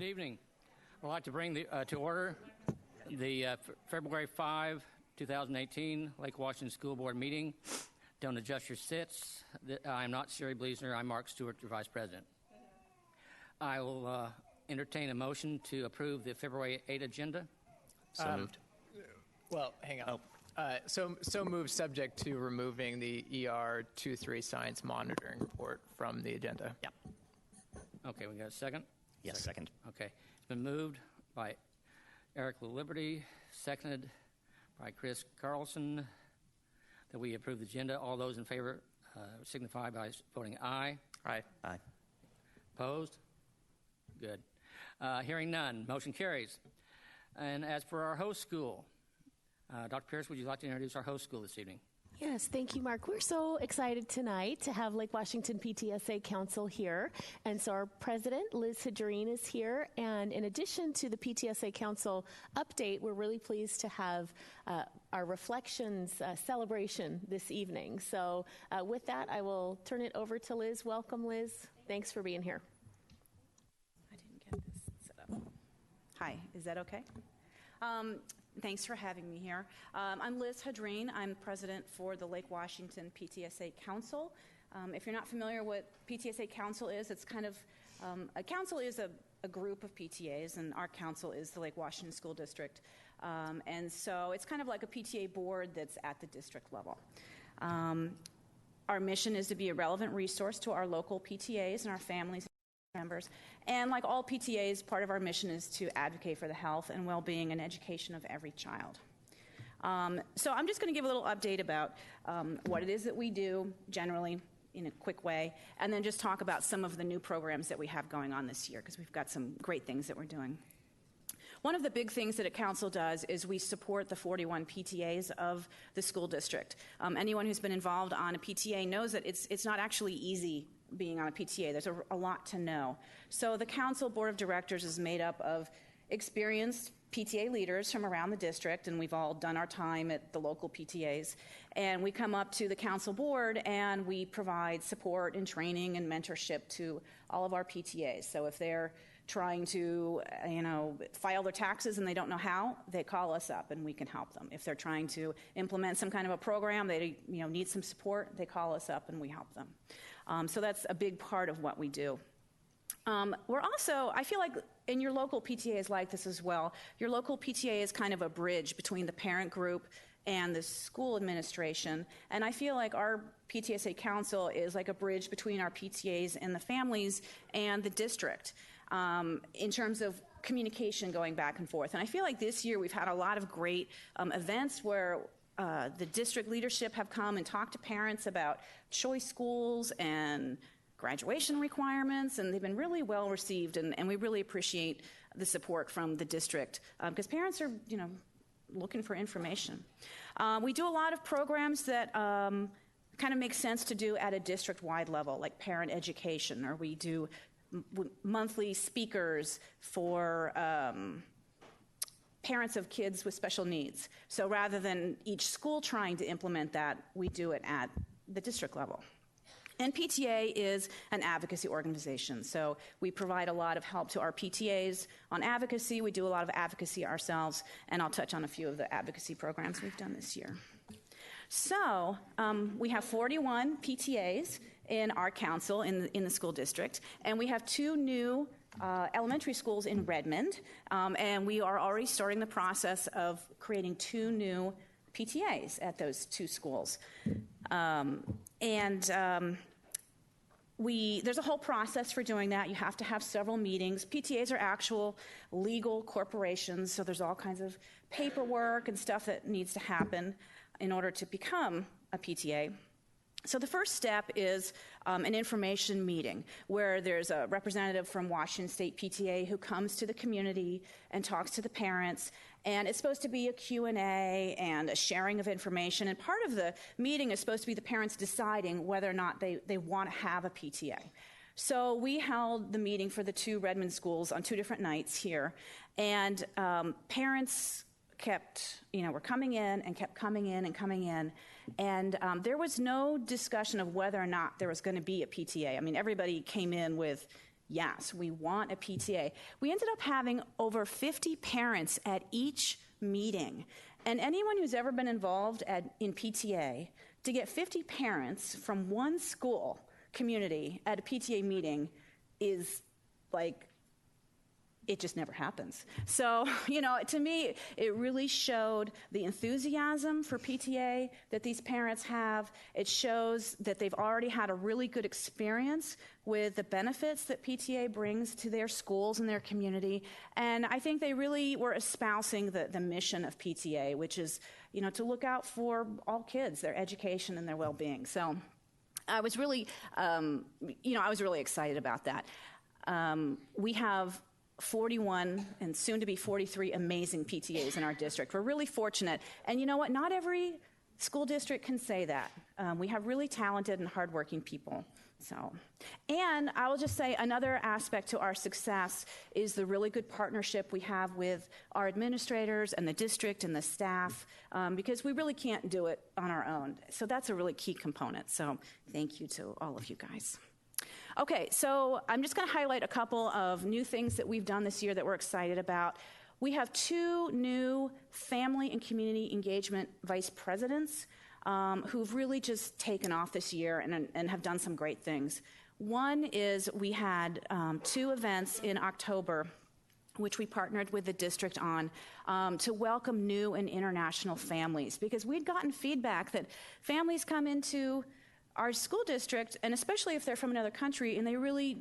Good evening. I'd like to bring to order the February 5, 2018 Lake Washington School Board meeting. Don't adjust your sits. I'm not Sherry Bleasner. I'm Mark Stewart, your Vice President. I will entertain a motion to approve the February 8 agenda. So moved. Well, hang on. So moved, subject to removing the ER23 science monitoring report from the agenda. Yeah. Okay, we got a second? Yes, second. Okay. It's been moved by Eric LaLiberty, seconded by Chris Carlson, that we approve the agenda. All those in favor signify by voting aye. Aye. Aye. Opposed? Good. Hearing none, motion carries. And as for our host school, Dr. Pierce, would you like to introduce our host school this evening? Yes, thank you, Mark. We're so excited tonight to have Lake Washington PTSA Council here. And so our president, Liz Hadreen, is here. And in addition to the PTSA Council update, we're really pleased to have our Reflections celebration this evening. So with that, I will turn it over to Liz. Welcome, Liz. Thanks for being here. I didn't get this set up. Hi, is that okay? Thanks for having me here. I'm Liz Hadreen. I'm president for the Lake Washington PTSA Council. If you're not familiar what PTSA Council is, it's kind of, a council is a group of PTAs, and our council is the Lake Washington School District. And so it's kind of like a PTA board that's at the district level. Our mission is to be a relevant resource to our local PTAs and our families members. And like all PTAs, part of our mission is to advocate for the health and well-being and education of every child. So I'm just going to give a little update about what it is that we do generally in a quick way, and then just talk about some of the new programs that we have going on this year, because we've got some great things that we're doing. One of the big things that a council does is we support the 41 PTAs of the school district. Anyone who's been involved on a PTA knows that it's not actually easy being on a PTA. There's a lot to know. So the council board of directors is made up of experienced PTA leaders from around the district, and we've all done our time at the local PTAs. And we come up to the council board and we provide support and training and mentorship to all of our PTAs. So if they're trying to, file their taxes and they don't know how, they call us up and we can help them. If they're trying to implement some kind of a program, they need some support, they call us up and we help them. So that's a big part of what we do. We're also, I feel like in your local PTA is like this as well. Your local PTA is kind of a bridge between the parent group and the school administration. And I feel like our PTSA Council is like a bridge between our PTAs and the families and the district in terms of communication going back and forth. And I feel like this year we've had a lot of great events where the district leadership have come and talked to parents about choice schools and graduation requirements, and they've been really well received, and we really appreciate the support from the district because parents are, looking for information. We do a lot of programs that kind of make sense to do at a district-wide level, like parent education, or we do monthly speakers for parents of kids with special needs. So rather than each school trying to implement that, we do it at the district level. And PTA is an advocacy organization, so we provide a lot of help to our PTAs on advocacy. We do a lot of advocacy ourselves, and I'll touch on a few of the advocacy programs we've done this year. So we have 41 PTAs in our council in the school district, and we have 2 new elementary schools in Redmond, and we are already starting the process of creating 2 new PTAs at those 2 schools. There's a whole process for doing that. You have to have several meetings. PTAs are actual legal corporations, so there's all kinds of paperwork and stuff that needs to happen in order to become a PTA. So the first step is an information meeting where there's a representative from Washington State PTA who comes to the community and talks to the parents, and it's supposed to be a Q&A and a sharing of information, and part of the meeting is supposed to be the parents deciding whether or not they want to have a PTA. So we held the meeting for the 2 Redmond schools on 2 different nights here, and parents were coming in and kept coming in and coming in, and there was no discussion of whether or not there was going to be a PTA. I mean, everybody came in with, yes, we want a PTA. We ended up having over 50 parents at each meeting. And anyone who's ever been involved in PTA, to get 50 parents from one school community at a PTA meeting is like, it just never happens. So, to me, it really showed the enthusiasm for PTA that these parents have. It shows that they've already had a really good experience with the benefits that PTA brings to their schools and their community. And I think they really were espousing the mission of PTA, which is, to look out for all kids, their education and their well-being. So I was really, excited about that. We have 41 and soon to be 43 amazing PTAs in our district. We're really fortunate. And you know what? Not every school district can say that. We have really talented and hardworking people. And I will just say another aspect to our success is the really good partnership we have with our administrators and the district and the staff, because we really can't do it on our own. So that's a really key component. So thank you to all of you guys. Okay, so I'm just going to highlight a couple of new things that we've done this year that we're excited about. We have 2 new family and community engagement vice presidents who've really just taken off this year and have done some great things. One is we had 2 events in October which we partnered with the district on to welcome new and international families, because we'd gotten feedback that families come into our school district, and especially if they're from another country, and they really,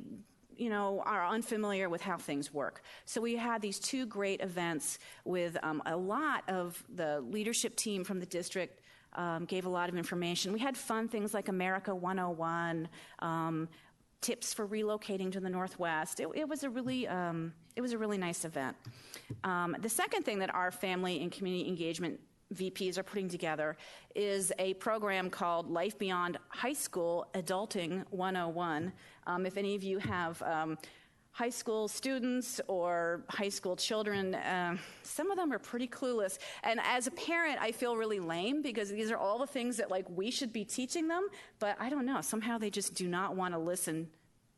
are unfamiliar with how things work. So we had these 2 great events with a lot of the leadership team from the district gave a lot of information. We had fun things like America 101, tips for relocating to the Northwest. It was a really nice event. The second thing that our family and community engagement VPs are putting together is a program called Life Beyond High School Adulting 101. If any of you have high school students or high school children, some of them are pretty clueless. And as a parent, I feel really lame because these are all the things that we should be teaching them, but I don't know, somehow they just do not want to listen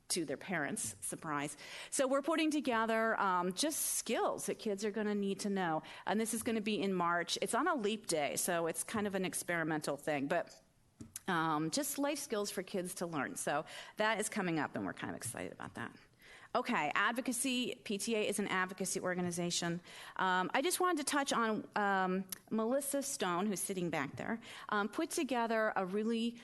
to their parents. Surprise. So we're putting together just skills that kids are going to need to know. And this is going to be in March. It's on a leap day, so it's kind of an experimental thing, but just life skills for kids to learn. So that is coming up, and we're kind of excited about that. Okay, advocacy. PTA is an advocacy organization. I just wanted to touch on Melissa Stone, who's sitting back there, put together a really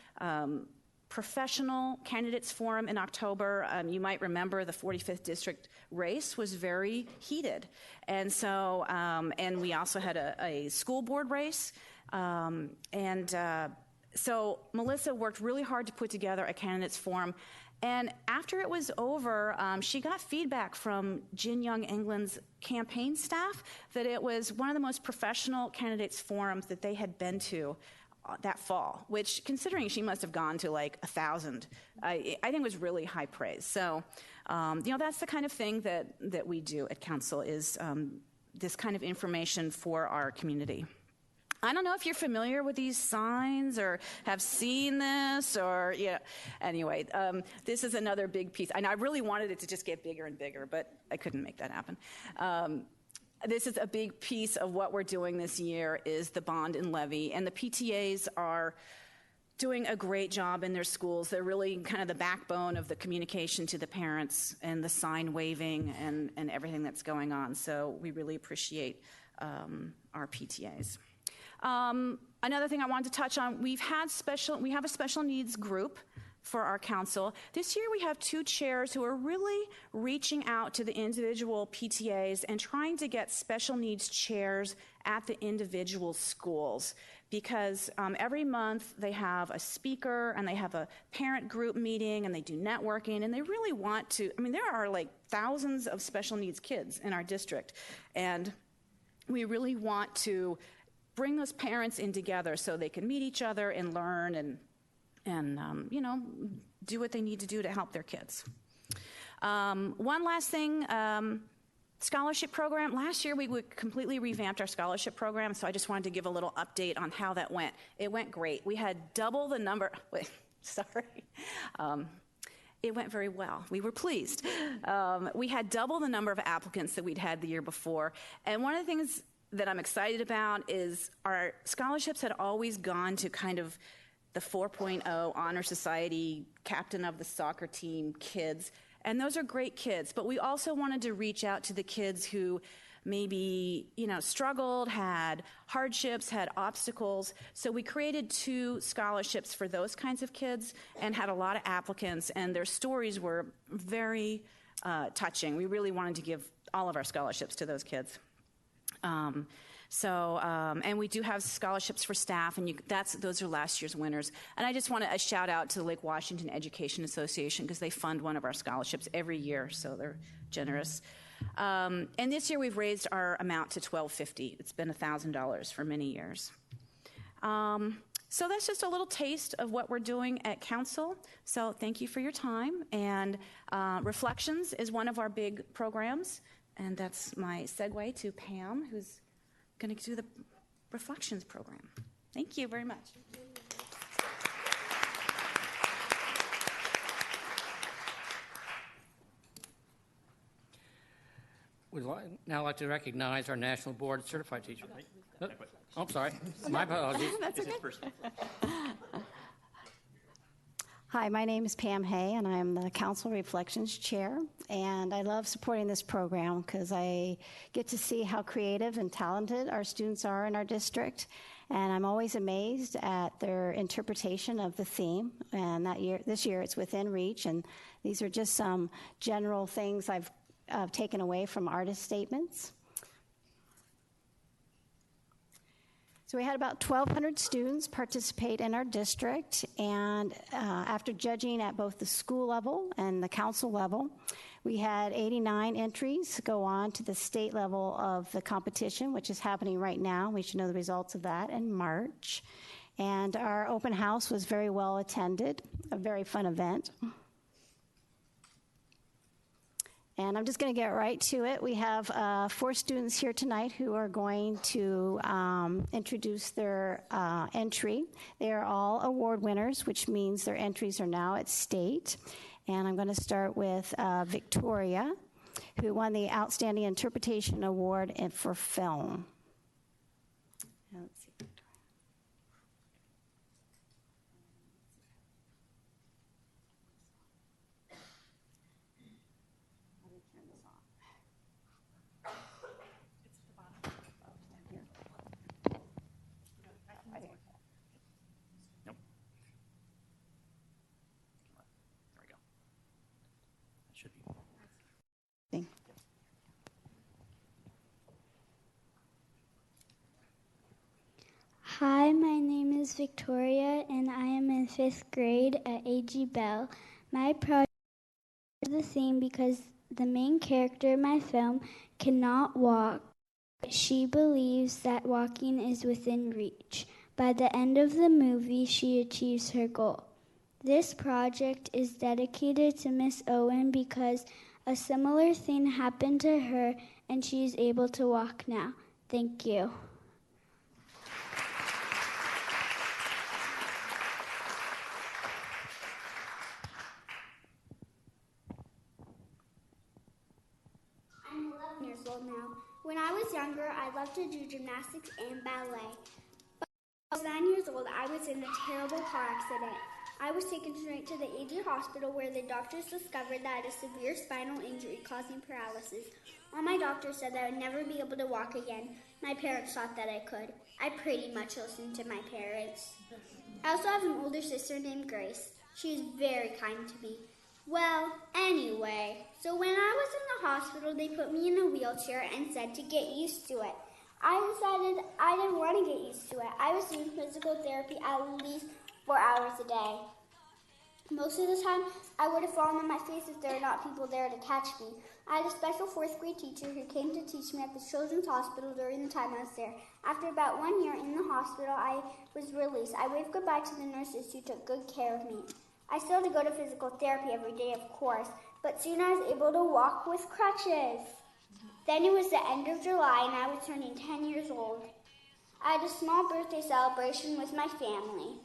professional candidates forum in October. You might remember the 45th district race was very heated. And so, and we also had a school board race. So Melissa worked really hard to put together a candidates forum. And after it was over, she got feedback from Jin Young England's campaign staff that it was one of the most professional candidates forums that they had been to that fall, which, considering she must have gone to 1,000, I think was really high praise. So, that's the kind of thing that we do at Council, is this kind of information for our community. I don't know if you're familiar with these signs or have seen this or, anyway, this is another big piece. And I really wanted it to just get bigger and bigger, but I couldn't make that happen. This is a big piece of what we're doing this year, is the bond and levy. And the PTAs are doing a great job in their schools. They're really kind of the backbone of the communication to the parents and the sign waving and everything that's going on. So we really appreciate our PTAs. Another thing I wanted to touch on, we have a special needs group for our council. This year we have 2 chairs who are really reaching out to the individual PTAs and trying to get special needs chairs at the individual schools, because every month they have a speaker and they have a parent group meeting and they do networking, and they really want to, there are thousands of special needs kids in our district, and we really want to bring those parents in together so they can meet each other and learn and do what they need to do to help their kids. One last thing, scholarship program. Last year we completely revamped our scholarship program, so I just wanted to give a little update on how that went. It went great. We had double the number, It went very well. We were pleased. We had double the number of applicants that we'd had the year before. And one of the things that I'm excited about is our scholarships had always gone to kind of the 4.0 Honor Society, captain of the soccer team kids. And those are great kids. But we also wanted to reach out to the kids who maybe, struggled, had hardships, had obstacles. So we created 2 scholarships for those kinds of kids and had a lot of applicants, and their stories were very touching. We really wanted to give all of our scholarships to those kids. And we do have scholarships for staff, and those are last year's winners. And I just want a shout out to the Lake Washington Education Association, because they fund one of our scholarships every year, so they're generous. And this year we've raised our amount to $1,250. It's been $1,000 for many years. So that's just a little taste of what we're doing at council. So thank you for your time. And Reflections is one of our big programs. And that's my segue to Pam, who's going to do the Reflections program. Thank you very much. We'd now like to recognize our National Board Certified Teacher. Oh, I'm sorry. My apologies. That's okay. Hi, my name is Pam Hay, and I'm the Council Reflections Chair. And I love supporting this program because I get to see how creative and talented our students are in our district. And I'm always amazed at their interpretation of the theme. And this year, it's Within Reach. And these are just some general things I've taken away from artist statements. So we had about 1,200 students participate in our district, and after judging at both the school level and the council level, we had 89 entries go on to the state level of the competition, which is happening right now. We should know the results of that in March. And our open house was very well attended, a very fun event. And I'm just going to get right to it. We have 4 students here tonight who are going to introduce their entry. They are all award winners, which means their entries are now at state. And I'm going to start with Victoria, who won the Outstanding Interpretation Award for Film. Let's see. Hi, my name is Victoria, and I am in 5th grade at A.G. Bell. My project is the theme because the main character in my film cannot walk, but she believes that walking is within reach. By the end of the movie, she achieves her goal. This project is dedicated to Miss Owen because a similar thing happened to her, and she is able to walk now. Thank you. I'm 11 years old now. When I was younger, I loved to do gymnastics and ballet. But when I was 9 years old, I was in a terrible car accident. I was taken straight to the AG hospital where the doctors discovered that I had a severe spinal injury causing paralysis. All my doctors said that I would never be able to walk again. My parents thought that I could. I pretty much listened to my parents. I also have an older sister named Grace. She is very kind to me. Well, anyway, so when I was in the hospital, they put me in a wheelchair and said to get used to it. I decided I didn't want to get used to it. I was doing physical therapy at least 4 hours a day. Most of the time, I would have fallen on my face if there were not people there to catch me. I had a special 4th grade teacher who came to teach me at the Children's Hospital during the time I was there. After about 1 year in the hospital, I was released. I waved goodbye to the nurses who took good care of me. I still had to go to physical therapy every day, of course, but soon I was able to walk with crutches. Then it was the end of July, and I was turning 10 years old. I had a small birthday celebration with my family.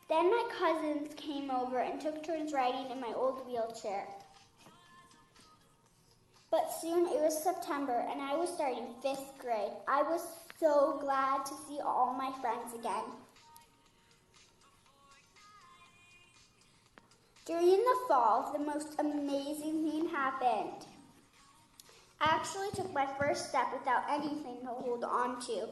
Then my cousins came over and took turns riding in my old wheelchair. But soon it was September and I was starting 5th grade. I was so glad to see all my friends again. During the fall, the most amazing thing happened. I actually took my first step without anything to hold on to.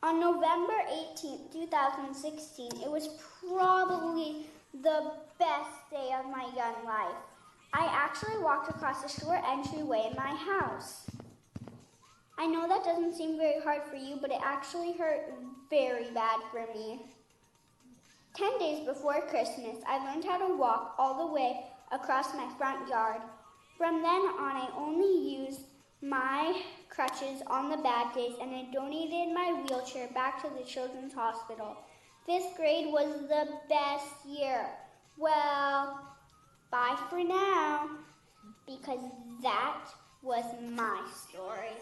On November 18th, 2016, it was probably the best day of my young life. I actually walked across the short entryway in my house. I know that doesn't seem very hard for you, but it actually hurt very bad for me. 10 days before Christmas, I learned how to walk all the way across my front yard. From then on, I only used my crutches on the bad days, and I donated my wheelchair back to the Children's Hospital. 5th grade was the best year. Well, bye for now, because that was my story.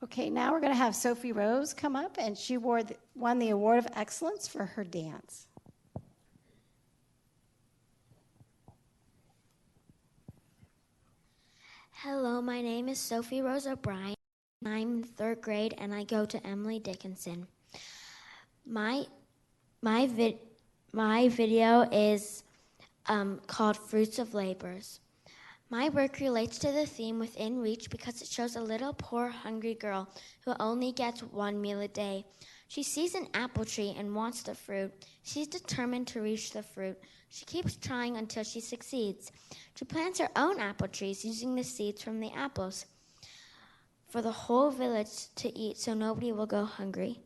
Okay, now we're going to have Sophie Rose come up, and she won the Award of Excellence for her dance. Hello, my name is Sophie Rose O'Brien. I'm in 3rd grade, and I go to Emily Dickinson. My video is called Fruits of Labors. My work relates to the theme Within Reach because it shows a little poor hungry girl who only gets one meal a day. She sees an apple tree and wants the fruit. She's determined to reach the fruit. She keeps trying until she succeeds. She plants her own apple trees using the seeds from the apples for the whole village to eat so nobody will go hungry.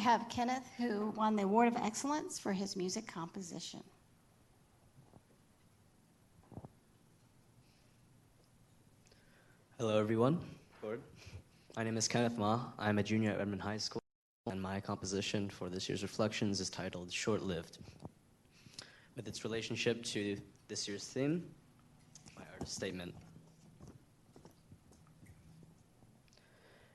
have Kenneth, who won the Award of Excellence for his music composition. Hello, everyone. My name is Kenneth Ma. I'm a junior at Redmond High School, and my composition for this year's Reflections is titled Short-Lived. With its relationship to this year's theme, my artist statement.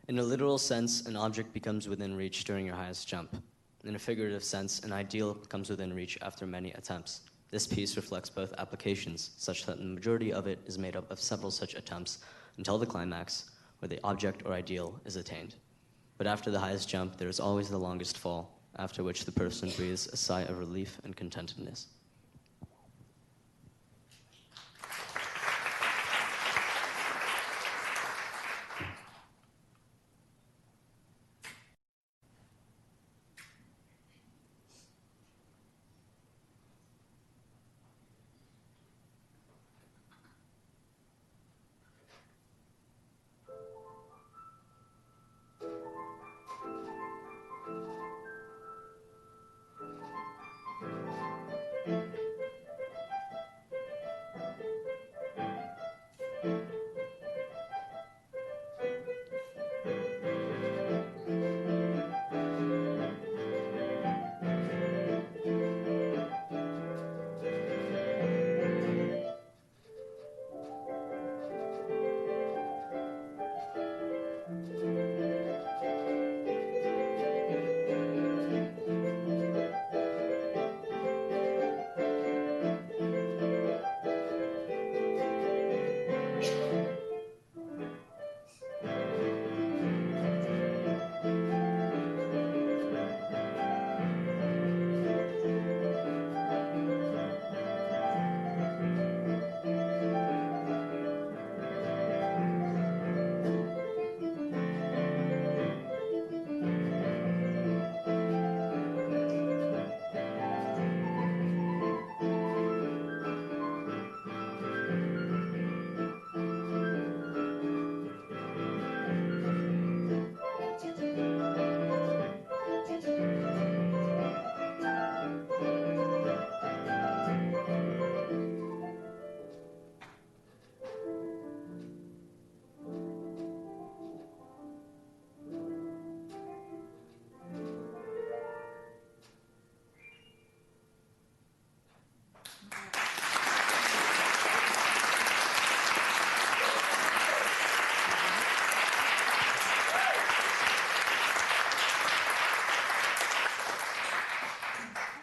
In a literal sense, an object becomes within reach during your highest jump. In a figurative sense, an ideal comes within reach after many attempts. This piece reflects both applications, such that the majority of it is made up of several such attempts until the climax, where the object or ideal is attained. But after the highest jump, there is always the longest fall, after which the person breathes a sigh of relief and contentedness.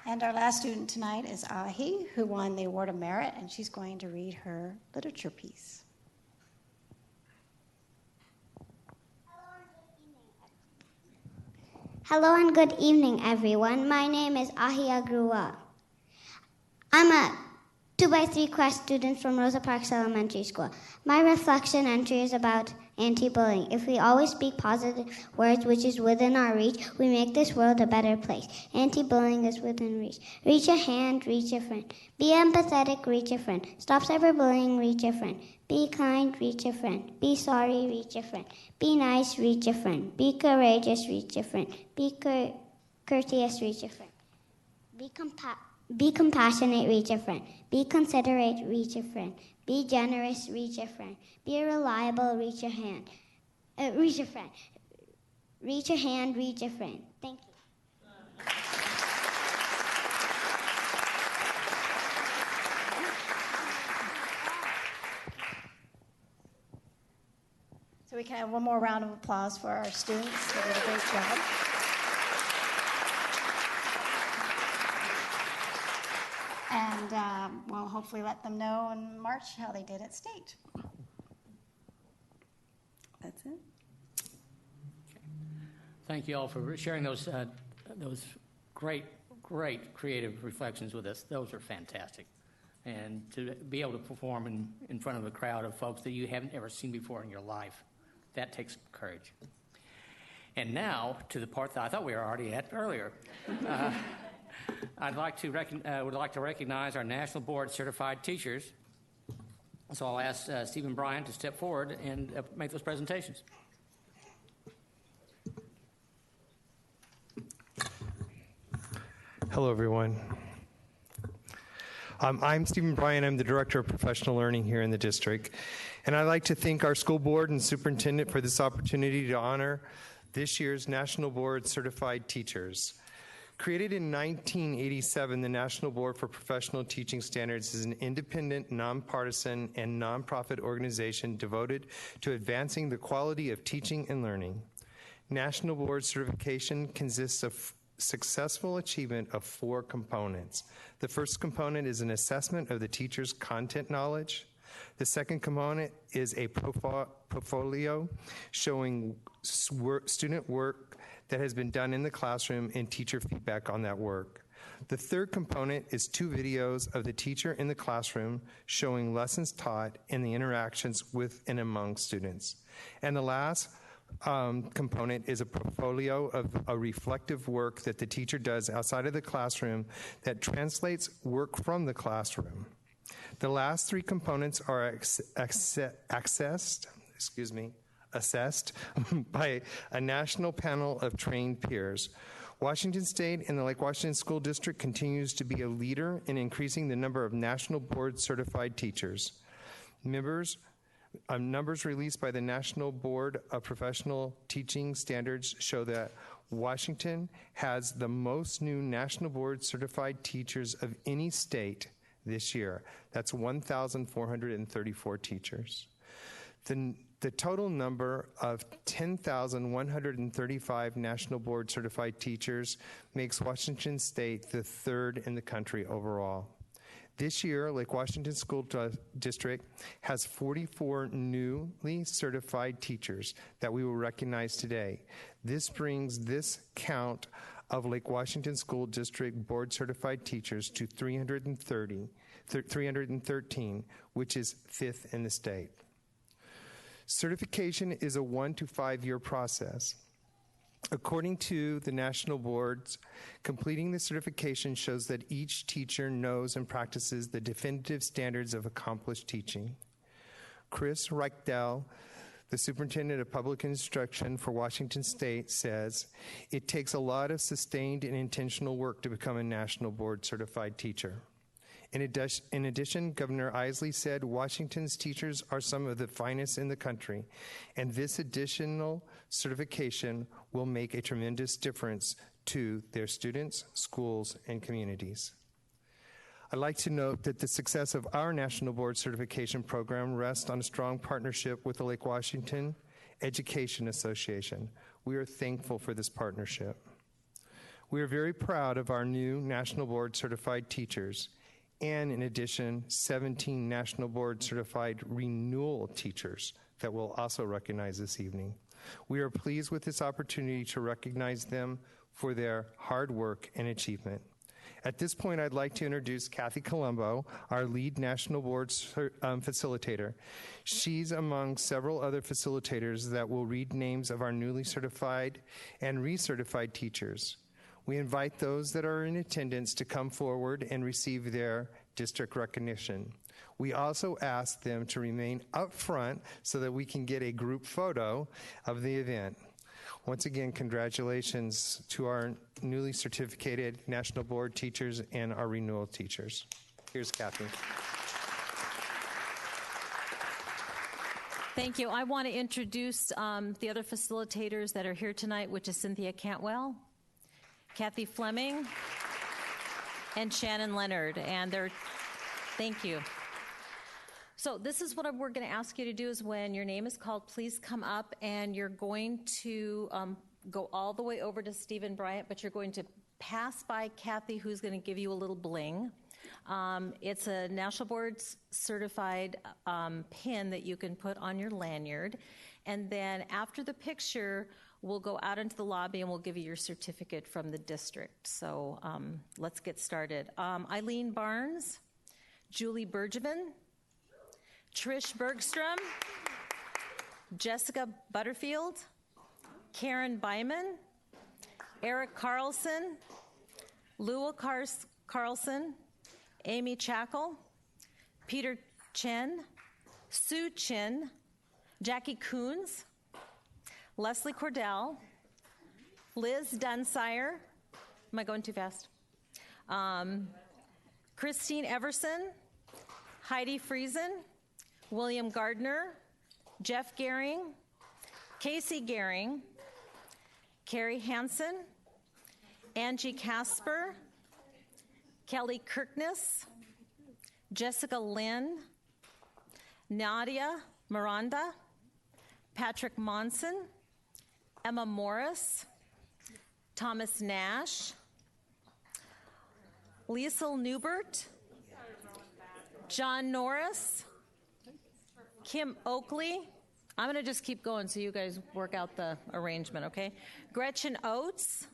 And our last student tonight is Ahi, who won the Award of Merit, and she's going to read her literature piece. Hello and good evening, everyone. My name is Ahi Agrua. I'm a 2x3 class student from Rosa Parks Elementary School. My reflection entry is about anti-bullying. If we always speak positive words which is within our reach, we make this world a better place. Anti-bullying is within reach. Reach a hand, reach a friend. Be empathetic, reach a friend. Stop cyberbullying, reach a friend. Be kind, reach a friend. Be sorry, reach a friend. Be nice, reach a friend. Be courageous, reach a friend. Be courteous, reach a friend. Be compassionate, reach a friend. Be considerate, reach a friend. Be generous, reach a friend. Be reliable, reach a hand. Reach a friend. Reach a hand, reach a friend. Thank you. So we can have one more round of applause for our students. They did a great job. And we'll hopefully let them know in March how they did at state. That's it. Thank you all for sharing those great creative reflections with us. Those are fantastic. And to be able to perform in front of a crowd of folks that you haven't ever seen before in your life, that takes courage. And now to the part that I thought we were already at earlier. Would like to recognize our National Board Certified Teachers. So I'll ask Stephen Bryant to step forward and make those presentations. Hello, everyone. I'm Stephen Bryan. I'm the Director of Professional Learning here in the district. And I'd like to thank our school board and superintendent for this opportunity to honor this year's National Board Certified Teachers. Created in 1987, the National Board for Professional Teaching Standards is an independent, nonpartisan, and nonprofit organization devoted to advancing the quality of teaching and learning. National Board certification consists of successful achievement of 4 components. The first component is an assessment of the teacher's content knowledge. The second component is a portfolio showing student work that has been done in the classroom and teacher feedback on that work. The third component is 2 videos of the teacher in the classroom showing lessons taught and the interactions with and among students. And the last component is a portfolio of a reflective work that the teacher does outside of the classroom that translates work from the classroom. The last 3 components are assessed by a national panel of trained peers. Washington State and the Lake Washington School District continues to be a leader in increasing the number of National Board certified teachers. Numbers released by the National Board of Professional Teaching Standards show that Washington has the most new National Board certified teachers of any state this year. That's 1,434 teachers. The total number of 10,135 National Board certified teachers makes Washington State the 3rd in the country overall. This year, Lake Washington School District has 44 newly certified teachers that we will recognize today. This brings this count of Lake Washington School District Board certified teachers to 313, which is 5th in the state. Certification is a 1 to 5 year process. According to the National Boards, completing the certification shows that each teacher knows and practices the definitive standards of accomplished teaching. Chris Reichtel, the Superintendent of Public Instruction for Washington State, says, "It takes a lot of sustained and intentional work to become a National Board certified teacher." In addition, Governor Isley said Washington's teachers are some of the finest in the country, and this additional certification will make a tremendous difference to their students, schools, and communities. I'd like to note that the success of our National Board Certification Program rests on a strong partnership with the Lake Washington Education Association. We are thankful for this partnership. We are very proud of our new National Board Certified teachers, and in addition, 17 National Board Certified Renewal teachers that we'll also recognize this evening. We are pleased with this opportunity to recognize them for their hard work and achievement. At this point, I'd like to introduce Kathy Colombo, our lead National Board facilitator. She's among several other facilitators that will read names of our newly certified and recertified teachers. We invite those that are in attendance to come forward and receive their district recognition. We also ask them to remain up front so that we can get a group photo of the event. Once again, congratulations to our newly certificated National Board teachers and our renewal teachers. Here's Kathy. Thank you. I want to introduce the other facilitators that are here tonight, which is Cynthia Cantwell, Kathy Fleming, and Shannon Leonard. And thank you. So this is what we're going to ask you to do is when your name is called, please come up and you're going to go all the way over to Stephen Bryant, but you're going to pass by Kathy, who's going to give you a little bling. It's a National Board certified pin that you can put on your lanyard. And then after the picture, we'll go out into the lobby and we'll give you your certificate from the district. So let's get started. Eileen Barnes, Julie Bergevin, Trish Bergstrom, Jessica Butterfield, Karen Byman, Eric Carlson, Lua Carlson, Amy Chackle, Peter Chen, Sue Chin, Jackie Coons, Leslie Cordell, Liz Dunsire, am I going too fast? Christine Everson, Heidi Friesen, William Gardner, Jeff Gehring, Casey Gehring, Carrie Hansen, Angie Casper, Kelly Kirkness, Jessica Lynn, Nadia Miranda, Patrick Monson, Emma Morris, Thomas Nash, Liesl Newbert, John Norris, Kim Oakley. I'm going to just keep going so you guys work out the arrangement, okay? Gretchen Oates,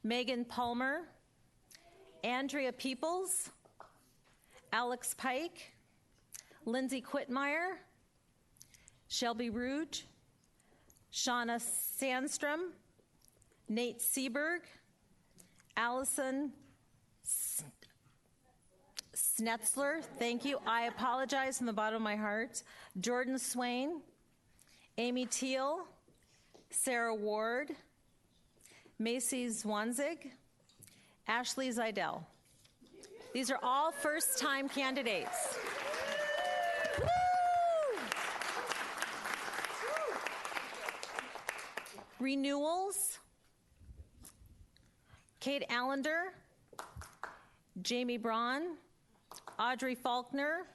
Megan Palmer, Andrea Peoples, Alex Pike, Lindsay Quitmeyer, Shelby Rouge, Shauna Sandstrom, Nate Seberg, Allison Schnetzler, thank you. I apologize from the bottom of my heart. Jordan Swain, Amy Teal, Sarah Ward, Macy Zwanzig, Ashley Zidell. These are all first-time candidates. Renewals, Kate Allender, Jamie Braun, Audrey Faulkner,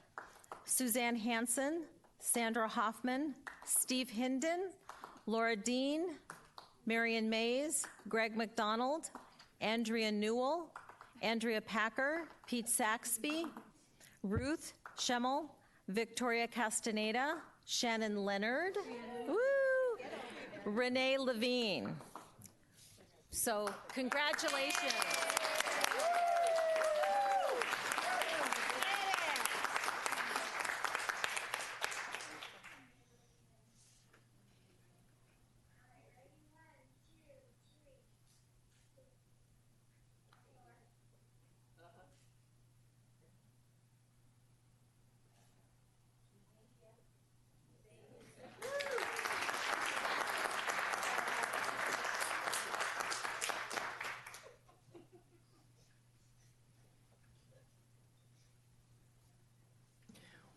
Suzanne Hansen, Sandra Hoffman, Steve Hinden, Laura Dean, Marion Mays, Greg McDonald, Andrea Newell, Andrea Packer, Pete Saxby, Ruth Schemmel, Victoria Castaneda, Shannon Leonard, woo, Renee Levine. So congratulations.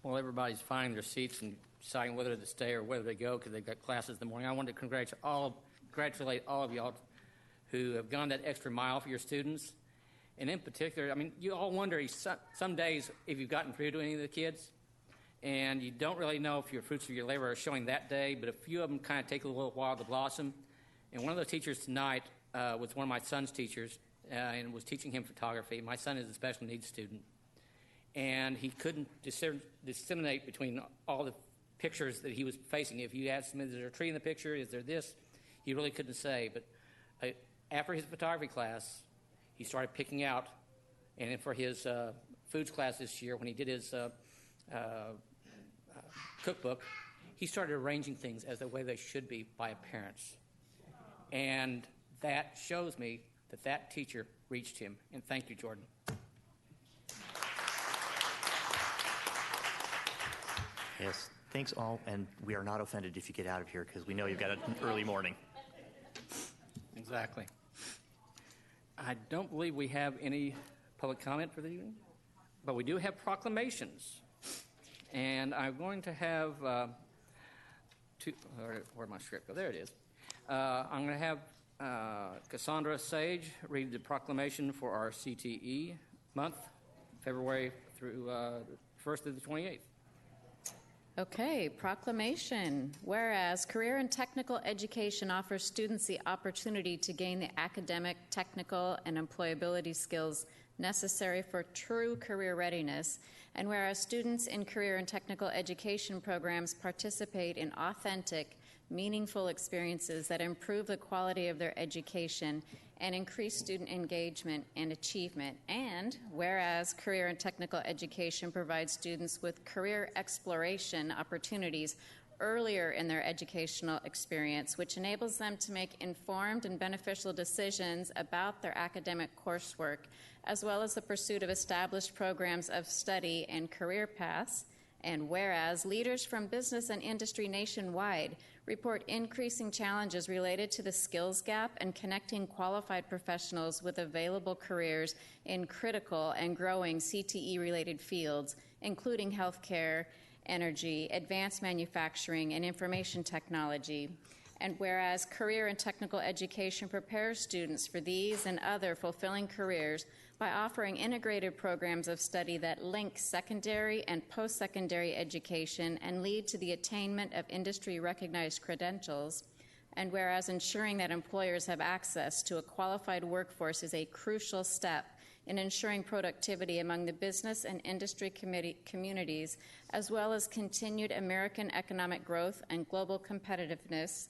While everybody's finding their seats and deciding whether to stay or whether to go because they've got classes in the morning, I wanted to congratulate all of y'all who have gone that extra mile for your students. And in particular, I mean, you all wonder some days if you've gotten through to any of the kids, and you don't really know if your fruits of your labor are showing that day, but a few of them kind of take a little while to blossom. And one of the teachers tonight was one of my son's teachers and was teaching him photography. My son is a special needs student. And he couldn't disseminate between all the pictures that he was facing. If you asked him, is there a tree in the picture? Is there this? He really couldn't say. But after his photography class, he started picking out. And then for his foods class this year, when he did his cookbook, he started arranging things as the way they should be by parents. And that shows me that that teacher reached him. And thank you, Jordan. Yes, thanks all, and we are not offended if you get out of here because we know you've got an early morning. Exactly. I don't believe we have any public comment for the evening, but we do have proclamations. And I'm going to have where'd my script go? There it is. I'm going to have Cassandra Sage read the proclamation for our CTE month, February through the 1st to the 28th. Okay, proclamation. Whereas career and technical education offers students the opportunity to gain the academic, technical, and employability skills necessary for true career readiness, and whereas students in career and technical education programs participate in authentic, meaningful experiences that improve the quality of their education and increase student engagement and achievement. And whereas career and technical education provides students with career exploration opportunities earlier in their educational experience, which enables them to make informed and beneficial decisions about their academic coursework, as well as the pursuit of established programs of study and career paths. And whereas leaders from business and industry nationwide report increasing challenges related to the skills gap and connecting qualified professionals with available careers in critical and growing CTE-related fields, including healthcare, energy, advanced manufacturing, and information technology. And whereas career and technical education prepares students for these and other fulfilling careers by offering integrated programs of study that link secondary and post-secondary education and lead to the attainment of industry-recognized credentials, and whereas ensuring that employers have access to a qualified workforce is a crucial step in ensuring productivity among the business and industry communities, as well as continued American economic growth and global competitiveness.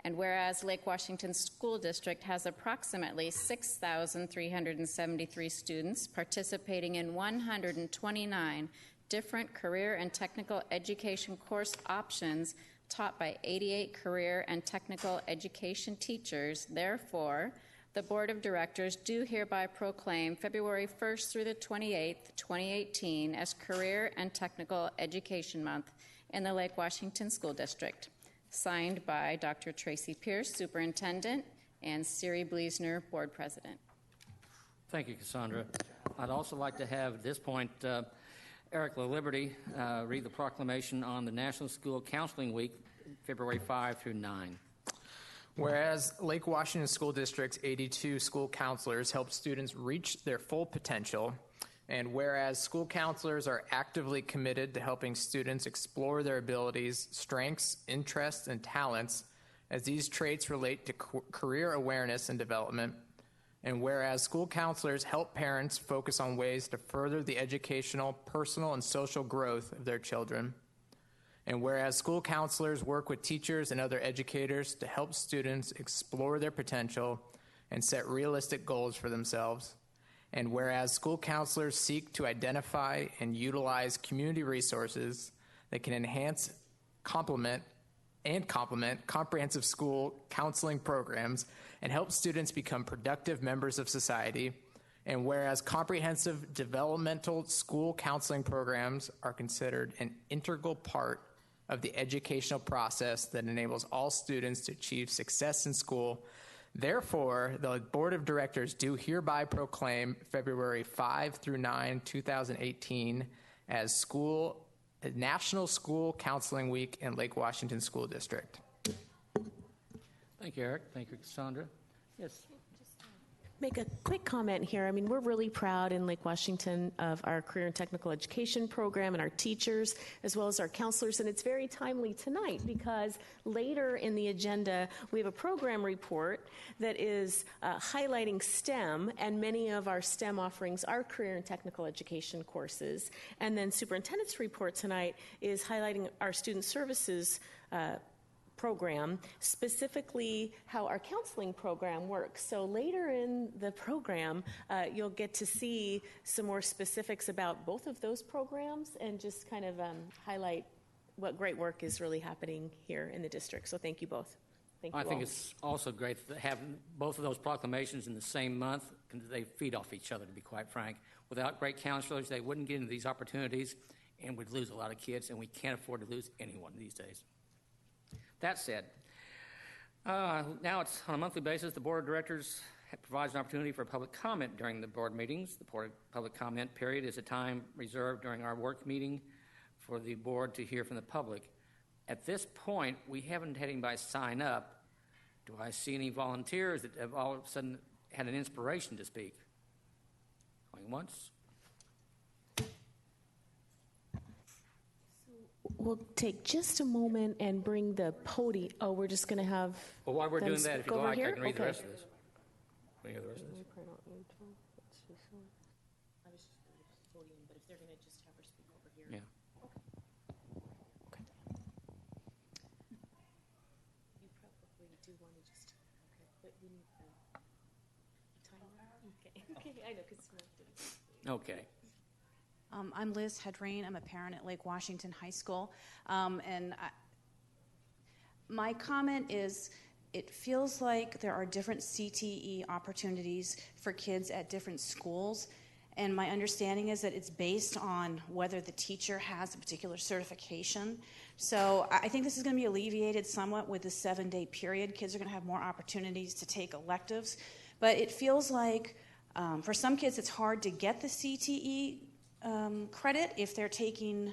And whereas Lake Washington School District has approximately 6,373 students participating in 129 different career and technical education course options taught by 88 career and technical education teachers, therefore, the Board of Directors do hereby proclaim February 1st through the 28th, 2018 as Career and Technical Education Month in the Lake Washington School District. Signed by Dr. Tracy Pierce, Superintendent, and Siri Bleasner, Board President. Thank you, Cassandra. I'd also like to have at this point Eric LaLiberty read the proclamation on the National School Counseling Week, February 5 through 9. Whereas Lake Washington School District's 82 school counselors help students reach their full potential, and whereas school counselors are actively committed to helping students explore their abilities, strengths, interests, and talents as these traits relate to career awareness and development, and whereas school counselors help parents focus on ways to further the educational, personal, and social growth of their children, and whereas school counselors work with teachers and other educators to help students explore their potential and set realistic goals for themselves, and whereas school counselors seek to identify and utilize community resources that can enhance, complement comprehensive school counseling programs and help students become productive members of society, and whereas comprehensive developmental school counseling programs are considered an integral part of the educational process that enables all students to achieve success in school. Therefore, the Board of Directors do hereby proclaim February 5 through 9, 2018 as National School Counseling Week in Lake Washington School District. Thank you, Eric. Thank you, Cassandra. Yes. Make a quick comment here. I mean, we're really proud in Lake Washington of our career and technical education program and our teachers, as well as our counselors, and it's very timely tonight because later in the agenda, we have a program report that is highlighting STEM, and many of our STEM offerings are career and technical education courses. And then superintendent's report tonight is highlighting our student services program, specifically how our counseling program works. So later in the program, you'll get to see some more specifics about both of those programs and just kind of highlight what great work is really happening here in the district. So thank you both. Thank you I think all. it's also great to have both of those proclamations in the same month because they feed off each other, to be quite frank. Without great counselors, they wouldn't get into these opportunities and we'd lose a lot of kids, and we can't afford to lose anyone these days. That said, now it's on a monthly basis, the Board of Directors provides an opportunity for public comment during the board meetings. The public comment period is a time reserved during our work meeting for the board to hear from the public. At this point, we haven't had anybody sign up. Do I see any volunteers that have all of a sudden had an inspiration to speak? Going once? We'll take just a moment and bring the podium. Oh, we're just going to have. Well, while we're doing that, if you go like, here? I can read the Okay. rest of this. Can you hear the rest of this? Yeah. You probably do want to just, but we need the timer. Okay, I know, because Okay. I'm Liz Hedreen. I'm a parent at Lake Washington High School. My comment is, it feels like there are different CTE opportunities for kids at different schools. and my understanding is that it's based on whether the teacher has a particular certification. So I think this is going to be alleviated somewhat with the 7-day period. Kids are going to have more opportunities to take electives, but it feels like for some kids it's hard to get the CTE credit if they're taking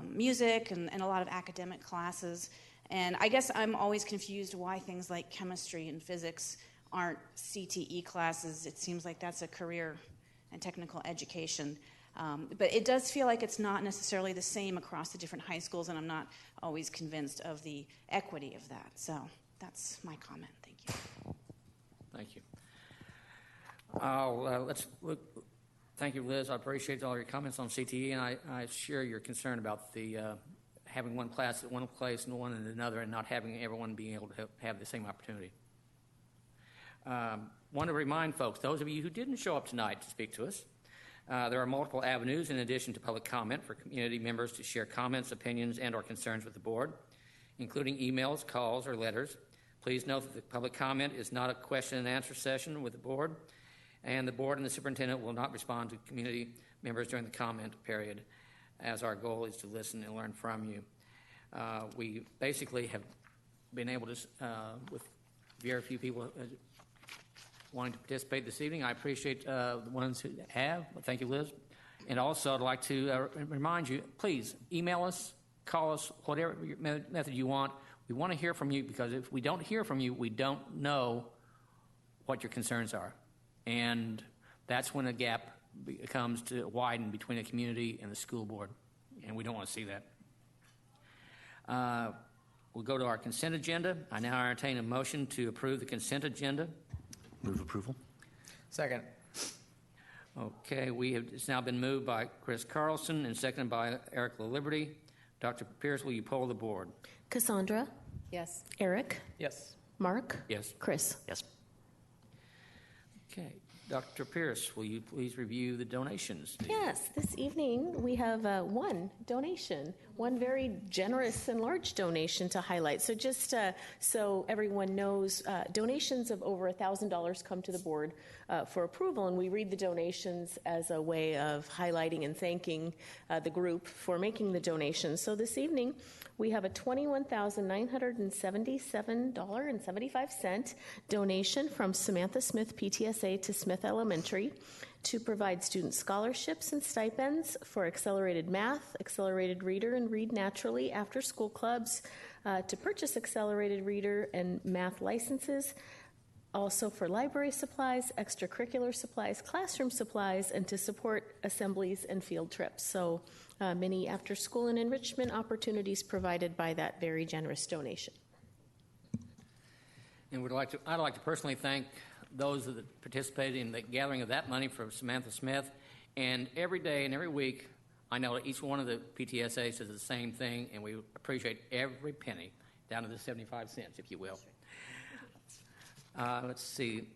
music and a lot of academic classes. And I guess I'm always confused why things like chemistry and physics aren't CTE classes. It seems like that's a career and technical education. But it does feel like it's not necessarily the same across the different high schools, and I'm not always convinced of the equity of that. So that's my comment. Thank you. Thank you. Let's look. Thank you, Liz. I appreciate all your comments on CTE, and I share your concern about the having one class at one place and one at another, and not having everyone being able to have the same opportunity. Want to remind folks, those of you who didn't show up tonight to speak to us, there are multiple avenues in addition to public comment for community members to share comments, opinions, and or concerns with the board, including emails, calls, or letters. Please note that the public comment is not a question and answer session with the board, and the board and the superintendent will not respond to community members during the comment period, as our goal is to listen and learn from you. We basically have been able to, with very few people wanting to participate this evening. I appreciate the ones who have. Thank you, Liz. And also, I'd like to remind you, please email us, call us, whatever method you want. We want to hear from you, because if we don't hear from you, we don't know what your concerns are. And that's when a gap comes to widen between the community and the school board, and we don't want to see that. We'll go to our consent agenda. I now entertain a motion to approve the consent agenda. Move approval. Second. Okay, it's now been moved by Chris Carlson and seconded by Eric LaLiberty. Dr. Pierce, will you poll the board? Cassandra? Yes. Eric? Yes. Mark? Yes. Chris? Yes. Okay. Dr. Pierce, will you please review the donations? Yes, this evening we have one donation, one very generous and large donation to highlight. So just so everyone knows, donations of over $1,000 come to the board for approval, and we read the donations as a way of highlighting and thanking the group for making the donations. So this evening we have a $21,977.75 donation from Samantha Smith PTSA to Smith Elementary to provide student scholarships and stipends for accelerated math, accelerated reader, and read naturally after school clubs, to purchase accelerated reader and math licenses, also for library supplies, extracurricular supplies, classroom supplies, and to support assemblies and field trips. So many after-school and enrichment opportunities provided by that very generous donation. And I'd like to personally thank those that participated in the gathering of that money for Samantha Smith. And every day and every week, I know that each one of the PTSA says the same thing, and we appreciate every penny, down to the 75 cents, if you will. Let's see.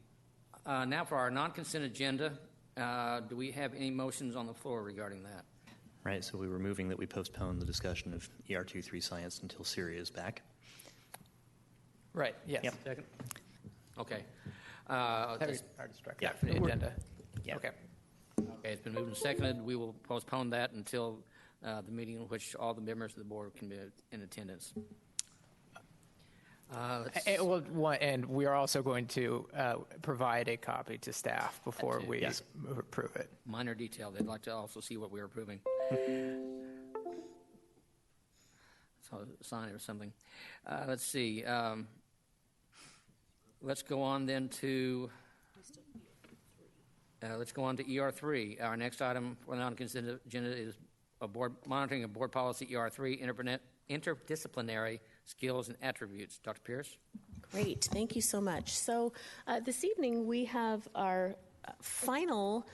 Now for our non-consent agenda, do we have any motions on the floor regarding that? Right, so we were moving that we postpone the discussion of ER23 science until Syria is back. Right, yes. Yep. Second? Okay. Already struck that from the agenda. Yeah. Okay. Okay, it's been moved and seconded. We will postpone that until the meeting in which all the members of the board can be in attendance. And we are also going to provide a copy to staff before we approve it. Minor detail. They'd like to also see what we're approving. So a sign or something. Let's see. Let's go on then to ER3. Our next item for the non-consent agenda is monitoring of board policy ER3, interdisciplinary skills and attributes. Dr. Pierce? Great, thank you so much. So this evening we have our final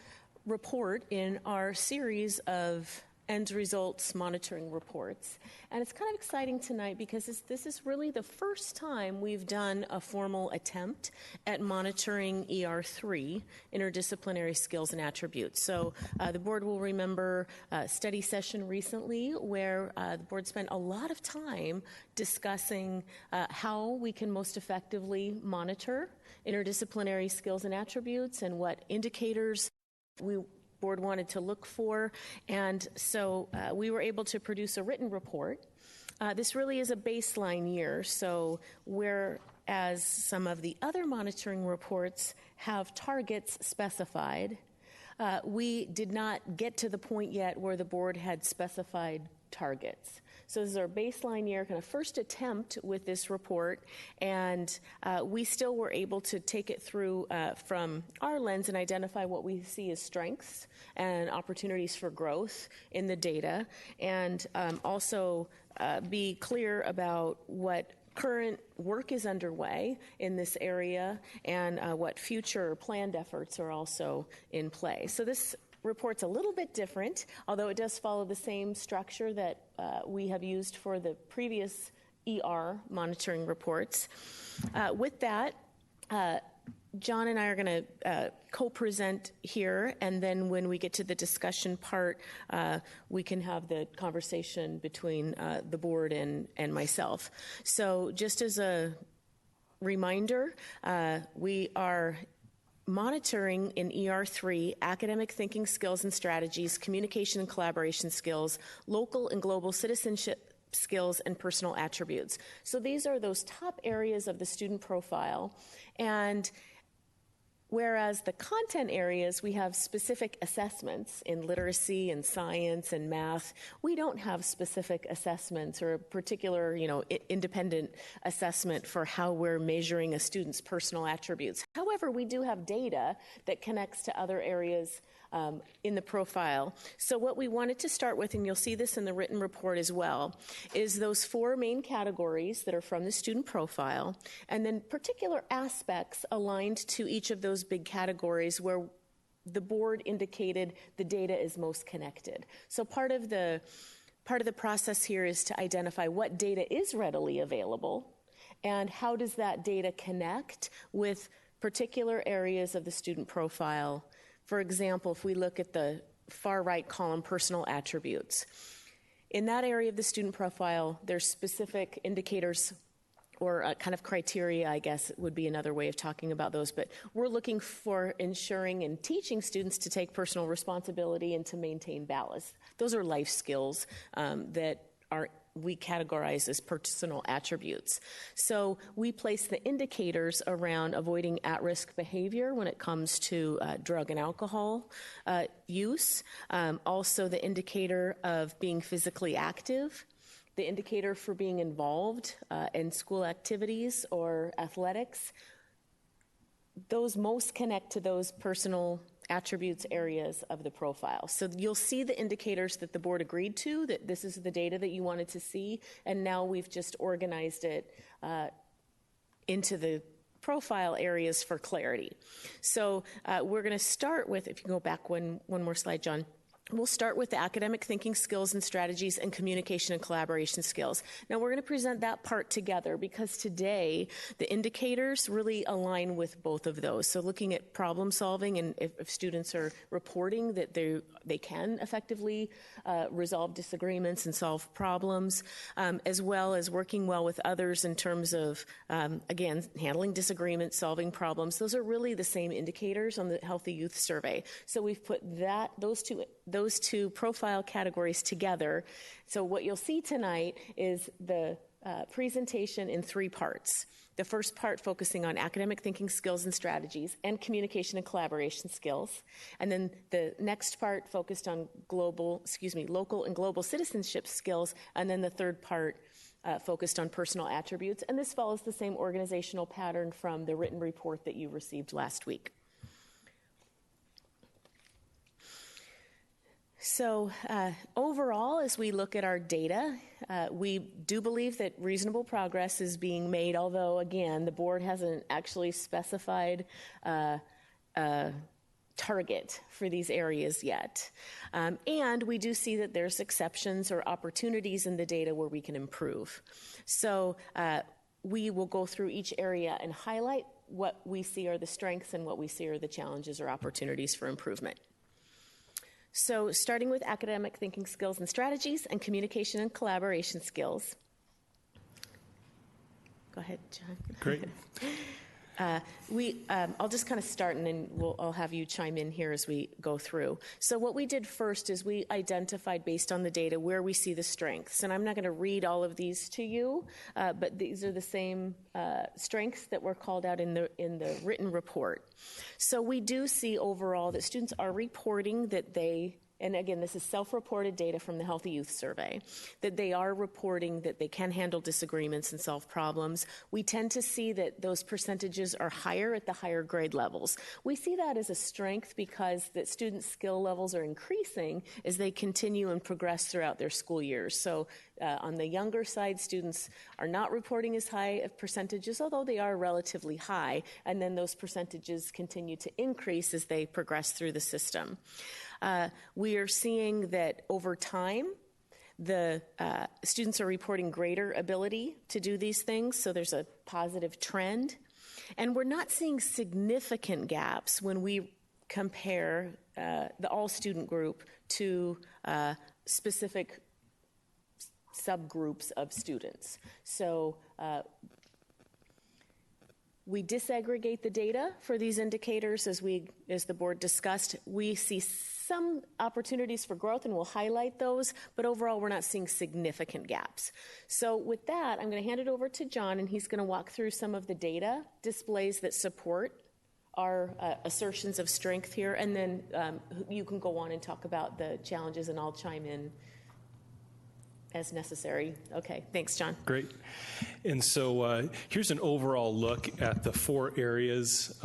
report in our series of end results monitoring reports. And it's kind of exciting tonight because this is really the first time we've done a formal attempt at monitoring ER3, interdisciplinary skills and attributes. So the board will remember a study session recently where the board spent a lot of time discussing how we can most effectively monitor interdisciplinary skills and attributes and what indicators we board wanted to look for. And so we were able to produce a written report. This really is a baseline year. So whereas some of the other monitoring reports have targets specified, we did not get to the point yet where the board had specified targets. So this is our baseline year, kind of first attempt with this report, and we still were able to take it through from our lens and identify what we see as strengths and opportunities for growth in the data, and also be clear about what current work is underway in this area and what future planned efforts are also in play. So this report's a little bit different, although it does follow the same structure that we have used for the previous ER monitoring reports. With that, John and I are going to co-present here, and then when we get to the discussion part, we can have the conversation between the board and myself. So just as a reminder, we are monitoring in ER3 academic thinking skills and strategies, communication and collaboration skills, local and global citizenship skills, and personal attributes. So these are those top areas of the student profile. And whereas the content areas, we have specific assessments in literacy and science and math, we don't have specific assessments or a particular, independent assessment for how we're measuring a student's personal attributes. However, we do have data that connects to other areas in the profile. So what we wanted to start with, and you'll see this in the written report as well, is those 4 main categories that are from the student profile, and then particular aspects aligned to each of those big categories where the board indicated the data is most connected. So part of the process here is to identify what data is readily available and how does that data connect with particular areas of the student profile. For example, if we look at the far right column, personal attributes. In that area of the student profile, there's specific indicators or kind of criteria, I guess would be another way of talking about those. But we're looking for ensuring and teaching students to take personal responsibility and to maintain balance. Those are life skills that we categorize as personal attributes. So we place the indicators around avoiding at-risk behavior when it comes to drug and alcohol use, also the indicator of being physically active, the indicator for being involved in school activities or athletics. Those most connect to those personal attributes areas of the profile. So you'll see the indicators that the board agreed to, that this is the data that you wanted to see, and now we've just organized it into the profile areas for clarity. So we're going to start with, if you go back one more slide, John. We'll start with the academic thinking skills and strategies and communication and collaboration skills. Now we're going to present that part together because today the indicators really align with both of those. So looking at problem solving and if students are reporting that they can effectively resolve disagreements and solve problems, as well as working well with others in terms of, again, handling disagreements, solving problems. Those are really the same indicators on the Healthy Youth Survey. So we've put those two profile categories together. So what you'll see tonight is the presentation in 3 parts. The first part focusing on academic thinking skills and strategies and communication and collaboration skills. And then the next part focused on local and global citizenship skills. And then the third part focused on personal attributes. And this follows the same organizational pattern from the written report that you received last week. So overall, as we look at our data, we do believe that reasonable progress is being made, although, again, the board hasn't actually specified a target for these areas yet. And we do see that there's exceptions or opportunities in the data where we can improve. So we will go through each area and highlight what we see are the strengths and what we see are the challenges or opportunities for improvement. So starting with academic thinking skills and strategies and communication and collaboration skills. Go ahead, John. Great. I'll just kind of start, and then I'll have you chime in here as we go through. So what we did first is we identified, based on the data, where we see the strengths. And I'm not going to read all of these to you, but these are the same strengths that were called out in the written report. So we do see overall that students are reporting that they, and again, this is self-reported data from the Healthy Youth Survey, that they are reporting that they can handle disagreements and solve problems. We tend to see that those percentages are higher at the higher grade levels. We see that as a strength because that student skill levels are increasing as they continue and progress throughout their school years. So on the younger side, students are not reporting as high of percentages, although they are relatively high, and then those percentages continue to increase as they progress through the system. We are seeing that over time, the students are reporting greater ability to do these things, so there's a positive trend. And we're not seeing significant gaps when we compare the all-student group to specific subgroups of students. So we disaggregate the data for these indicators as the board discussed. We see some opportunities for growth, and we'll highlight those, but overall we're not seeing significant gaps. So with that, I'm going to hand it over to John, and he's going to walk through some of the data displays that support our assertions of strength here, and then you can go on and talk about the challenges, and I'll chime in as necessary. Okay, thanks, John. Great. And so here's an overall look at the 4 areas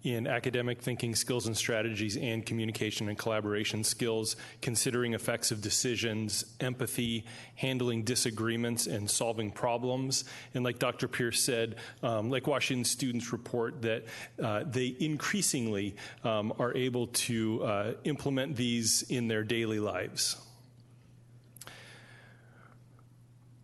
in academic thinking skills and strategies and communication and collaboration skills, considering effects of decisions, empathy, handling disagreements, and solving problems. And like Dr. Pierce said, Lake Washington students report that they increasingly are able to implement these in their daily lives.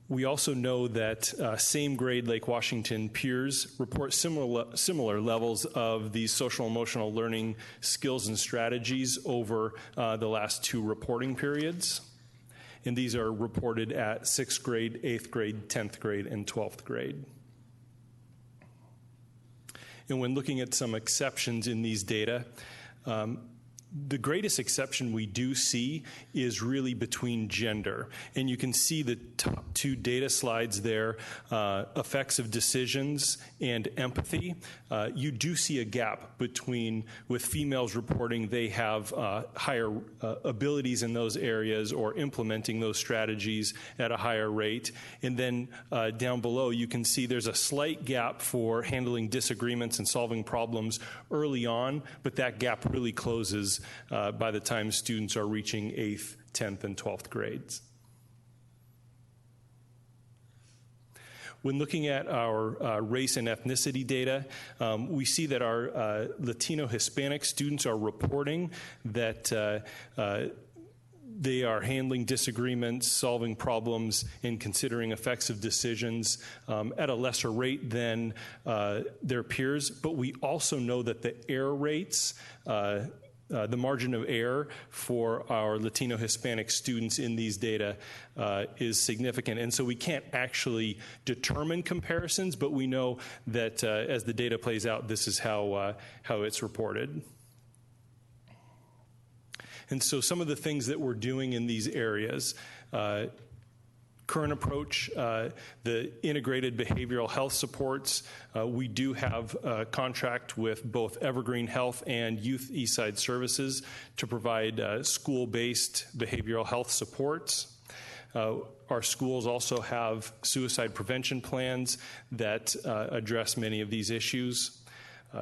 We also know that same grade Lake Washington peers report similar levels of these social emotional learning skills and strategies over the last 2 reporting periods. And these are reported at 6th grade, 8th grade, 10th grade, and 12th grade. And when looking at some exceptions in these data, the greatest exception we do see is really between gender. And you can see the top 2 data slides there, effects of decisions and empathy. You do see a gap between, with females reporting they have higher abilities in those areas or implementing those strategies at a higher rate. And then down below, you can see there's a slight gap for handling disagreements and solving problems early on, but that gap really closes by the time students are reaching 8th, 10th, and 12th grades. When looking at our race and ethnicity data, we see that our Latino Hispanic students are reporting that they are handling disagreements, solving problems, and considering effects of decisions at a lesser rate than their peers. But we also know that the error rates, the margin of error for our Latino Hispanic students in these data is significant. And so we can't actually determine comparisons, but we know that as the data plays out, this is how it's reported. And so some of the things that we're doing in these areas, current approach, the integrated behavioral health supports. We do have a contract with both Evergreen Health and Youth Eastside Services to provide school-based behavioral health supports. Our schools also have suicide prevention plans that address many of these issues.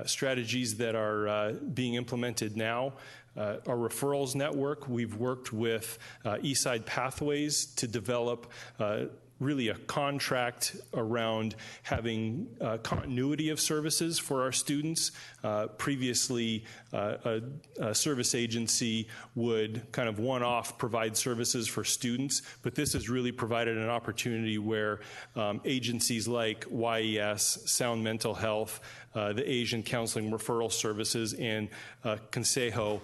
Strategies that are being implemented now. Our referrals network, we've worked with Eastside Pathways to develop really a contract around having continuity of services for our students. Previously, a service agency would kind of one-off provide services for students, but this has really provided an opportunity where agencies like YES, Sound Mental Health, the Asian Counseling Referral Services, and Consejo,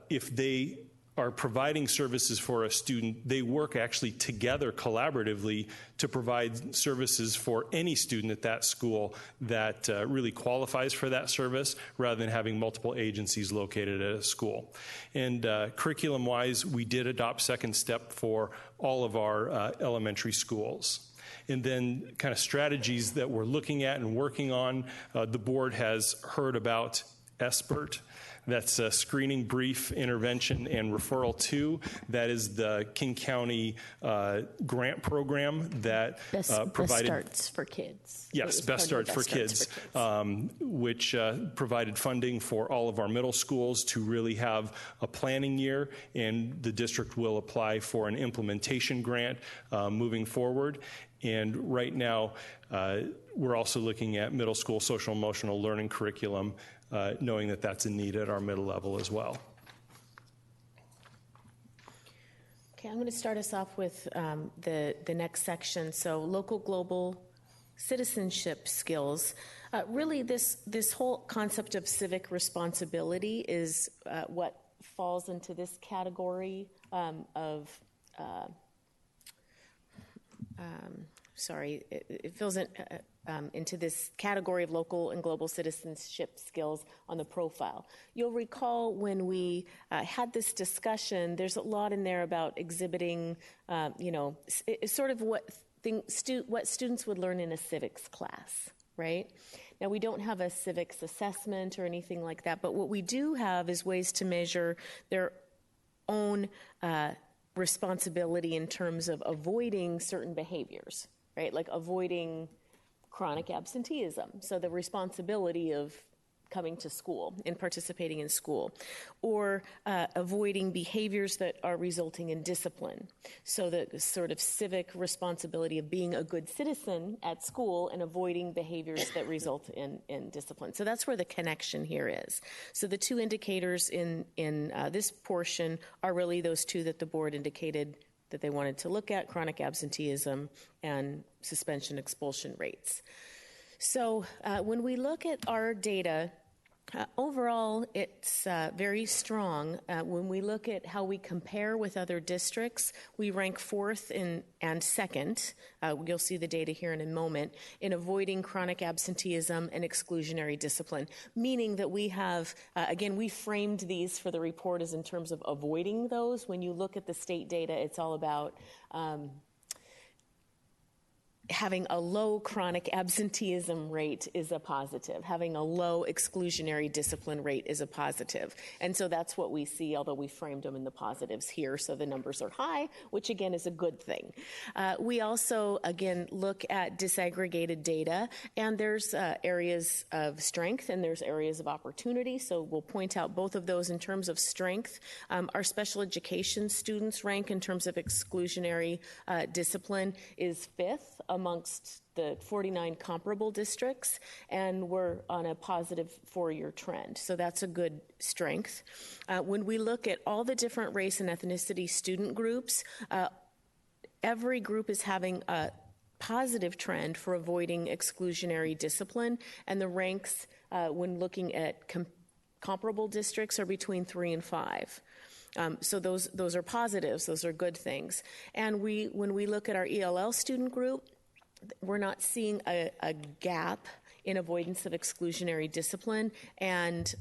if they are providing services for a student, they work actually together collaboratively to provide services for any student at that school that really qualifies for that service, rather than having multiple agencies located at a school. And curriculum-wise, we did adopt Second Step for all of our elementary schools. And then kind of strategies that we're looking at and working on, the board has heard about SBIRT. That's a Screening, Brief, Intervention, and Referral 2. That is the King County grant program that provided... Best Starts for Kids. Yes, Best Starts for Kids, which provided funding for all of our middle schools to really have a planning year, and the district will apply for an implementation grant moving forward. And right now, we're also looking at middle school social emotional learning curriculum, knowing that that's a need at our middle level as well. Okay, I'm going to start us off with the next section. So local global citizenship skills. Really, this whole concept of civic responsibility is what falls into this category it fills into this category of local and global citizenship skills on the profile. You'll recall when we had this discussion, there's a lot in there about exhibiting, it's sort of what students would learn in a civics class, right? Now, we don't have a civics assessment or anything like that, but what we do have is ways to measure their own responsibility in terms of avoiding certain behaviors, right? Like avoiding chronic absenteeism. So the responsibility of coming to school and participating in school, or avoiding behaviors that are resulting in discipline. So the sort of civic responsibility of being a good citizen at school and avoiding behaviors that result in discipline. So that's where the connection here is. So the two indicators in this portion are really those two that the board indicated that they wanted to look at: chronic absenteeism and suspension expulsion rates. So when we look at our data, overall, it's very strong. When we look at how we compare with other districts, we rank fourth and second. You'll see the data here in a moment, in avoiding chronic absenteeism and exclusionary discipline, meaning that we have, again, we framed these for the report as in terms of avoiding those. When you look at the state data, it's all about having a low chronic absenteeism rate is a positive. Having a low exclusionary discipline rate is a positive. And so that's what we see, although we framed them in the positives here, so the numbers are high, which again is a good thing. We also, again, look at disaggregated data, and there's areas of strength and there's areas of opportunity. So we'll point out both of those in terms of strength. Our special education students rank in terms of exclusionary discipline is fifth amongst the 49 comparable districts, and we're on a positive 4-year trend. So that's a good strength. When we look at all the different race and ethnicity student groups, every group is having a positive trend for avoiding exclusionary discipline, and the ranks when looking at comparable districts are between 3 and 5. So those are positives, those are good things. And when we look at our ELL student group, we're not seeing a gap in avoidance of exclusionary discipline, and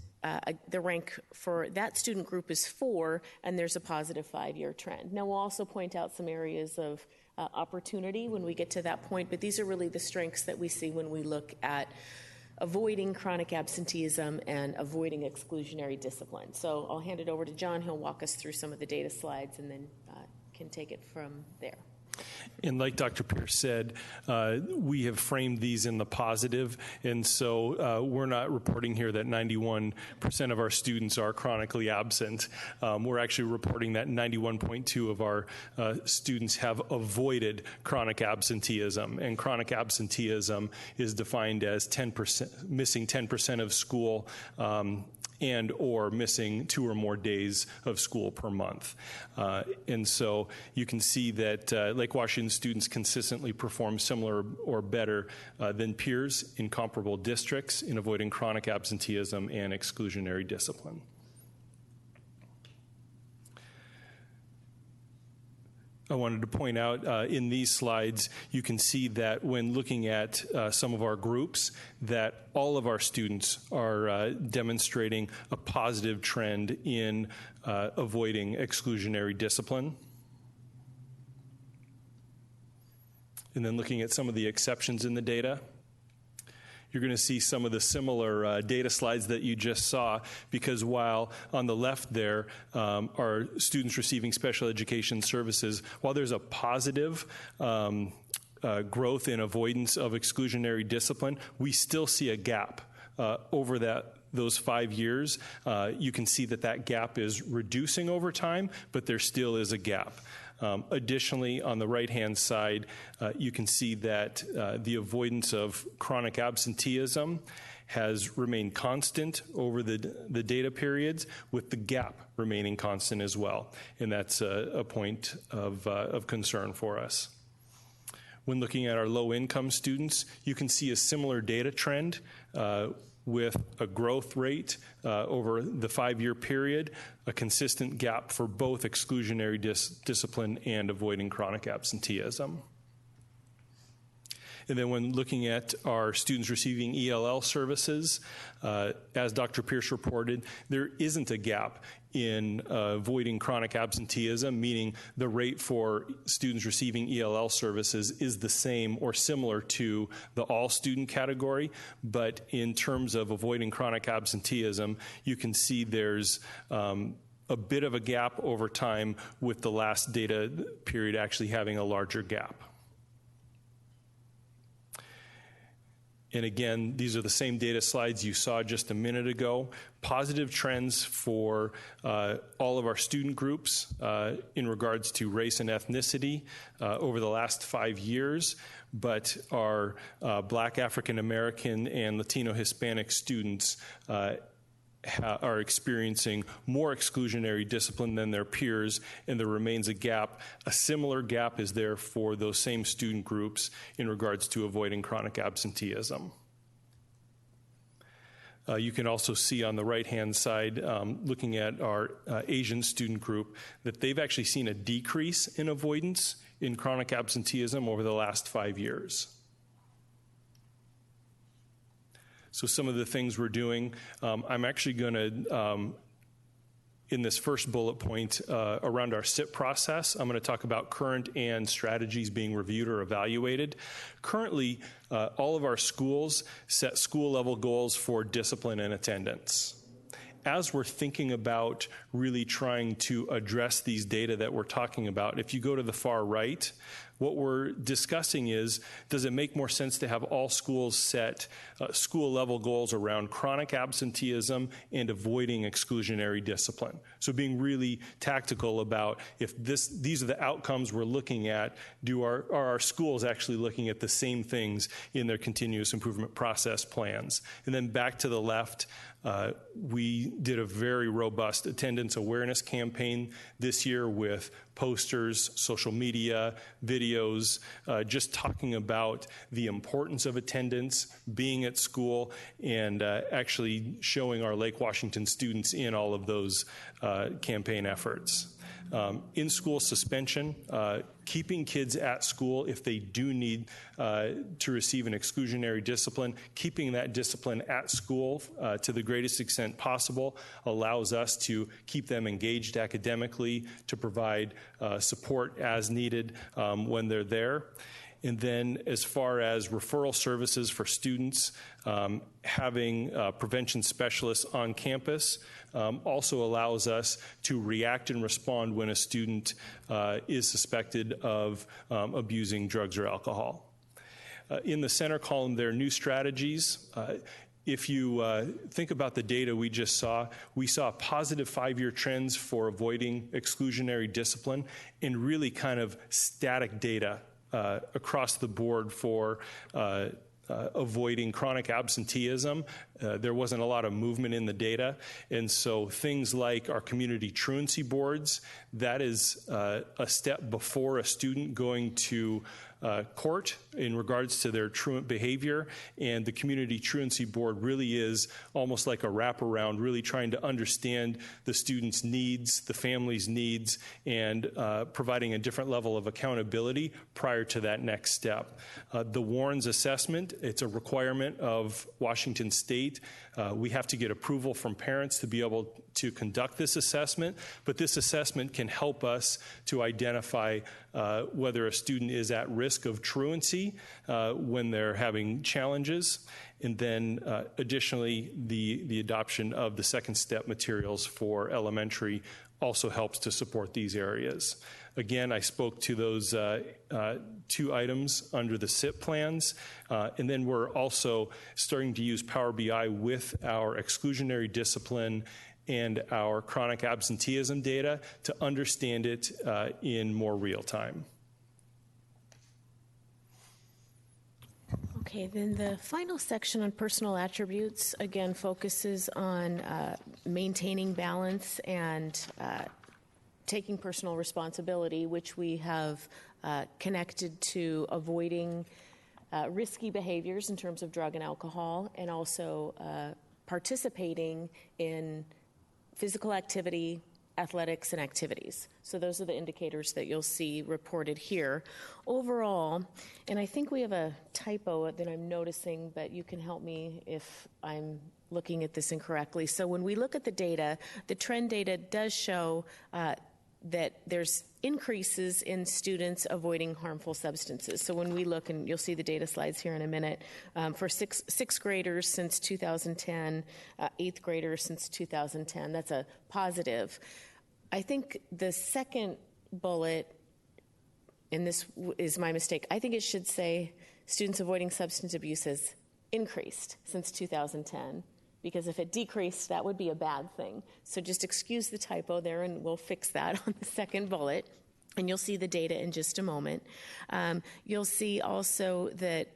the rank for that student group is 4, and there's a positive 5-year trend. Now, we'll also point out some areas of opportunity when we get to that point, but these are really the strengths that we see when we look at avoiding chronic absenteeism and avoiding exclusionary discipline. So I'll hand it over to John. He'll walk us through some of the data slides and then can take it from there. And like Dr. Pierce said, we have framed these in the positive, and so we're not reporting here that 91% of our students are chronically absent. We're actually reporting that 91.2% of our students have avoided chronic absenteeism, and chronic absenteeism is defined as 10%, missing 10% of school, and or missing 2 or more days of school per month. And so you can see that Lake Washington students consistently perform similar or better than peers in comparable districts in avoiding chronic absenteeism and exclusionary discipline. I wanted to point out in these slides, you can see that when looking at some of our groups, that all of our students are demonstrating a positive trend in avoiding exclusionary discipline. And then looking at some of the exceptions in the data, you're going to see some of the similar data slides that you just saw, because while on the left there are students receiving special education services, while there's a positive growth in avoidance of exclusionary discipline, we still see a gap over those 5 years. You can see that gap is reducing over time, but there still is a gap. Additionally, on the right-hand side, you can see that the avoidance of chronic absenteeism has remained constant over the data periods, with the gap remaining constant as well. And that's a point of concern for us. When looking at our low-income students, you can see a similar data trend with a growth rate over the 5-year period, a consistent gap for both exclusionary discipline and avoiding chronic absenteeism. And then when looking at our students receiving ELL services, as Dr. Pierce reported, there isn't a gap in avoiding chronic absenteeism, meaning the rate for students receiving ELL services is the same or similar to the all-student category. But in terms of avoiding chronic absenteeism, you can see there's a bit of a gap over time, with the last data period actually having a larger gap. And again, these are the same data slides you saw just a minute ago. Positive trends for all of our student groups in regards to race and ethnicity over the last 5 years, but our Black, African American, and Latino Hispanic students are experiencing more exclusionary discipline than their peers, and there remains a gap. A similar gap is there for those same student groups in regards to avoiding chronic absenteeism. You can also see on the right-hand side, looking at our Asian student group, that they've actually seen a decrease in avoidance in chronic absenteeism over the last 5 years. So some of the things we're doing, I'm actually going to, in this first bullet point around our SIP process, I'm going to talk about current and strategies being reviewed or evaluated. Currently, all of our schools set school-level goals for discipline and attendance. As we're thinking about really trying to address these data that we're talking about, if you go to the far right, what we're discussing is, does it make more sense to have all schools set school-level goals around chronic absenteeism and avoiding exclusionary discipline? So being really tactical about, if these are the outcomes we're looking at, are our schools actually looking at the same things in their continuous improvement process plans? And then back to the left, we did a very robust attendance awareness campaign this year with posters, social media, videos, just talking about the importance of attendance, being at school, and actually showing our Lake Washington students in all of those campaign efforts. In-school suspension, keeping kids at school if they do need to receive an exclusionary discipline, keeping that discipline at school to the greatest extent possible allows us to keep them engaged academically, to provide support as needed when they're there. And then as far as referral services for students, having prevention specialists on campus also allows us to react and respond when a student is suspected of abusing drugs or alcohol. In the center column, there are new strategies. If you think about the data we just saw, we saw positive 5-year trends for avoiding exclusionary discipline and really kind of static data across the board for avoiding chronic absenteeism there wasn't a lot of movement in the data. And so things like our community truancy boards, that is a step before a student going to court in regards to their truant behavior, and the Community Truancy Board really is almost like a wraparound, really trying to understand the student's needs, the family's needs, and providing a different level of accountability prior to that next step. The Warrens assessment, it's a requirement of Washington State. We have to get approval from parents to be able to conduct this assessment, but this assessment can help us to identify whether a student is at risk of truancy when they're having challenges. And then additionally, the adoption of the second step materials for elementary also helps to support these areas. Again, I spoke to those 2 items under the SIP plans, and then we're also starting to use Power BI with our exclusionary discipline and our chronic absenteeism data to understand it in more real time. Okay, then the final section on personal attributes, again, focuses on maintaining balance and taking personal responsibility, which we have connected to avoiding risky behaviors in terms of drug and alcohol, and also participating in physical activity, athletics, and activities. So those are the indicators that you'll see reported here. Overall, and I think we have a typo that I'm noticing, but you can help me if I'm looking at this incorrectly. So when we look at the data, the trend data does show that there's increases in students avoiding harmful substances. So when we look, and you'll see the data slides here in a minute, for sixth graders since 2010, 8th graders since 2010, that's a positive. I think the second bullet, and this is my mistake, I think it should say students avoiding substance abuse has increased since 2010. Because if it decreased, that would be a bad thing. So just excuse the typo there, and we'll fix that on the second bullet. And you'll see the data in just a moment. You'll see also that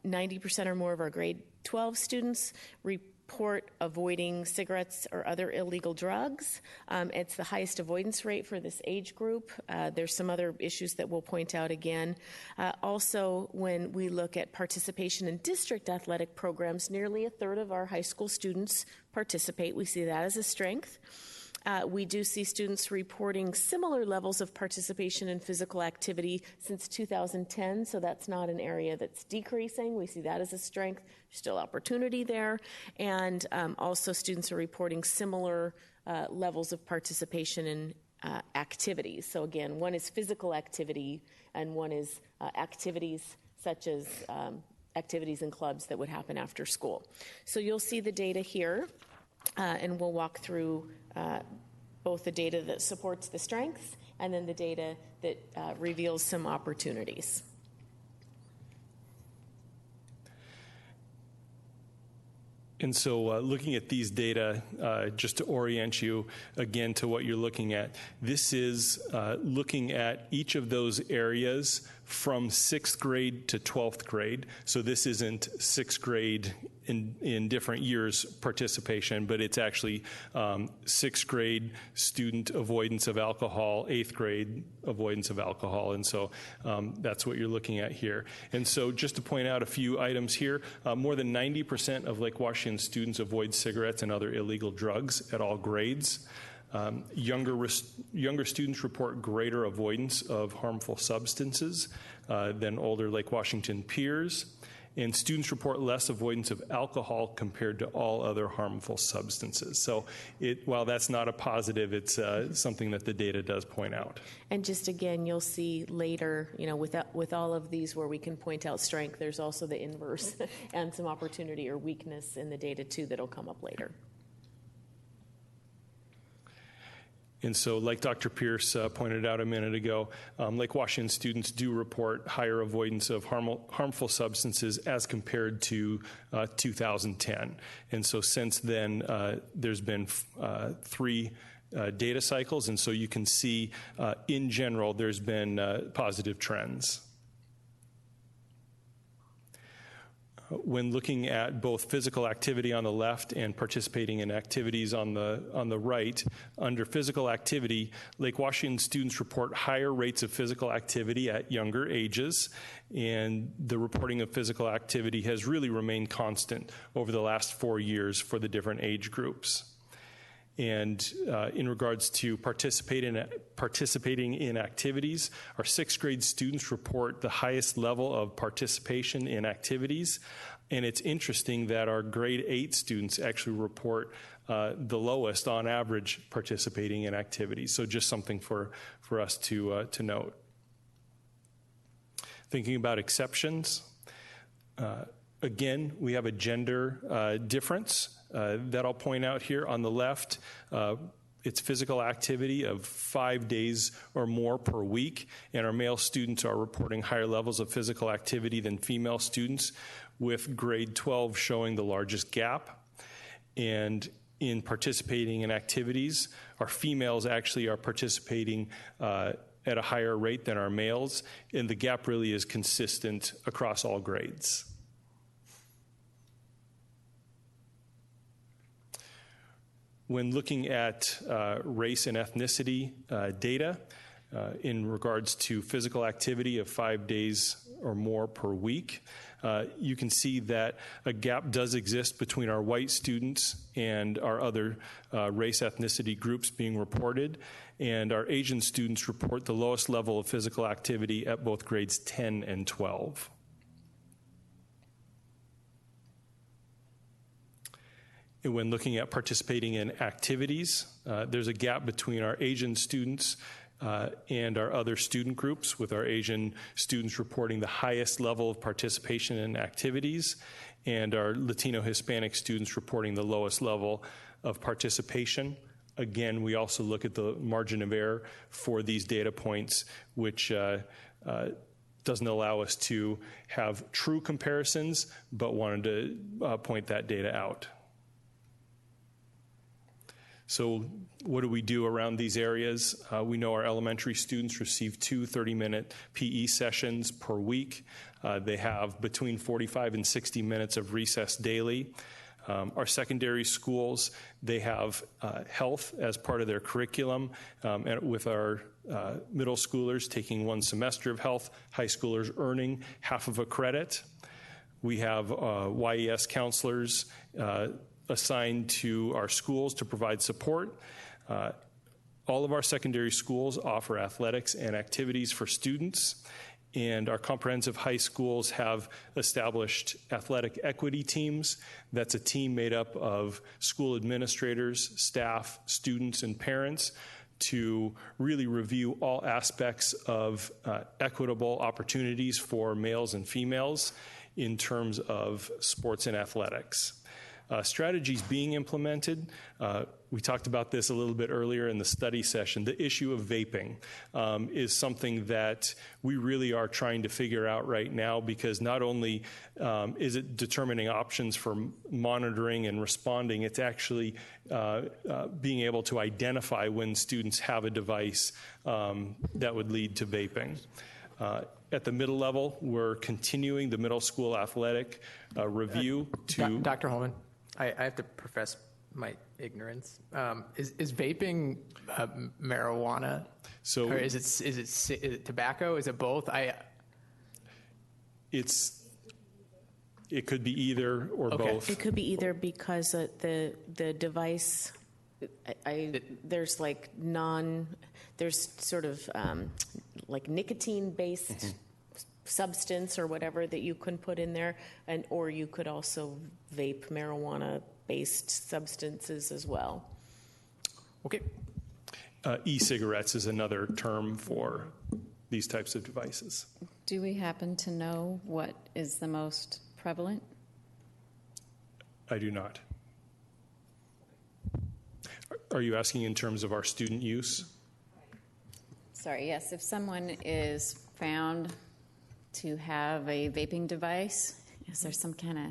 90% or more of our grade 12 students report avoiding cigarettes or other illegal drugs. It's the highest avoidance rate for this age group. There's some other issues that we'll point out again. Also, when we look at participation in district athletic programs, nearly a third of our high school students participate. We see that as a strength. We do see students reporting similar levels of participation in physical activity since 2010, so that's not an area that's decreasing. We see that as a strength. There's still opportunity there. And also students are reporting similar levels of participation in activities. So again, one is physical activity and one is activities such as activities in clubs that would happen after school. So you'll see the data here. And we'll walk through both the data that supports the strengths and then the data that reveals some opportunities. And so looking at these data, just to orient you again to what you're looking at, this is looking at each of those areas from 6th grade to 12th grade. So this isn't 6th grade in different years participation, but it's actually 6th grade student avoidance of alcohol, 8th grade avoidance of alcohol. And so that's what you're looking at here. And so just to point out a few items here, more than 90% of Lake Washington students avoid cigarettes and other illegal drugs at all grades. Younger students report greater avoidance of harmful substances than older Lake Washington peers. And students report less avoidance of alcohol compared to all other harmful substances. So while that's not a positive, it's something that the data does point out. And just again, you'll see later, with all of these where we can point out strength, there's also the inverse and some opportunity or weakness in the data too that'll come up later. And so, like Dr. Pierce pointed out a minute ago, Lake Washington students do report higher avoidance of harmful substances as compared to 2010. And so since then, there's been 3 data cycles, and so you can see, in general, there's been positive trends. When looking at both physical activity on the left and participating in activities on the right, under physical activity, Lake Washington students report higher rates of physical activity at younger ages, and the reporting of physical activity has really remained constant over the last 4 years for the different age groups. And in regards to participating in activities, our 6th grade students report the highest level of participation in activities. And it's interesting that our grade 8 students actually report the lowest on average participating in activities. So just something for us to note. Thinking about exceptions, again, we have a gender difference that I'll point out here. On the left, it's physical activity of 5 days or more per week, and our male students are reporting higher levels of physical activity than female students, with grade 12 showing the largest gap. And in participating in activities, our females actually are participating at a higher rate than our males, and the gap really is consistent across all grades. When looking at race and ethnicity data in regards to physical activity of 5 days or more per week, you can see that a gap does exist between our white students and our other race ethnicity groups being reported, and our Asian students report the lowest level of physical activity at both grades 10 and 12. And when looking at participating in activities, there's a gap between our Asian students and our other student groups, with our Asian students reporting the highest level of participation in activities, and our Latino Hispanic students reporting the lowest level of participation. Again, we also look at the margin of error for these data points, which doesn't allow us to have true comparisons, but wanted to point that data out. So what do we do around these areas? We know our elementary students receive 2 30-minute PE sessions per week. They have between 45 and 60 minutes of recess daily. Our secondary schools, they have health as part of their curriculum, and with our middle schoolers taking 1 semester of health, high schoolers earning half of a credit. We have YES counselors assigned to our schools to provide support. All of our secondary schools offer athletics and activities for students, and our comprehensive high schools have established athletic equity teams. That's a team made up of school administrators, staff, students, and parents to really review all aspects of equitable opportunities for males and females in terms of sports and athletics. Strategies being implemented, we talked about this a little bit earlier in the study session. The issue of vaping is something that we really are trying to figure out right now, because not only is it determining options for monitoring and responding, it's actually being able to identify when students have a device that would lead to vaping. At the middle level, we're continuing the middle school athletic review to... Dr. Holman, I have to profess my ignorance. Is vaping marijuana? So, or is it tobacco? Is it both? It could be either or both. It could be either, because the device, there's like there's sort of like nicotine-based substance or whatever that you can put in there, or you could also vape marijuana-based substances as well. Okay. E-cigarettes is another term for these types of devices. Do we happen to know what is the most prevalent? I do not. Are you asking in terms of our student use? Sorry, yes. If someone is found to have a vaping device, is there some kind of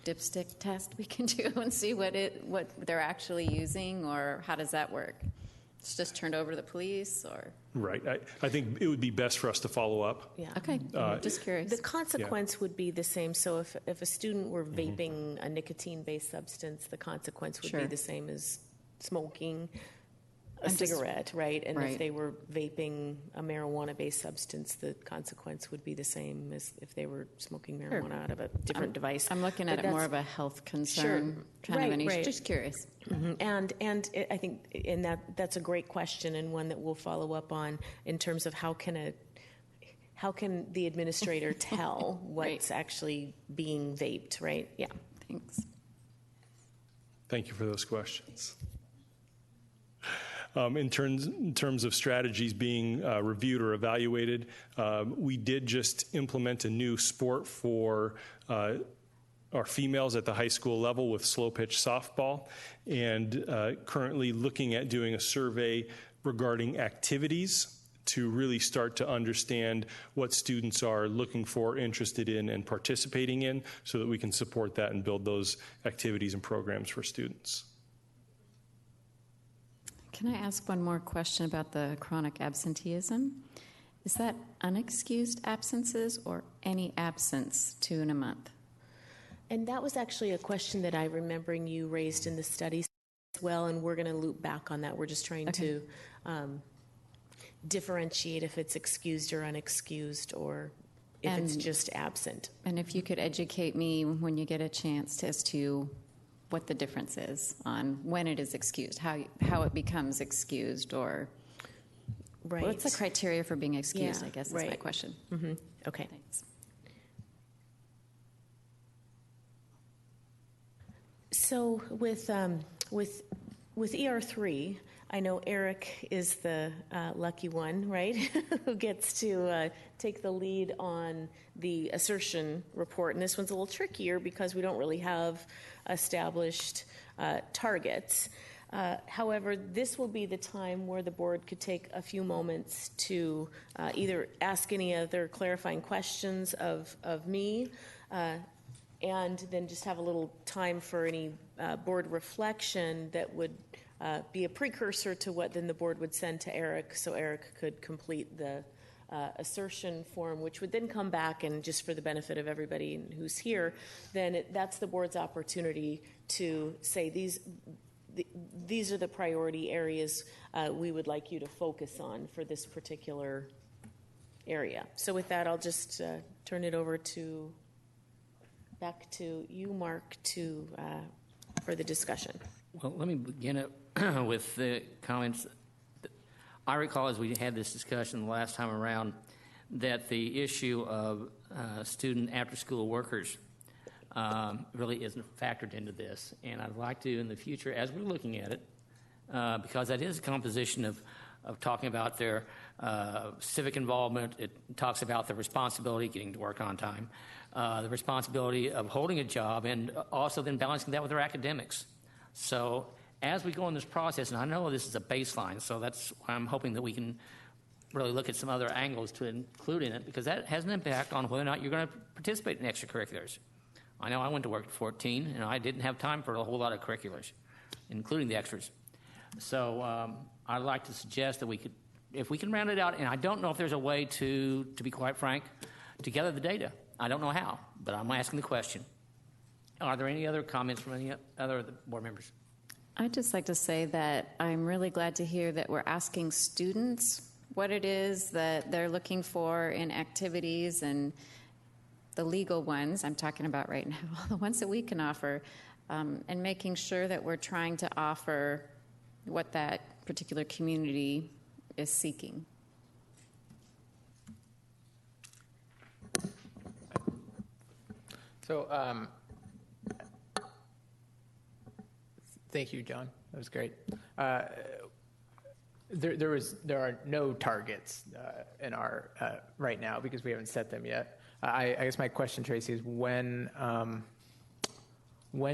dipstick test we can do and see what they're actually using, or how does that work? It's just turned over to the police, or? Right. I think it would be best for us to follow up. Yeah. Okay, just curious. The consequence would be the same. So if a student were vaping a nicotine-based substance, the consequence would be the same as smoking a cigarette, right? And if they were vaping a marijuana-based substance, the consequence would be the same as if they were smoking marijuana out of a different device. I'm looking at it more of a health concern kind of an issue. Just curious. And I think that's a great question, and one that we'll follow up on in terms of how can the administrator tell what's actually being vaped, right? Yeah. Thanks. Thank you for those questions. In terms of strategies being reviewed or evaluated, we did just implement a new sport for our females at the high school level with slow pitch softball, and currently looking at doing a survey regarding activities to really start to understand what students are looking for, interested in, and participating in, so that we can support that and build those activities and programs for students. Can I ask one more question about the chronic absenteeism? Is that unexcused absences or any absence 2 in a month? And that was actually a question that I remember you raised in the study as well, and we're going to loop back on that. We're just trying to differentiate if it's excused or unexcused, or if it's just absent. And if you could educate me when you get a chance as to what the difference is on when it is excused, how it becomes excused, or what's the criteria for being excused, I guess is my question. Mm-hmm. Okay. Thanks. So with ER3, I know Eric is the lucky one, right, who gets to take the lead on the assertion report. And this one's a little trickier because we don't really have established targets. However, this will be the time where the board could take a few moments to either ask any other clarifying questions of me, and then just have a little time for any board reflection that would be a precursor to what then the board would send to Eric, so Eric could complete the assertion form, which would then come back, and just for the benefit of everybody who's here, then that's the board's opportunity to say these are the priority areas we would like you to focus on for this particular area. So with that, I'll just turn it over back to you, Mark, for the discussion. Well, let me begin it with the comments. I recall as we had this discussion the last time around that the issue of student after-school workers really isn't factored into this. And I'd like to, in the future, as we're looking at it, because that is a composition of talking about their civic involvement. It talks about the responsibility, getting to work on time, the responsibility of holding a job, and also then balancing that with their academics. So as we go in this process, and I know this is a baseline, so that's why I'm hoping that we can really look at some other angles to include in it, because that has an impact on whether or not you're going to participate in extracurriculars. I know I went to work at 14, and I didn't have time for a whole lot of curriculars, including the extras. So I'd like to suggest that we could, if we can round it out, and I don't know if there's a way to be quite frank, to gather the data. I don't know how, but I'm asking the question. Are there any other comments from any other board members? I'd just like to say that I'm really glad to hear that we're asking students what it is that they're looking for in activities, and the legal ones I'm talking about right now, the ones that we can offer, and making sure that we're trying to offer what that particular community is seeking. So, thank you, John. That was great. There are no targets in our right now because we haven't set them yet. I guess my question, Tracy, is when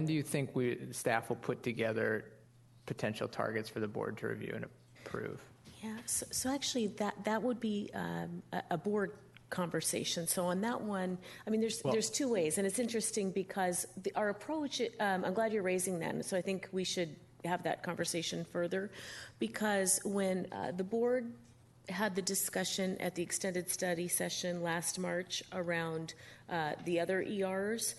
do you think staff will put together potential targets for the board to review and approve? Yeah. So actually, that would be a board conversation. So on that one, I mean, there's two ways, and it's interesting because our approach. I'm glad you're raising that. So I think we should have that conversation further, because when the board had the discussion at the extended study session last March around the other ERs,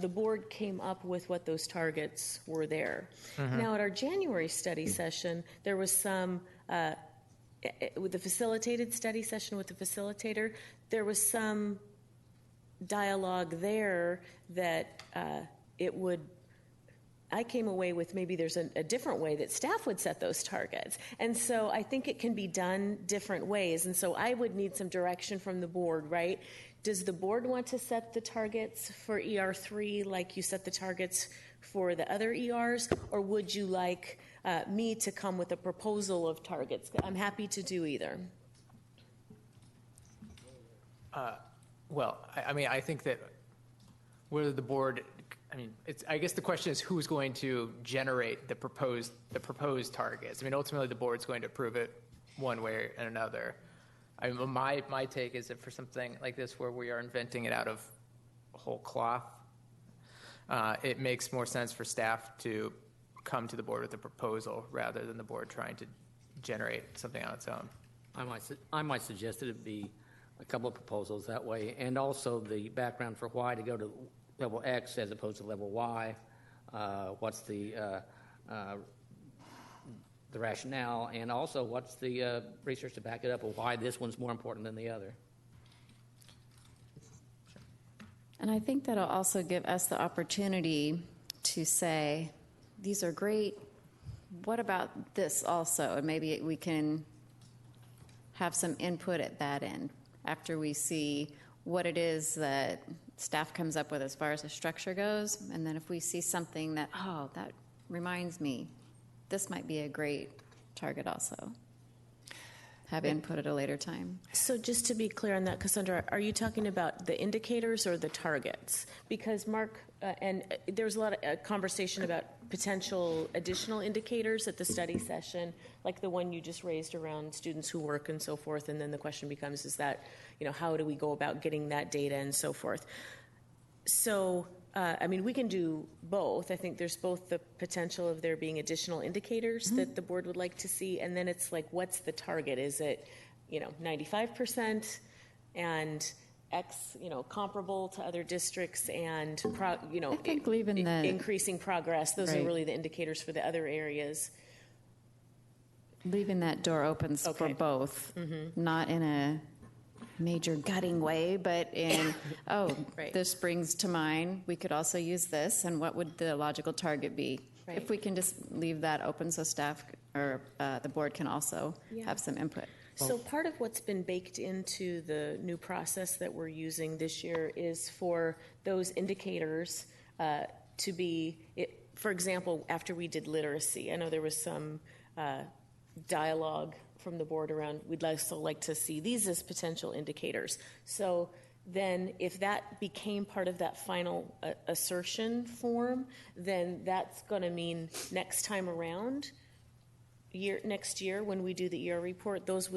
the board came up with what those targets were there. Now, at our January study session, there was some, with the facilitated study session with the facilitator, there was some dialogue there that I came away with maybe there's a different way that staff would set those targets. And so I think it can be done different ways. And so I would need some direction from the board, right? Does the board want to set the targets for ER3 like you set the targets for the other ERs? Or would you like me to come with a proposal of targets? I'm happy to do either. Well, I mean, I think that whether the board, I mean, I guess the question is who's going to generate the proposed targets. I mean, ultimately the board's going to approve it one way or another. I mean, my take is that for something like this where we are inventing it out of whole cloth, it makes more sense for staff to come to the board with a proposal rather than the board trying to generate something on its own. I might suggest that it be a couple of proposals that way, and also the background for why to go to level X as opposed to level Y. What's the rationale, and also what's the research to back it up, or why this one's more important than the other. And I think that'll also give us the opportunity to say, these are great, what about this also? And maybe we can have some input at that end after we see what it is that staff comes up with as far as the structure goes. And then if we see something that, oh, that reminds me, this might be a great target also. Have input at a later time. So just to be clear on that, Cassandra, are you talking about the indicators or the targets? Because Mark, and there's a lot of conversation about potential additional indicators at the study session, like the one you just raised around students who work and so forth. And then the question becomes, is that, how do we go about getting that data and so forth? So, I mean, we can do both. I think there's both the potential of there being additional indicators that the board would like to see, and then it's like, what's the target? Is it, 95% and X, comparable to other districts and, I think leaving the increasing progress. Those are really the indicators for the other areas. Leaving that door open for both, not in a major gutting way, but in, this brings to mind, we could also use this, and what would the logical target be? Right. If we can just leave that open so staff or the board can also have some input. So part of what's been baked into the new process that we're using this year is for those indicators to be, for example, after we did literacy, I know there was some dialogue from the board around, we'd also like to see these as potential indicators. So then if that became part of that final assertion form, then that's going to mean next time around, next year when we do the ER report, those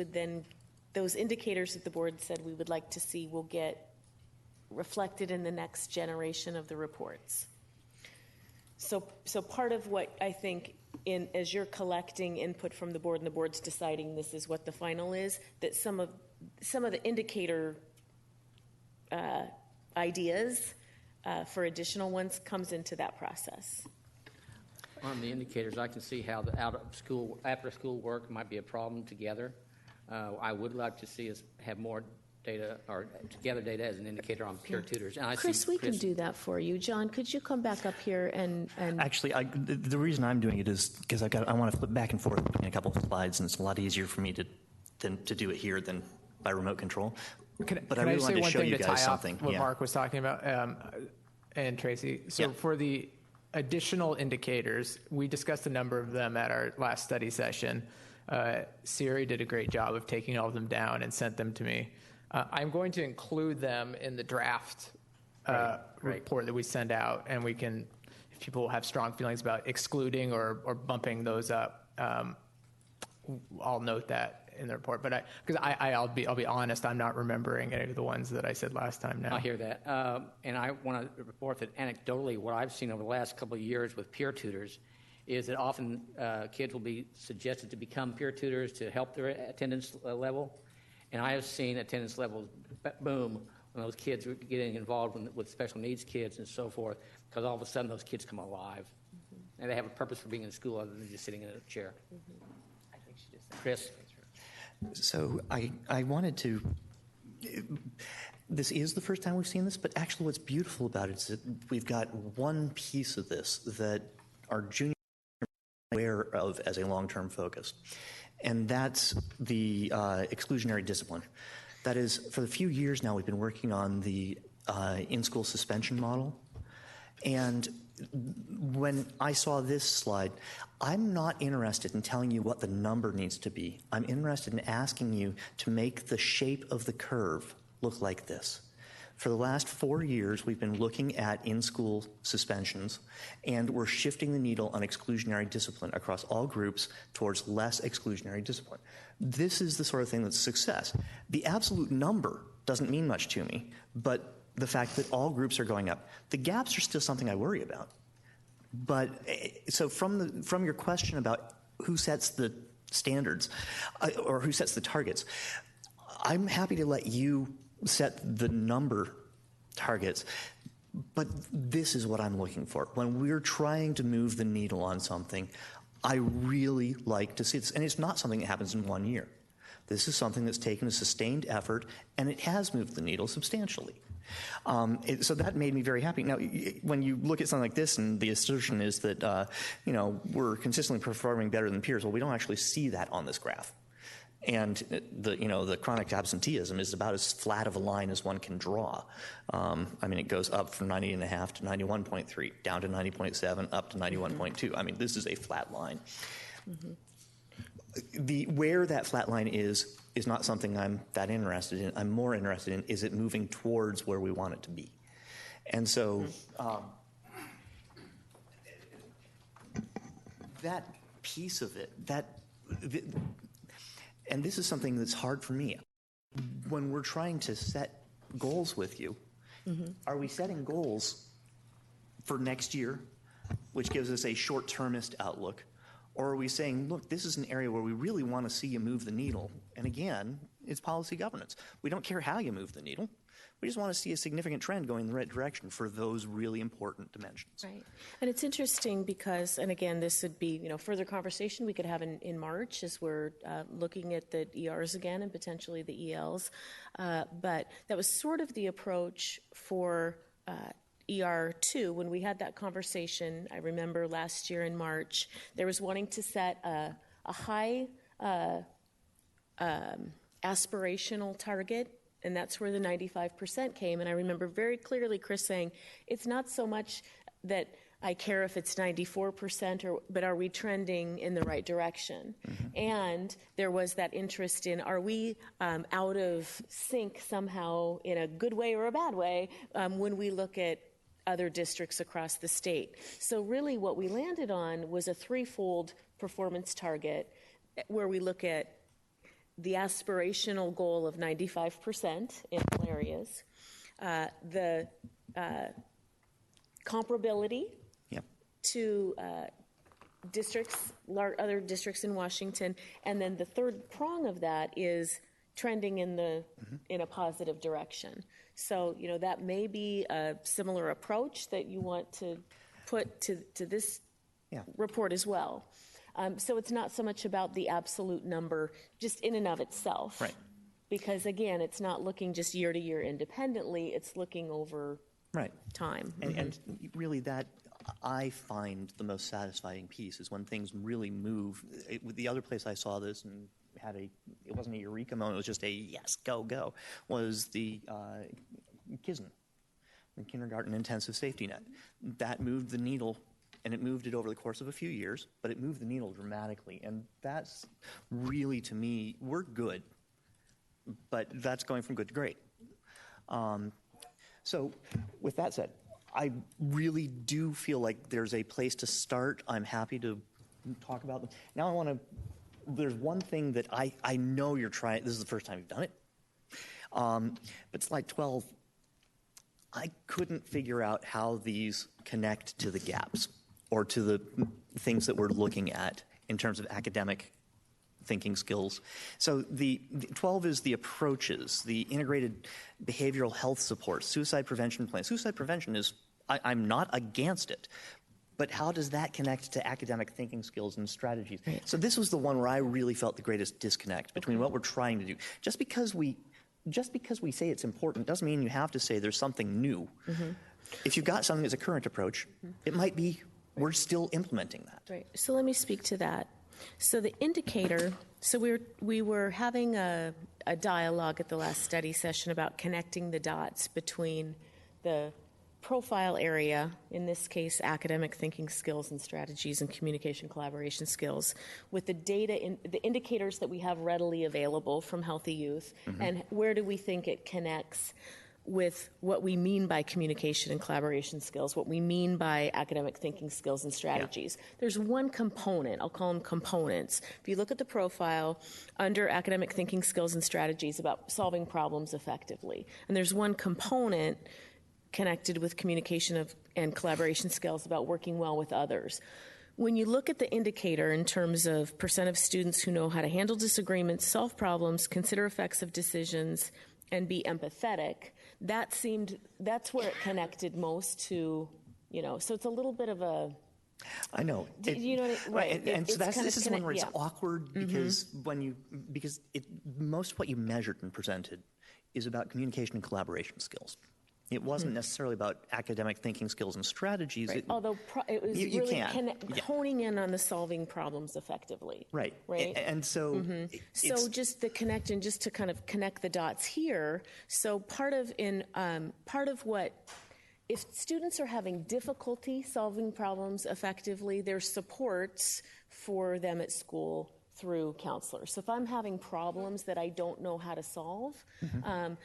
indicators that the board said we would like to see will get reflected in the next generation of the reports. So part of what I think as you're collecting input from the board and the board's deciding this is what the final is, that some of the indicator ideas for additional ones comes into that process. On the indicators, I can see how the after-school work might be a problem together. I would like to see us have more data or together data as an indicator on peer tutors. And Chris, we can do that for you. John, could you come back up here and Actually, the reason I'm doing it is because I want to flip back and forth between a couple of slides, and it's a lot easier for me to do it here than by remote control. But I really wanted to show you guys something. What Mark was talking about, and Tracy. So for the additional indicators, we discussed a number of them at our last study session. Siri did a great job of taking all of them down and sent them to me. I'm going to include them in the draft report that we send out, and we can, if people have strong feelings about excluding or bumping those up, I'll note that in the report. But I'll be honest, I'm not remembering any of the ones that I said last time now. I hear that. And I want to report that anecdotally, what I've seen over the last couple of years with peer tutors is that often kids will be suggested to become peer tutors to help their attendance level. And I have seen attendance levels boom when those kids are getting involved with special needs kids and so forth, because all of a sudden those kids come alive. And they have a purpose for being in school other than just sitting in a chair. I think she just said Chris? So I wanted to, this is the first time we've seen this, but actually what's beautiful about it is that we've got one piece of this that our juniors are aware of as a long-term focus, and that's the exclusionary discipline. That is, for a few years now, we've been working on the in-school suspension model, and when I saw this slide, I'm not interested in telling you what the number needs to be. I'm interested in asking you to make the shape of the curve look like this. For the last 4 years, we've been looking at in-school suspensions, and we're shifting the needle on exclusionary discipline across all groups towards less exclusionary discipline. This is the sort of thing that's success. The absolute number doesn't mean much to me, but the fact that all groups are going up. The gaps are still something I worry about. But so from your question about who sets the standards or who sets the targets, I'm happy to let you set the number targets, but this is what I'm looking for. When we're trying to move the needle on something, I really like to see this. And it's not something that happens in 1 year. This is something that's taken a sustained effort, and it has moved the needle substantially. So that made me very happy. Now, when you look at something like this, and the assertion is that we're consistently performing better than peers, well, we don't actually see that on this graph. And the chronic absenteeism is about as flat of a line as one can draw. I mean, it goes up from 90.5 to 91.3, down to 90.7, up to 91.2. I mean, this is a flat line. Where that flat line is not something I'm that interested in. I'm more interested in, is it moving towards where we want it to be? And so that piece of it, and this is something that's hard for me. When we're trying to set goals with you, are we setting goals for next year, which gives us a short-termist outlook? Or are we saying, look, this is an area where we really want to see you move the needle? And again, it's policy governance. We don't care how you move the needle. We just want to see a significant trend going in the right direction for those really important dimensions. Right. And it's interesting because, and again, this would be, further conversation we could have in March as we're looking at the ERs again and potentially the ELs. But that was sort of the approach for ER2, when we had that conversation. I remember last year in March, there was wanting to set a high aspirational target, and that's where the 95% came. And I remember very clearly Chris saying, it's not so much that I care if it's 94%, but are we trending in the right direction? And there was that interest in, are we out of sync somehow in a good way or a bad way when we look at other districts across the state? So really what we landed on was a threefold performance target where we look at the aspirational goal of 95% in all areas, the comparability to other districts in Washington, and then the third prong of that is trending in a positive direction. So, that may be a similar approach that you want to put to this report as well. So it's not so much about the absolute number just in and of itself. Right. Because, again, it's not looking just year to year independently. It's looking over time. And really that I find the most satisfying piece is when things really move. The other place I saw this and had it wasn't a eureka moment, it was just a yes, go, was the KISN, the Kindergarten Intensive Safety Net. That moved the needle, and it moved it over the course of a few years, but it moved the needle dramatically. And that's really, to me, we're good, but that's going from good to great. So with that said, I really do feel like there's a place to start. I'm happy to talk about them. Now there's one thing that I know you're trying, this is the first time you've done it, but slide 12, I couldn't figure out how these connect to the gaps. or to the things that we're looking at in terms of academic thinking skills. So the 12 is the approaches, the integrated behavioral health support, suicide prevention plan. Suicide prevention is, I'm not against it, but how does that connect to academic thinking skills and strategies? Right. So this was the one where I really felt the greatest disconnect between what we're trying to do. Just because we say it's important doesn't mean you have to say there's something new. If you've got something that's a current approach, it might be we're still implementing that. Right. So let me speak to that. So the indicator, so we were having a dialogue at the last study session about connecting the dots between the profile area, in this case academic thinking skills and strategies and communication collaboration skills, with the data, the indicators that we have readily available from Healthy Youth, and where do we think it connects with what we mean by communication and collaboration skills, what we mean by academic thinking skills and strategies. There's one component, I'll call them components. If you look at the profile under academic thinking skills and strategies about solving problems effectively, and there's one component connected with communication and collaboration skills about working well with others. When you look at the indicator in terms of percent of students who know how to handle disagreements, solve problems, consider effects of decisions, and be empathetic, that's where it connected most to, so it's a little bit of a... I know. You know what I mean? Right. And so this is one where it's awkward because most of what you measured and presented is about communication and collaboration skills. It wasn't necessarily about academic thinking skills and strategies. Right. Although it was honing in on the solving problems effectively. Right. Right. And so... So just the connection, just to kind of connect the dots here. So part of what, if students are having difficulty solving problems effectively, there's supports for them at school through counselors. So if I'm having problems that I don't know how to solve, and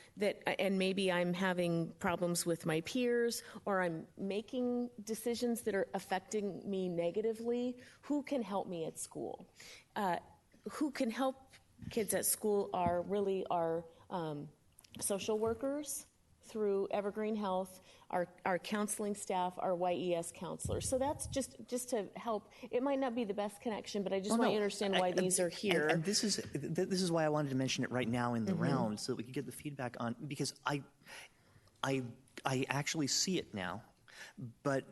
maybe I'm having problems with my peers, or I'm making decisions that are affecting me negatively, who can help me at school? Who can help kids at school are really our social workers through Evergreen Health, our counseling staff, our YES counselors. So that's just to help. It might not be the best connection, but I just want you to understand why these are here. And this is why I wanted to mention it right now in the round, so that we could get the feedback on, because I actually see it now, but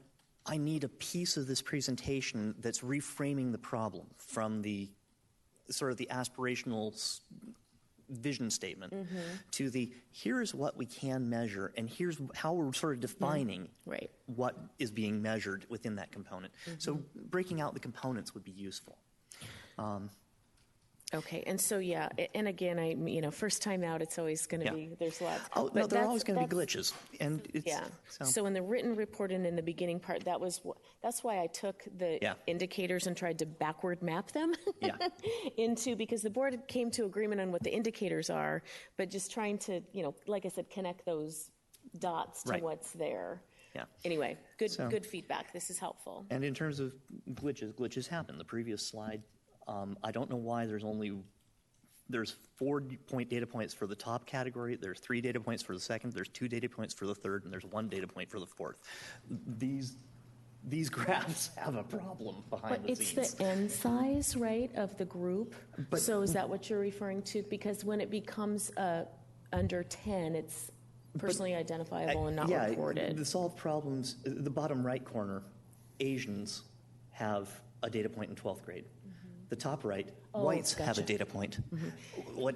I need a piece of this presentation that's reframing the problem from the sort of the aspirational vision statement to the here's what we can measure, and here's how we're sort of defining what is being measured within that component. So breaking out the components would be useful. Okay, and so and again, first time out, it's always going to be, there's lots. Oh, no, there are always going to be glitches, and it's, So in the written report and in the beginning part, that's why I took the indicators and tried to backward map them into, because the board came to agreement on what the indicators are, but just trying to, like I said, connect those dots to what's there. Anyway, good feedback. This is helpful. And in terms of glitches happen. The previous slide. I don't know why there's 4 data points for the top category, there's 3 data points for the second, there's 2 data points for the third, and there's 1 data point for the fourth. These graphs have a problem behind the scenes. But it's the n size, right, of the group? So is that what you're referring to? Because when it becomes under 10, it's personally identifiable and not reported. The solved problems, the bottom right corner, Asians have a data point in 12th grade. The top right, whites have a data point. What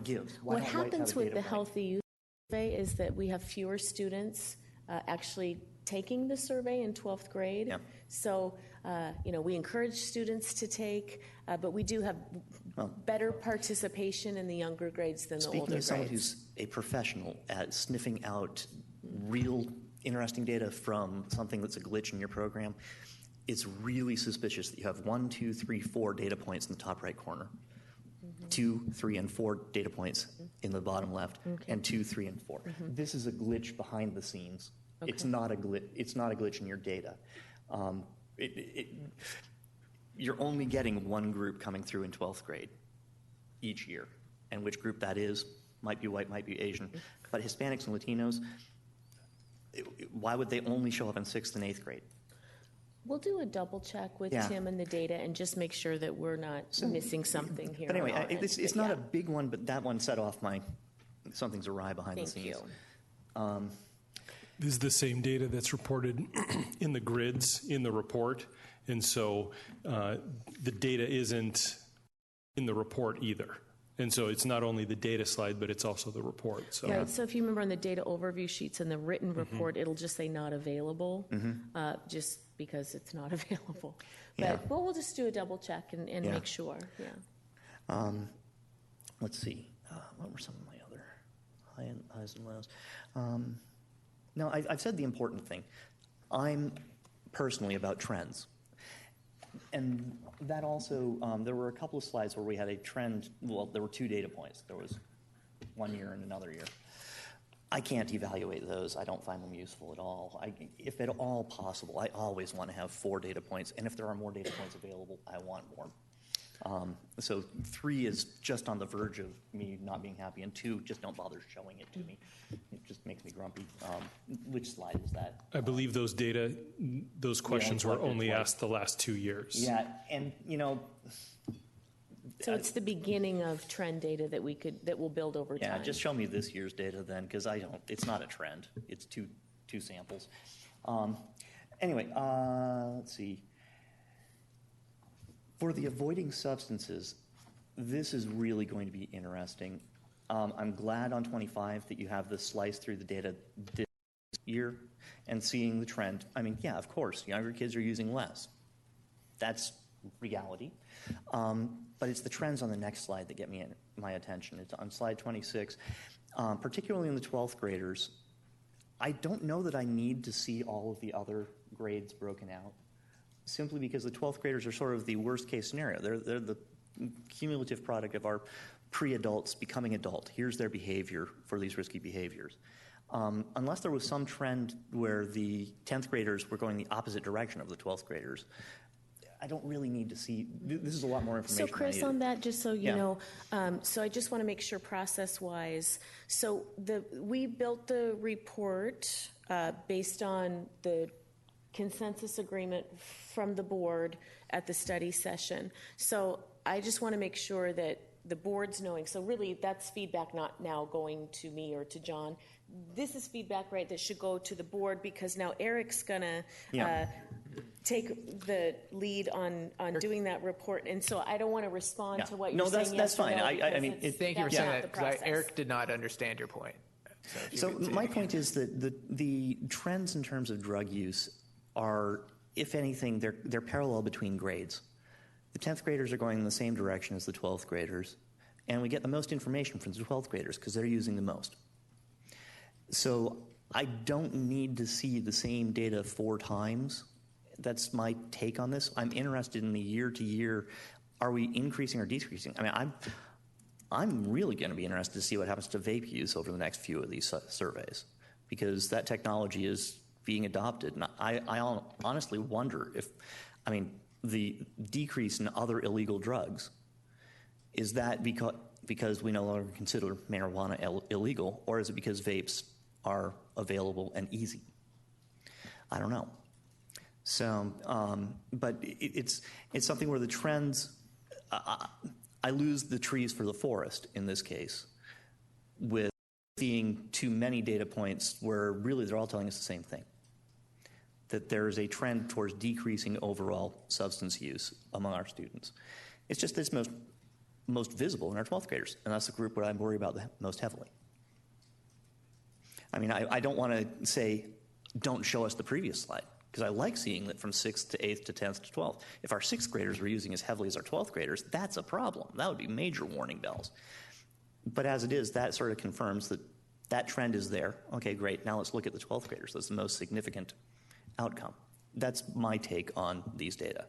gives? What happens with the Healthy Youth Survey is that we have fewer students actually taking the survey in 12th grade. So, we encourage students to take, but we do have better participation in the younger grades than the older grades. Speaking of someone who's a professional at sniffing out real interesting data from something that's a glitch in your program, it's really suspicious that you have 1, 2, 3, 4 data points in the top right corner, 2, 3, and 4 data points in the bottom left, and 2, 3, and 4. This is a glitch behind the scenes. It's not a glitch. It's not a glitch in your data. You're only getting one group coming through in 12th grade each year, and which group that is might be white, might be Asian, but Hispanics and Latinos, why would they only show up in 6th and 8th grade? We'll do a double check with Yeah. Tim and the data and just make sure that we're not missing something here. But anyway, on our end. it's But not yeah. a big one, but that one set off something's awry behind the Thank scenes. you. This is the same data that's reported in the grids in the report, and so the data isn't in the report either. And so it's not only the data slide, but it's also the report. So. Right, so if you remember on the data overview sheets in the written report, it'll just say not available, just because it's not available. Yeah. But we'll just do a double check and Yeah. make sure, yeah. Let's see. What were some of my other highs and lows? No, I've said the important thing. I'm personally about trends. And that also, there were a couple of slides where we had a trend. Well, there were 2 data points. There was 1 year and another year. I can't evaluate those. I don't find them useful at all. If at all possible, I always want to have 4 data points. And if there are more data points available, I want more. So 3 is just on the verge of me not being happy, and 2, just don't bother showing it to me. It just makes me grumpy. Which slide was that? I believe those questions were only asked the last 2 years. Yeah, and So it's the beginning of trend data that we'll build over time. yeah, just show me this year's data then, because it's not a trend. It's two samples. Anyway, let's see. For the avoiding substances, this is really going to be interesting. I'm glad on 25 that you have the slice through the data this year and seeing the trend. I mean, yeah, of course, younger kids are using less. That's reality. But it's the trends on the next slide that get my attention. It's on slide 26, particularly in the 12th graders. I don't know that I need to see all of the other grades broken out, simply because the 12th graders are sort of the worst case scenario. They're the cumulative product of our pre-adults becoming adult. Here's their behavior for these risky behaviors. Unless there was some trend where the 10th graders were going the opposite direction of the 12th graders, I don't really need to see. This is a lot more information. So Chris, than I on needed. that, just so you know, so I just want to make sure process-wise. So we built the report based on the consensus agreement from the board at the study session. So I just want to make sure that the board's knowing. So really, that's feedback not now going to me or to John. This is feedback, right, that should go to the board, because now Eric's going to take the lead on doing that report. And so I don't want to respond to what you're saying. No, that's fine. I mean, thank you for saying that, because Eric did not understand your point. So my point is that the trends in terms of drug use are, if anything, they're parallel between grades. The 10th graders are going in the same direction as the 12th graders, and we get the most information from the 12th graders because they're using the most. So I don't need to see the same data 4 times. That's my take on this. I'm interested in the year to year. Are we increasing or decreasing? I mean, I'm really going to be interested to see what happens to vape use over the next few of these surveys, because that technology is being adopted. And I honestly wonder if, I mean, the decrease in other illegal drugs, is that because we no longer consider marijuana illegal, or is it because vapes are available and easy? I don't know. So, but it's something where the trends, I lose the trees for the forest in this case, with seeing too many data points where really they're all telling us the same thing, that there is a trend towards decreasing overall substance use among our students. It's just this most visible in our 12th graders, and that's the group where I worry about the most heavily. I mean, I don't want to say, don't show us the previous slide, because I like seeing that from 6th to 8th to 10th to 12th. If our 6th graders were using as heavily as our 12th graders, that's a problem. That would be major warning bells. But as it is, that sort of confirms that that trend is there. Okay, great. Now let's look at the 12th graders. That's the most significant outcome. That's my take on these data.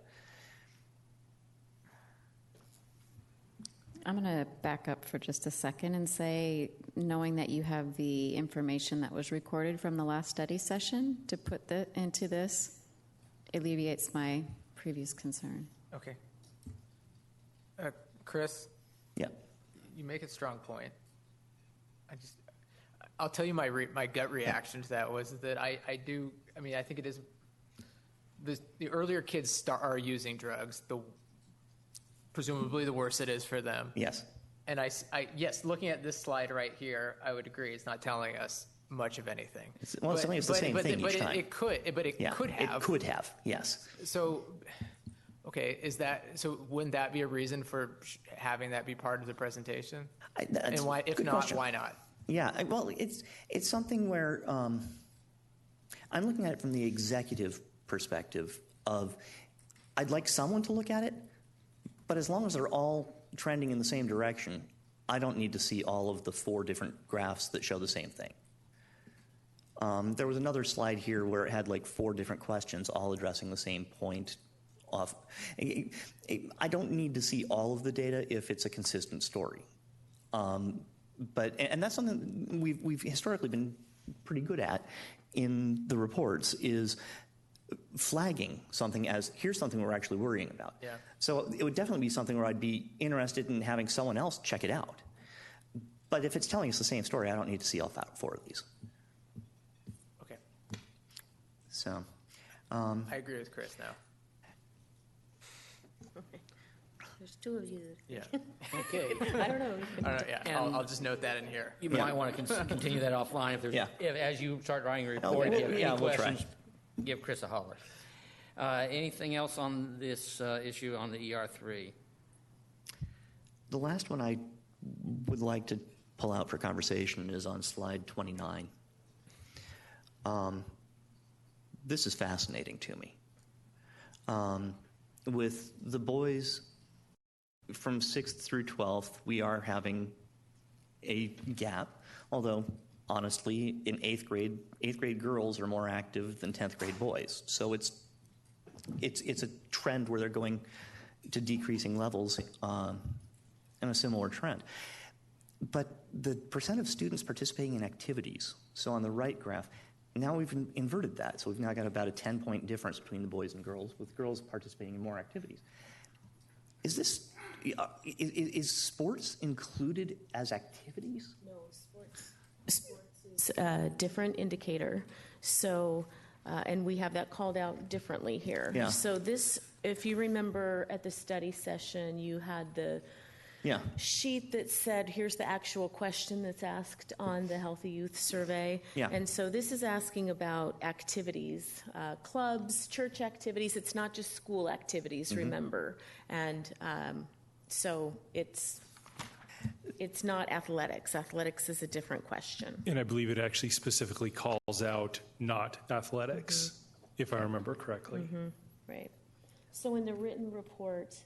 I'm going to back up for just a second and say, knowing that you have the information that was recorded from the last study session to put into this alleviates my previous concern. Okay. Chris? Yeah. You make a strong point. I'll tell you my gut reaction to that was that I think it is the earlier kids are using drugs, presumably the worse it is for them. Yes. And yes, looking at this slide right here, I would agree. It's not telling us much of anything. It's telling us the same thing each time. It could have. It could have, yes. So, okay, wouldn't that be a reason for having that be part of the presentation? And why, if not, question. Why not? Yeah, well, it's something where I'm looking at it from the executive perspective of I'd like someone to look at it, but as long as they're all trending in the same direction, I don't need to see all of the 4 different graphs that show the same thing. There was another slide here where it had like 4 different questions all addressing the same point. I don't need to see all of the data if it's a consistent story. But that's something we've historically been pretty good at in the reports is flagging something as here's something we're actually worrying about. Yeah. So it would definitely be something where I'd be interested in having someone else check it out. But if it's telling us the same story, I don't need to see all 4 of these. Okay. So I agree with Chris now. There's 2 of you. Yeah. Okay. I don't know. Yeah. I'll just note that in here. You might want to continue that offline if there's, as you start writing your report, if you have any we'll questions, try. give Chris a holler. Anything else on this issue on the ER3? The last one I would like to pull out for conversation is on slide 29. This is fascinating to me. With the boys from 6th through 12th, we are having a gap, although honestly, in 8th grade girls are more active than 10th grade boys. So it's a trend where they're going to decreasing levels in a similar trend. But the percent of students participating in activities, so on the right graph, now we've inverted that. So we've now got about a 10-point difference between the boys and girls, with girls participating in more activities. Is sports included as activities? No, sports is a different indicator. So, and we have that called out differently here. Yeah. So this, if you remember at the study session, you had the sheet that said, here's the actual question that's asked on the Healthy Youth Survey. Yeah. And so this is asking about activities, clubs, church activities. It's not just school activities, remember. And so it's not athletics. Athletics is a different question. And I believe it actually specifically calls out not athletics, if I remember correctly. Right. So in the written report,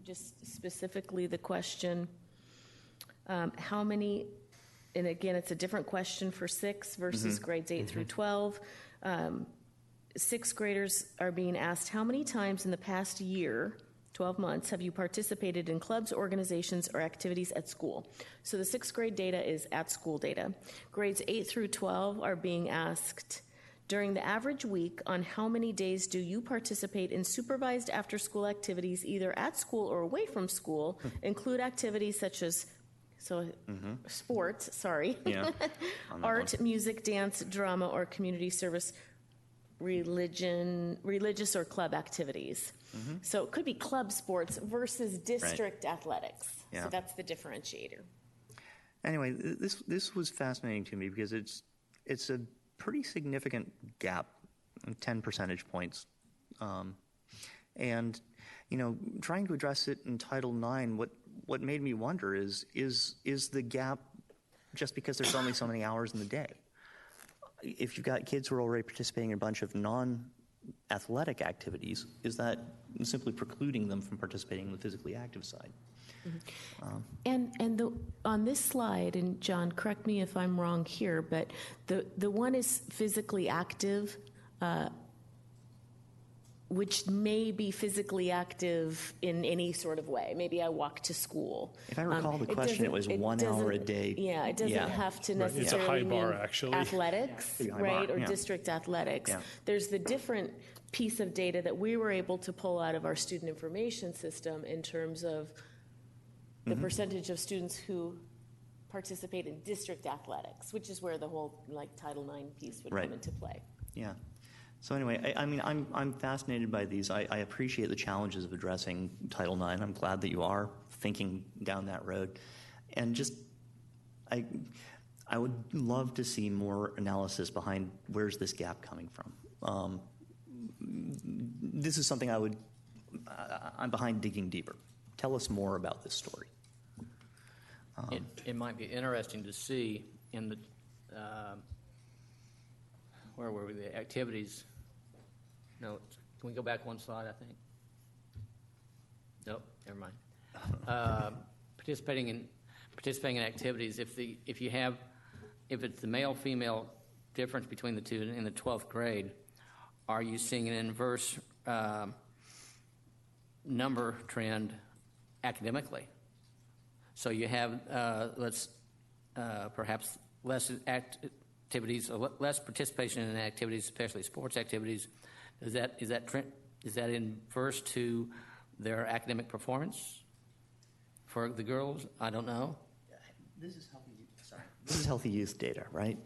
just specifically the question, how many, and again, it's a different question for 6 versus grades 8 through 12. 6th graders are being asked, how many times in the past year, 12 months, have you participated in clubs, organizations, or activities at school? So the 6th grade data is at school data. Grades 8 through 12 are being asked, during the average week, on how many days do you participate in supervised after-school activities, either at school or away from school, include activities such as sports, art, music, dance, drama, or community service, religious or club activities. So it could be club sports versus district athletics. Yeah. So that's the differentiator. Anyway, this was fascinating to me because it's a pretty significant gap, 10 percentage points. And, trying to address it in Title IX, what made me wonder is the gap just because there's only so many hours in the day? If you've got kids who are already participating in a bunch of non-athletic activities, is that simply precluding them from participating in the physically active side? On this slide, and John, correct me if I'm wrong here, but the one is physically active, which may be physically active in any sort of way. Maybe I walk to school. If I recall the question, it was 1 hour a day. Yeah, it doesn't have to necessarily It's a high bar, mean actually. athletics, right, or district athletics. Yeah. There's the different piece of data that we were able to pull out of our student information system in terms of the percentage of students who participate in district athletics, which is where the whole Title IX piece would come into play. Yeah. So anyway, I'm fascinated by these. I appreciate the challenges of addressing Title IX. I'm glad that you are thinking down that road. And just, I would love to see more analysis behind where's this gap coming from. This is something I'm behind digging deeper. Tell us more about this story. It might be interesting to see in the, where were we, the activities. No, can we go back one slide, I think? Nope, never mind. Participating in activities, if it's the male-female difference between the two in the 12th grade, are you seeing an inverse number trend academically? So you have perhaps less activities, less participation in activities, especially sports activities. Is that inverse to their academic performance for the girls? I don't know. This is healthy youth data, right?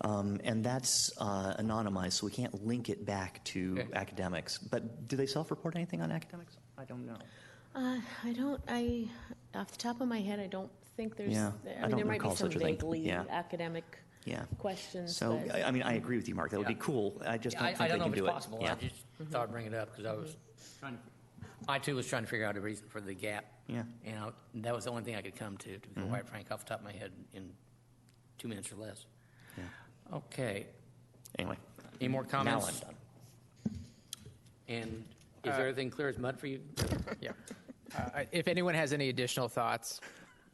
And that's anonymized, so we can't link it back to academics. But do they self-report anything on academics? I don't know. Off the top of my head, I don't think there's. Yeah, I mean, there might be some vaguely academic questions. So, I agree with you, Mark. That would be cool. I just don't think they can do it. I don't know if it's possible. I just thought I'd bring it up because I too was trying to figure out a reason for the gap. Yeah. And that was the only thing I could come to be quite frank, off the top of my head in 2 minutes or less. Yeah. Okay. Anyway. Any more comments? Now I'm done. And is everything clear as mud for you? Yeah. If anyone has any additional thoughts,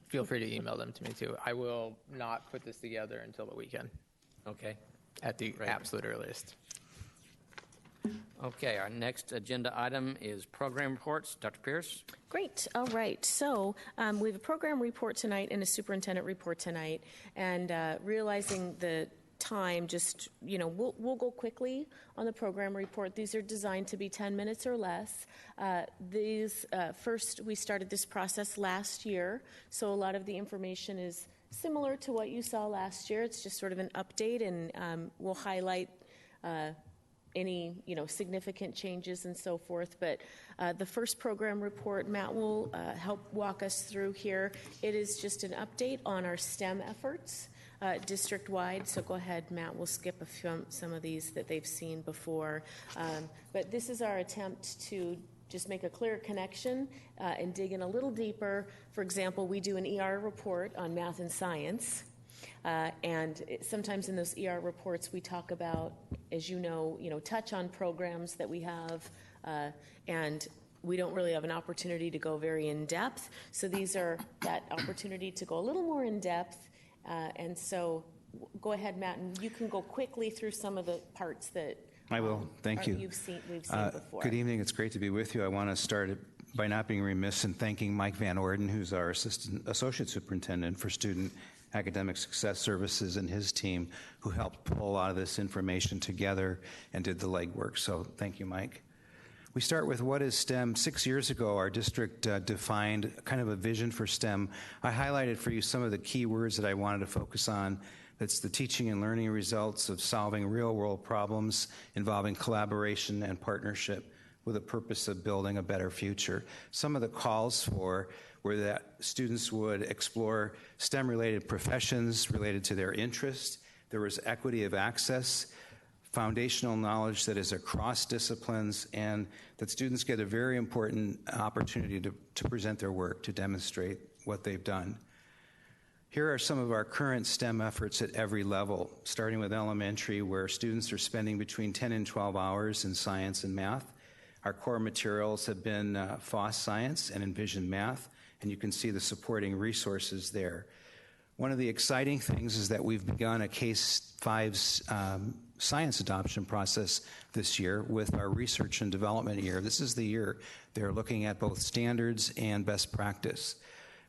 feel free to email them to me too. I will not put this together until the weekend. Okay. At the absolute earliest. Okay, our next agenda item is program reports. Dr. Pierce? Great. All right. So we have a program report tonight and a superintendent report tonight. And realizing the time, we'll go quickly on the program report. These are designed to be 10 minutes or less. First, we started this process last year, so a lot of the information is similar to what you saw last year. It's just sort of an update, and we'll highlight any significant changes and so forth. But the first program report, Matt will help walk us through here. It is just an update on our STEM efforts district-wide. So go ahead, Matt. We'll skip some of these that they've seen before. But this is our attempt to just make a clear connection and dig in a little deeper. For example, we do an ER report on math and science. Sometimes in those ER reports we talk about, as you know, touch on programs that we have, and we don't really have an opportunity to go very in depth. So these are that opportunity to go a little more in depth. And so go ahead, Matt, and you can go quickly through some of the parts that I will. Thank you. We've seen before. Good evening. It's great to be with you. I want to start by not being remiss in thanking Mike Van Orden, who's our Associate Superintendent for Student Academic Success Services, and his team, who helped pull a lot of this information together and did the legwork. So thank you, Mike. We start with what is STEM. 6 years ago, our district defined kind of a vision for STEM. I highlighted for you some of the key words that I wanted to focus on. That's the teaching and learning results of solving real-world problems involving collaboration and partnership with a purpose of building a better future. Some of the calls were that students would explore STEM-related professions related to their interest. There was equity of access, foundational knowledge that is across disciplines, and that students get a very important opportunity to present their work, to demonstrate what they've done. Here are some of our current STEM efforts at every level, starting with elementary, where students are spending between 10 and 12 hours in science and math. Our core materials have been FOSS Science and Envision Math, and you can see the supporting resources there. One of the exciting things is that we've begun a K-5 science adoption process this year with our research and development year. This is the year they're looking at both standards and best practice.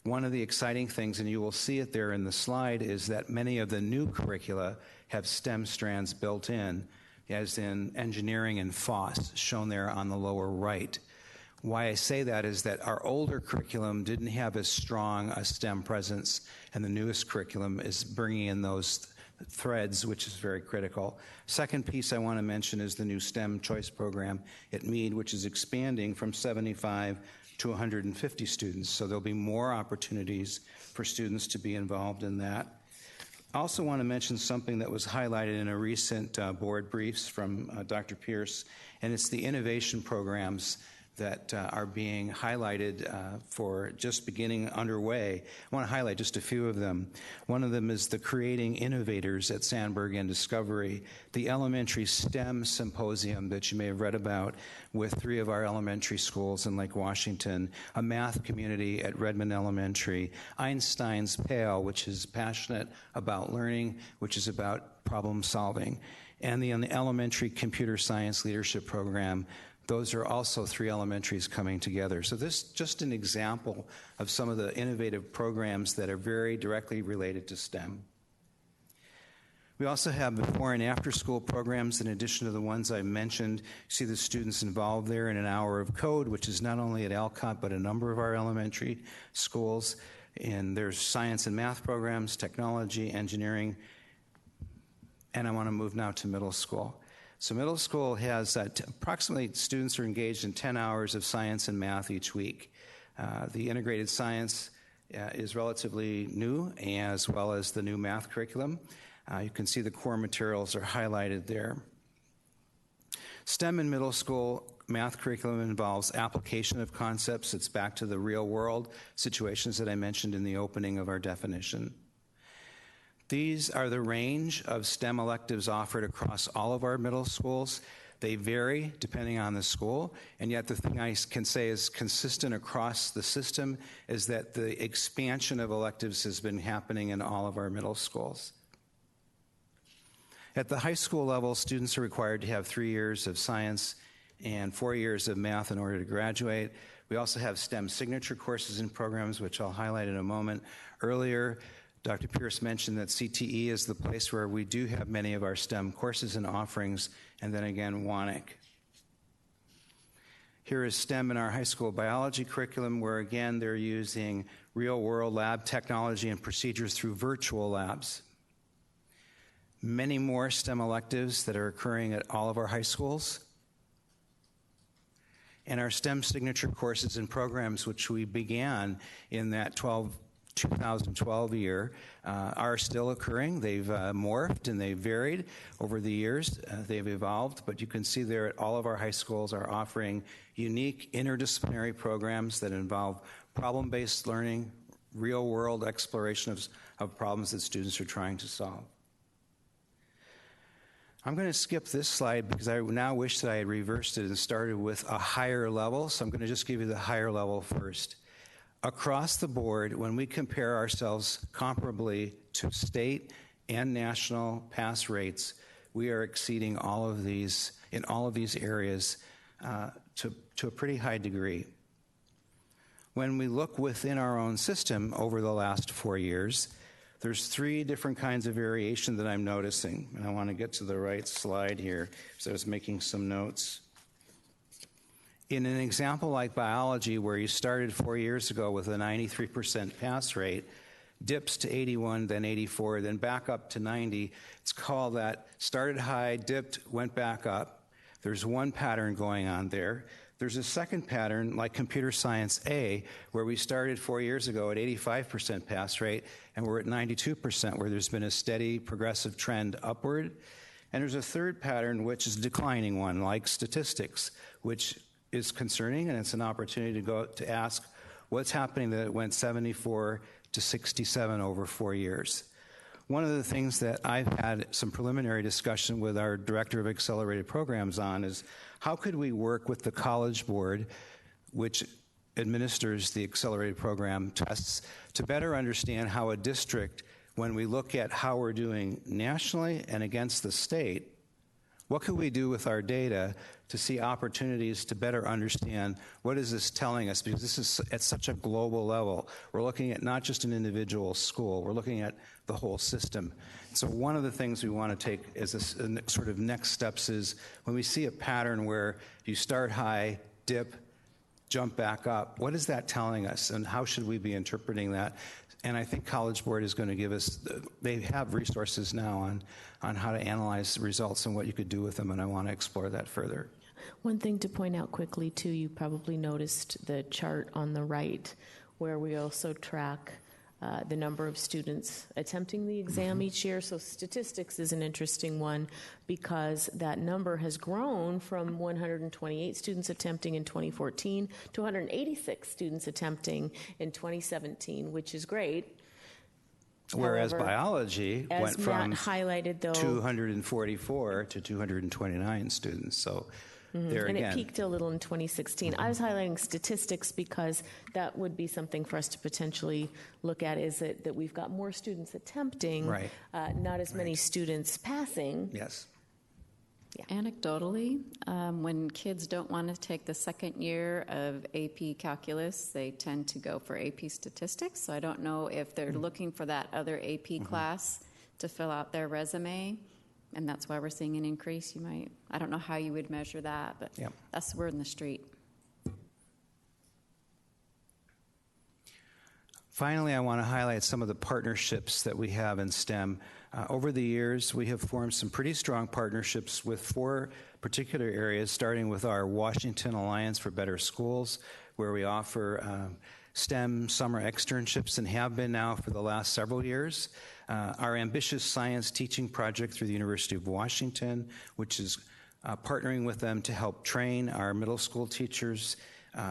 One of the exciting things, and you will see it there in the slide, is that many of the new curricula have STEM strands built in, as in engineering and FOSS, shown there on the lower right. Why I say that is that our older curriculum didn't have as strong a STEM presence, and the newest curriculum is bringing in those threads, which is very critical. Second piece I want to mention is the new STEM choice program at Meade, which is expanding from 75 to 150 students. So there'll be more opportunities for students to be involved in that. I also want to mention something that was highlighted in a recent board briefs from Dr. Pierce, and it's the innovation programs that are being highlighted for just beginning underway. I want to highlight just a few of them. One of them is the Creating Innovators at Sandberg and Discovery, the Elementary STEM Symposium that you may have read about with 3 of our elementary schools in Lake Washington, a math community at Redmond Elementary, Einstein's Pale, which is passionate about learning, which is about problem solving, and the Elementary Computer Science Leadership Program. Those are also 3 elementaries coming together. So this is just an example of some of the innovative programs that are very directly related to STEM. We also have before and after school programs in addition to the ones I mentioned. You see the students involved there in an hour of code, which is not only at Alcott but a number of our elementary schools. And there's science and math programs, technology, engineering, and I want to move now to middle school. So middle school has approximately students are engaged in 10 hours of science and math each week. The integrated science is relatively new, as well as the new math curriculum. You can see the core materials are highlighted there. STEM in middle school math curriculum involves application of concepts. It's back to the real world situations that I mentioned in the opening of our definition. These are the range of STEM electives offered across all of our middle schools. They vary depending on the school, and yet the thing I can say is consistent across the system is that the expansion of electives has been happening in all of our middle schools. At the high school level, students are required to have 3 years of science and 4 years of math in order to graduate. We also have STEM signature courses and programs, which I'll highlight in a moment. Earlier, Dr. Pierce mentioned that CTE is the place where we do have many of our STEM courses and offerings, and then again, WANIC. Here is STEM in our high school biology curriculum, where again, they're using real-world lab technology and procedures through virtual labs. Many more STEM electives that are occurring at all of our high schools. And our STEM signature courses and programs, which we began in that 2012 year, are still occurring. They've morphed and they've varied over the years. They've evolved, but you can see there at all of our high schools are offering unique interdisciplinary programs that involve problem-based learning, real-world exploration of problems that students are trying to solve. I'm going to skip this slide because I now wish that I had reversed it and started with a higher level, so I'm going to just give you the higher level first. Across the board, when we compare ourselves comparably to state and national pass rates, we are exceeding all of these in all of these areas to a pretty high degree. When we look within our own system over the last 4 years, there's 3 different kinds of variation that I'm noticing, and I want to get to the right slide here because I was making some notes. In an example like biology, where you started 4 years ago with a 93% pass rate, dips to 81, then 84, then back up to 90. It's called that started high, dipped, went back up. There's one pattern going on there. There's a second pattern, like Computer Science A, where we started 4 years ago at 85% pass rate, and we're at 92%, where there's been a steady progressive trend upward. And there's a third pattern, which is a declining one, like statistics, which is concerning, and it's an opportunity to go to ask what's happening that it went 74 to 67 over 4 years. One of the things that I've had some preliminary discussion with our Director of Accelerated Programs on is how could we work with the College Board, which administers the accelerated program tests, to better understand how a district, when we look at how we're doing nationally and against the state, what could we do with our data to see opportunities to better understand what is this telling us? Because this is at such a global level. We're looking at not just an individual school, we're looking at the whole system. So one of the things we want to take as a sort of next steps is when we see a pattern where you start high, dip, jump back up, what is that telling us, and how should we be interpreting that? And I think College Board is going to give us, they have resources now on how to analyze results and what you could do with them, and I want to explore that further. One thing to point out quickly, too, you probably noticed the chart on the right where we also track the number of students attempting the exam each year. So statistics is an interesting one because that number has grown from 128 students attempting in 2014 to 186 students attempting in 2017, which is great. Whereas However, biology as went from Matt highlighted, though, 244 to 229 students. So there and again. it peaked a little in 2016. I was highlighting statistics because that would be something for us to potentially look at, is that we've got more students attempting, Right. Not as many students passing. Yes. Anecdotally, when kids don't want to take the second year of AP Calculus, they tend to go for AP Statistics. So I don't know if they're looking for that other AP class to fill out their resume, and that's why we're seeing an increase. You might, I don't know how you would measure that, but that's the word in the street. Finally, I want to highlight some of the partnerships that we have in STEM. Over the years, we have formed some pretty strong partnerships with 4 particular areas, starting with our Washington Alliance for Better Schools, where we offer STEM summer externships and have been now for the last several years. Our Ambitious Science Teaching Project through the University of Washington, which is partnering with them to help train our middle school teachers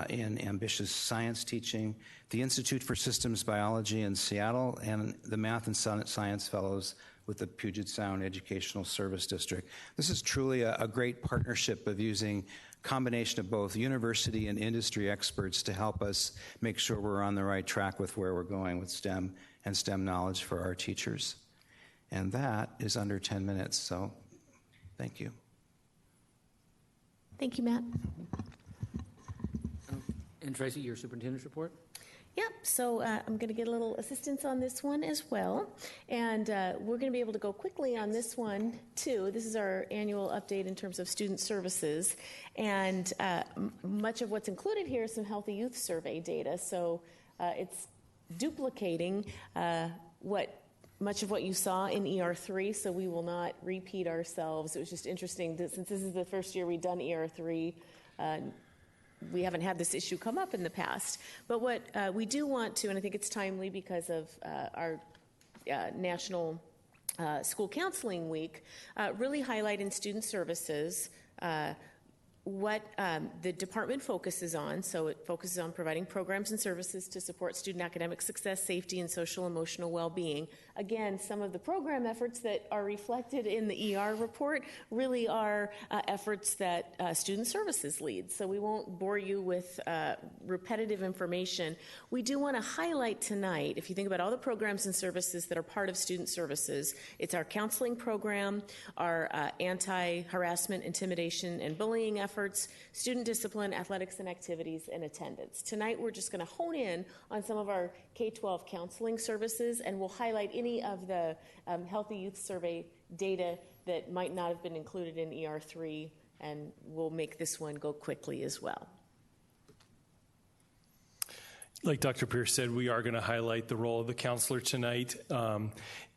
in ambitious science teaching, the Institute for Systems Biology in Seattle, and the Math and Science Fellows with the Puget Sound Educational Service District. This is truly a great partnership of using combination of both university and industry experts to help us make sure we're on the right track with where we're going with STEM and STEM knowledge for our teachers. And that is under 10 minutes, so thank you. Thank you, Matt. And Tracy, your superintendent's report? Yep, so I'm going to get a little assistance on this one as well. And we're going to be able to go quickly on this one, too. This is our annual update in terms of student services. And much of what's included here is some Healthy Youth Survey data. So it's duplicating much of what you saw in ER3, so we will not repeat ourselves. It was just interesting that since this is the first year we've done ER3, we haven't had this issue come up in the past. But what we do want to, and I think it's timely because of our National School Counseling Week, really highlight in student services what the department focuses on. So it focuses on providing programs and services to support student academic success, safety, and social emotional well-being. Again, some of the program efforts that are reflected in the ER report really are efforts that student services leads. So we won't bore you with repetitive information. We do want to highlight tonight, if you think about all the programs and services that are part of student services, it's our counseling program, our anti-harassment, intimidation, and bullying efforts, student discipline, athletics and activities, and attendance. Tonight we're just going to hone in on some of our K-12 counseling services, and we'll highlight any of the Healthy Youth Survey data that might not have been included in ER3, and we'll make this one go quickly as well. Like Dr. Pierce said, we are going to highlight the role of the counselor tonight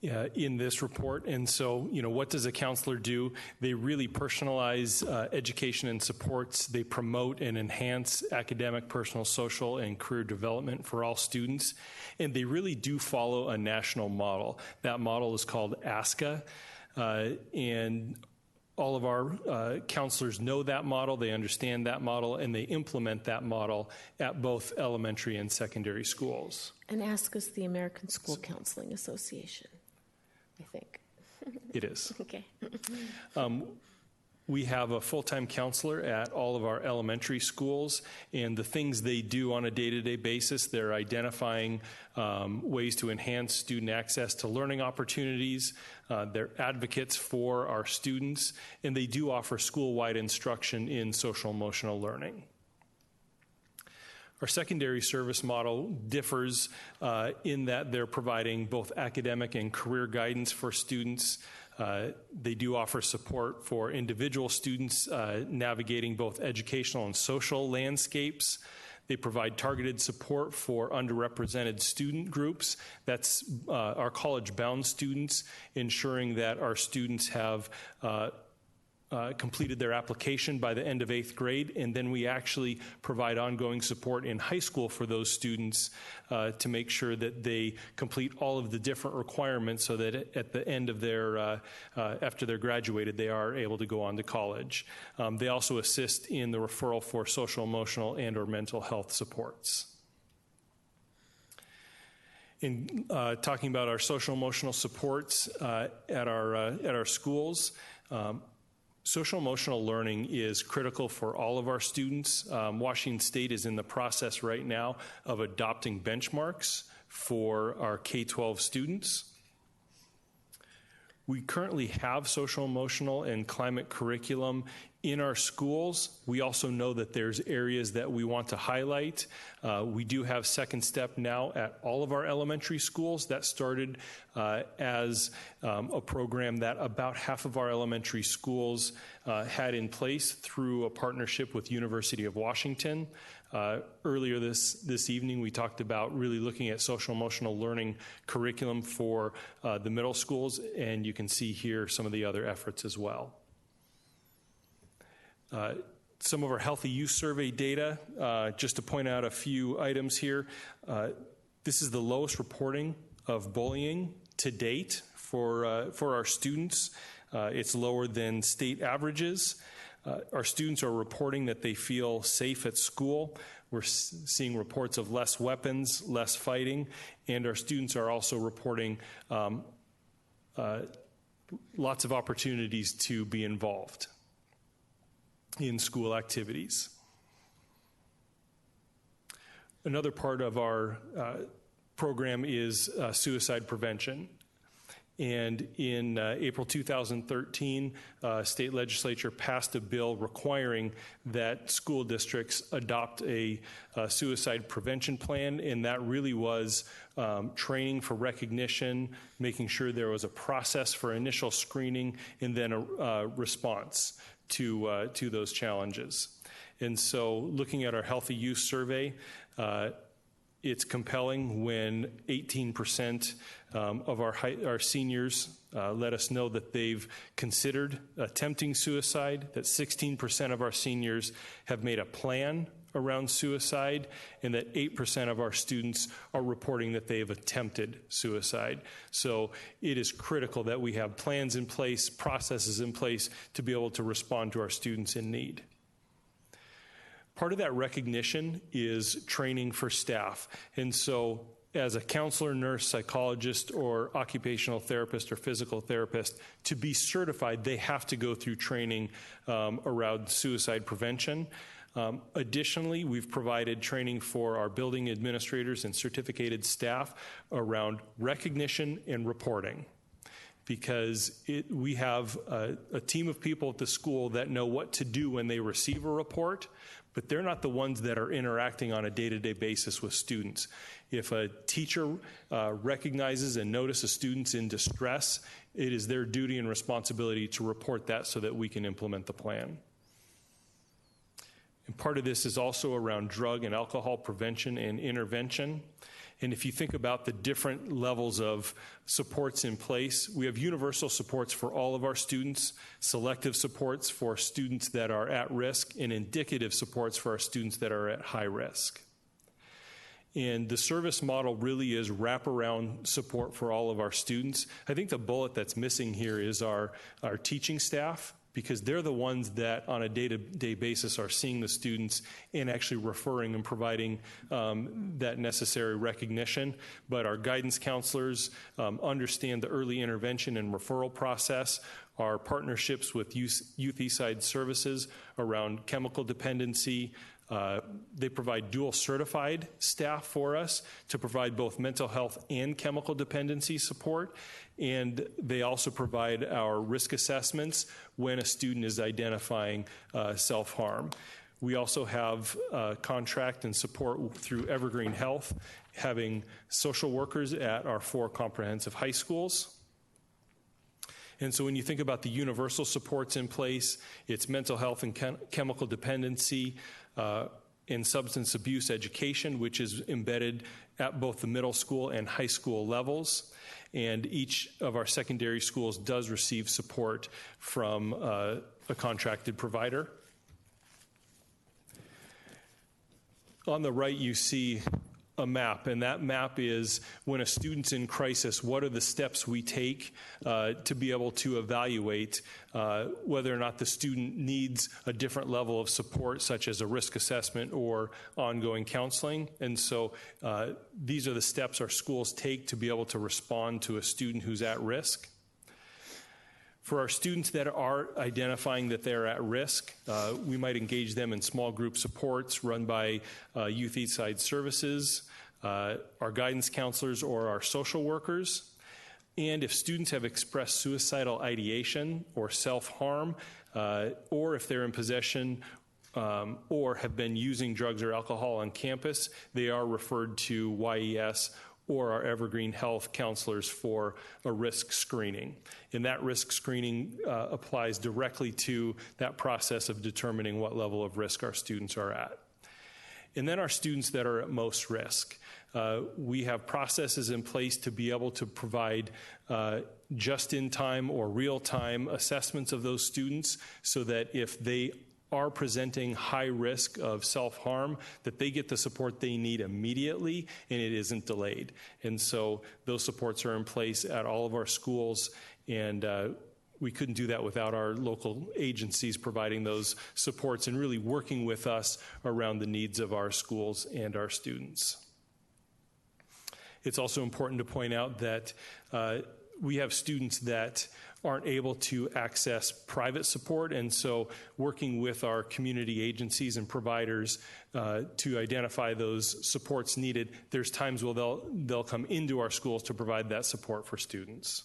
in this report. And so, what does a counselor do? They really personalize education and supports. They promote and enhance academic, personal, social, and career development for all students. And they really do follow a national model. That model is called ASCA. And all of our counselors know that model, they understand that model, and they implement that model at both elementary and secondary schools. And ASCA is the American School Counseling Association, I think. It is. Okay. We have a full-time counselor at all of our elementary schools, and the things they do on a day-to-day basis, they're identifying ways to enhance student access to learning opportunities. They're advocates for our students, and they do offer school-wide instruction in social-emotional learning. Our secondary service model differs in that they're providing both academic and career guidance for students. They do offer support for individual students navigating both educational and social landscapes. They provide targeted support for underrepresented student groups. That's our college-bound students, ensuring that our students have completed their application by the end of 8th grade, and then we actually provide ongoing support in high school for those students to make sure that they complete all of the different requirements so that at the end of their, after they're graduated, they are able to go on to college. They also assist in the referral for social, emotional, and or mental health supports. In talking about our social emotional supports at our schools, social emotional learning is critical for all of our students. Washington State is in the process right now of adopting benchmarks for our K-12 students. We currently have social emotional and climate curriculum in our schools. We also know that there's areas that we want to highlight. We do have Second Step now at all of our elementary schools. That started as a program that about half of our elementary schools had in place through a partnership with University of Washington. Earlier this evening, we talked about really looking at social emotional learning curriculum for the middle schools, and you can see here some of the other efforts as well. Some of our Healthy Youth Survey data, just to point out a few items here. This is the lowest reporting of bullying to date for our students. It's lower than state averages. Our students are reporting that they feel safe at school. We're seeing reports of less weapons, less fighting, and our students are also reporting lots of opportunities to be involved in school activities. Another part of our program is suicide prevention. And in April 2013, state legislature passed a bill requiring that school districts adopt a suicide prevention plan, and that really was training for recognition, making sure there was a process for initial screening, and then a response to those challenges. And so looking at our Healthy Youth Survey, it's compelling when 18% of our seniors let us know that they've considered attempting suicide, that 16% of our seniors have made a plan around suicide, and that 8% of our students are reporting that they have attempted suicide. So it is critical that we have plans in place, processes in place to be able to respond to our students in need. Part of that recognition is training for staff. And so as a counselor, nurse, psychologist, or occupational therapist or physical therapist, to be certified, they have to go through training around suicide prevention. Additionally, we've provided training for our building administrators and certificated staff around recognition and reporting, because we have a team of people at the school that know what to do when they receive a report, but they're not the ones that are interacting on a day-to-day basis with students. If a teacher recognizes and notices students in distress, it is their duty and responsibility to report that so that we can implement the plan. And part of this is also around drug and alcohol prevention and intervention. And if you think about the different levels of supports in place, we have universal supports for all of our students, selective supports for students that are at risk, and indicative supports for our students that are at high risk. And the service model really is wraparound support for all of our students. I think the bullet that's missing here is our teaching staff, because they're the ones that on a day-to-day basis are seeing the students and actually referring and providing that necessary recognition. But our guidance counselors understand the early intervention and referral process. Our partnerships with Youth Eastside Services around chemical dependency. They provide dual certified staff for us to provide both mental health and chemical dependency support. And they also provide our risk assessments when a student is identifying self-harm. We also have contract and support through Evergreen Health, having social workers at our 4 comprehensive high schools. And so when you think about the universal supports in place, it's mental health and chemical dependency, and substance abuse education, which is embedded at both the middle school and high school levels. And each of our secondary schools does receive support from a contracted provider. On the right, you see a map, and that map is when a student's in crisis, what are the steps we take to be able to evaluate whether or not the student needs a different level of support, such as a risk assessment or ongoing counseling. And so these are the steps our schools take to be able to respond to a student who's at risk. For our students that are identifying that they're at risk, we might engage them in small group supports run by Youth Eastside Services, our guidance counselors, or our social workers. And if students have expressed suicidal ideation or self-harm, or if they're in possession or have been using drugs or alcohol on campus, they are referred to YES or our Evergreen Health counselors for a risk screening. And that risk screening applies directly to that process of determining what level of risk our students are at. And then our students that are at most risk. We have processes in place to be able to provide just-in-time or real-time assessments of those students so that if they are presenting high risk of self-harm, that they get the support they need immediately and it isn't delayed. And so those supports are in place at all of our schools, and we couldn't do that without our local agencies providing those supports and really working with us around the needs of our schools and our students. It's also important to point out that we have students that aren't able to access private support, and so working with our community agencies and providers to identify those supports needed, there's times where they'll come into our schools to provide that support for students.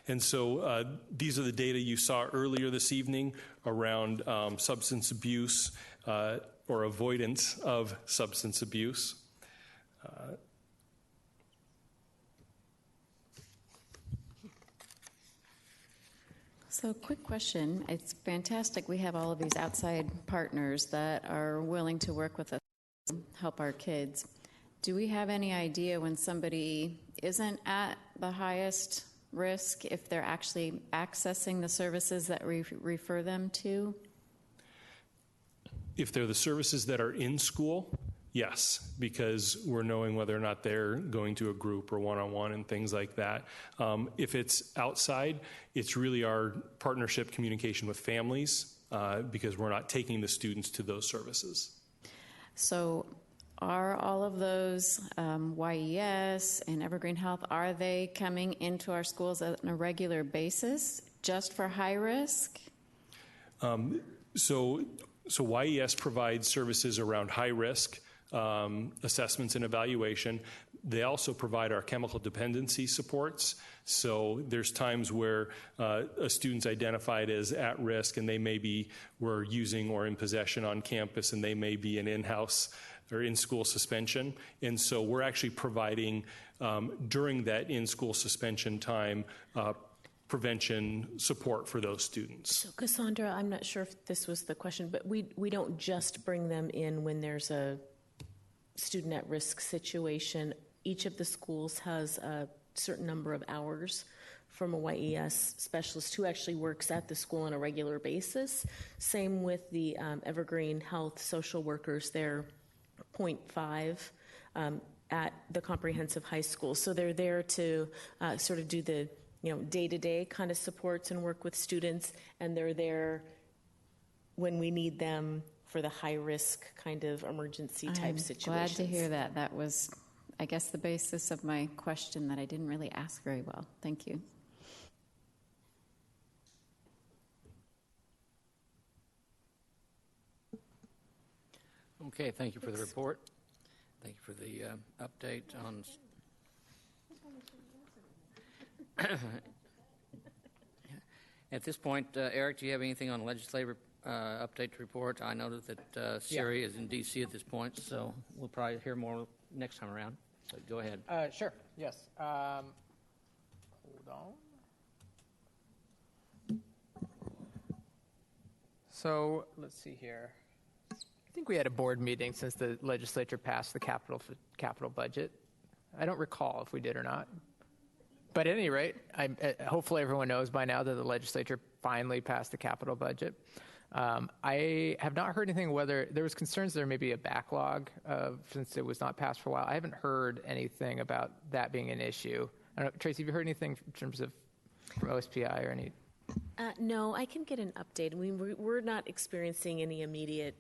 And so these are the data you saw earlier this evening around substance abuse or avoidance of substance abuse. So, quick question. It's fantastic we have all of these outside partners that are willing to work with us to help our kids. Do we have any idea when somebody isn't at the highest risk, if they're actually accessing the services that we refer them to? If they're the services that are in school, yes, because we're knowing whether or not they're going to a group or one-on-one and things like that. If it's outside, it's really our partnership communication with families because we're not taking the students to those services. So are all of those YES and Evergreen Health, are they coming into our schools on a regular basis just for high risk? So YES provides services around high risk, assessments and evaluation. They also provide our chemical dependency supports. So there's times where a student's identified as at risk and were using or in possession on campus, and they may be an in-house or in-school suspension. And so we're actually providing, during that in-school suspension time, prevention support for those students. So Cassandra, I'm not sure if this was the question, but we don't just bring them in when there's a student at risk situation. Each of the schools has a certain number of hours from a YES specialist who actually works at the school on a regular basis. Same with the Evergreen Health social workers. They're 0.5 at the comprehensive high school. So they're there to sort of do the day-to-day kind of supports and work with students, and they're there when we need them for the high-risk kind of emergency type situations. Glad to hear that. That was, I guess, the basis of my question that I didn't really ask very well. Thank you. Okay, thank you for the report. Thank you for the update on. At this point, Eric, do you have anything on legislative update to report? I know that Siri is in D.C. at this point, so we'll probably hear more next time around. So go ahead. Sure, yes. Hold on. So let's see here. think we had a board meeting since the legislature passed the capital budget. I don't recall if we did or not. But at any rate, hopefully everyone knows by now that the legislature finally passed the capital budget. I have not heard anything whether there was concerns there may be a backlog since it was not passed for a while. I haven't heard anything about that being an issue. I don't know, Tracy, have you heard anything in terms of from OSPI or any? No, I can get an update. We're not experiencing any immediate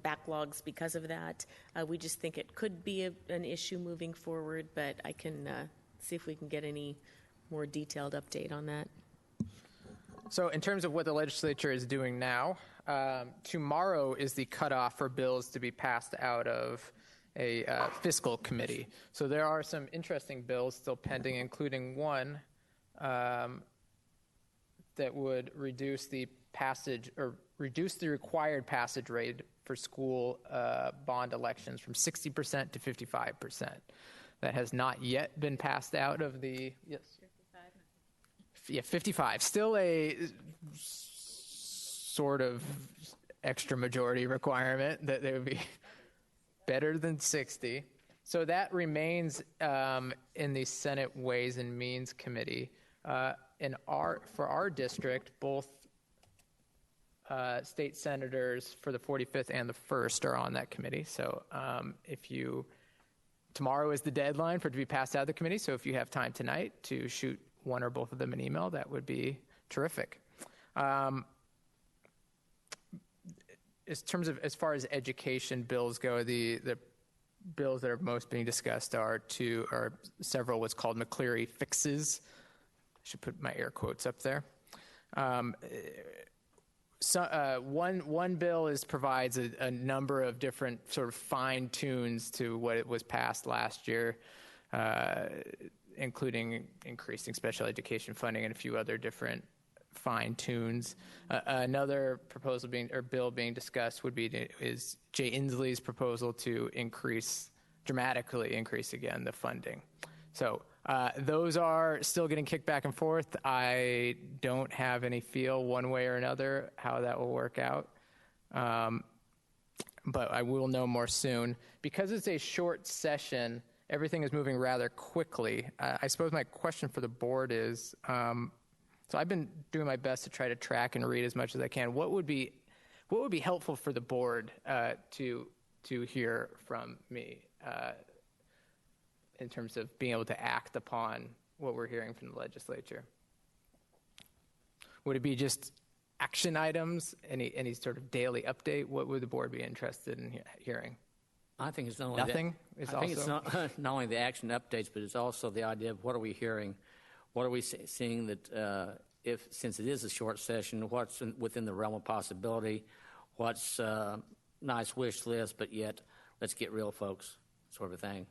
backlogs because of that. We just think it could be an issue moving forward, but I can see if we can get any more detailed update on that. So in terms of what the legislature is doing now, tomorrow is the cutoff for bills to be passed out of a fiscal committee. So there are some interesting bills still pending, including one that would reduce the required passage rate for school bond elections from 60% to 55%. That has not yet been passed out of the 55. Still a sort of extra majority requirement that they would be better than 60. So that remains in the Senate Ways and Means Committee. For our district, both state senators for the 45th and the 1st are on that committee. So tomorrow is the deadline for it to be passed out of the committee. So if you have time tonight to shoot one or both of them an email, that would be terrific. As far as education bills go, the bills that are most being discussed are several what's called McCleary fixes. I should put my air quotes up there. One bill provides a number of different sort of fine tunes to what it was passed last year, including increasing special education funding and a few other different fine tunes. Another bill being discussed is Jay Inslee's proposal to dramatically increase again the funding. So those are still getting kicked back and forth. I don't have any feel one way or another how that will work out. But I will know more soon. Because it's a short session, everything is moving rather quickly. I suppose my question for the board is, so I've been doing my best to try to track and read as much as I can. What would be helpful for the board to hear from me in terms of being able to act upon what we're hearing from the legislature? Would it be just action items, any sort of daily update? What would the board be interested in hearing? I think it's not only nothing. It's not only the action updates, but it's also the idea of what are we hearing, what are we seeing that since it is a short session, what's within the realm of possibility, what's nice wish list, but yet let's get real, folks, sort of thing.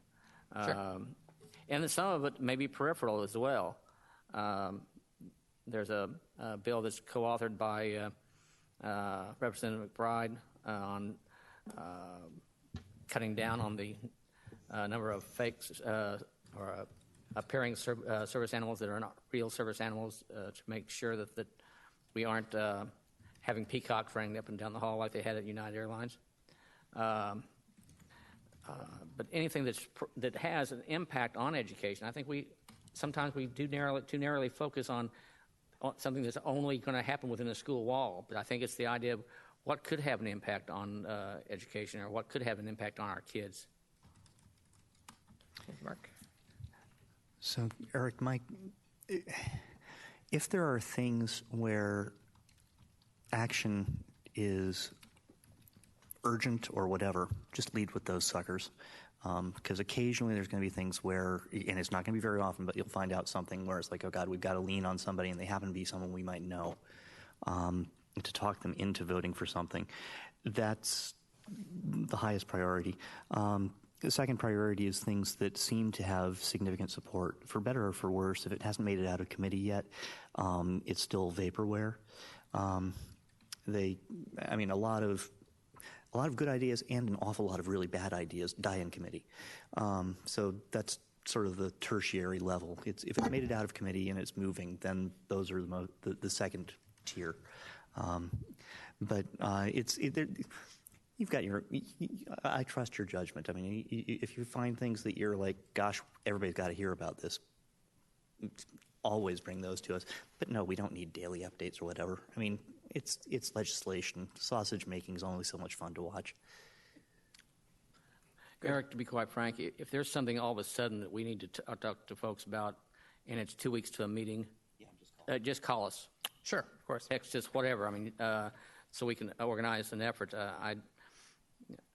Sure. And then some of it may be peripheral as well. There's a bill that's co-authored by Representative McBride on cutting down on the number of fakes or appearing service animals that are not real service animals to make sure that we aren't having peacocks running up and down the hall like they had at United Airlines. But anything that has an impact on education, I think sometimes we do too narrowly focus on something that's only going to happen within a school wall. But I think it's the idea of what could have an impact on education or what could have an impact on our kids. Mark? So, Eric, Mike, if there are things where action is urgent or whatever, just lead with those suckers. Because occasionally there's going to be things where, and it's not going to be very often, but you'll find out something where it's like, oh God, we've got to lean on somebody and they happen to be someone we might know, to talk them into voting for something. That's the highest priority. The second priority is things that seem to have significant support, for better or for worse. If it hasn't made it out of committee yet, it's still vaporware. A lot of good ideas and an awful lot of really bad ideas die in committee. So that's sort of the tertiary level. If it's made it out of committee and it's moving, then those are the second tier. you've got your, I trust your judgment. I mean, if you find things that you're like, gosh, everybody's got to hear about this, always bring those to us. But no, we don't need daily updates or whatever. I mean, it's legislation. Sausage making is only so much fun to watch. Eric, to be quite frank, if there's something all of a sudden that we need to talk to folks about, and it's 2 weeks to a meeting, just call us. Sure, of course. Text us, whatever. I mean, so we can organize an effort.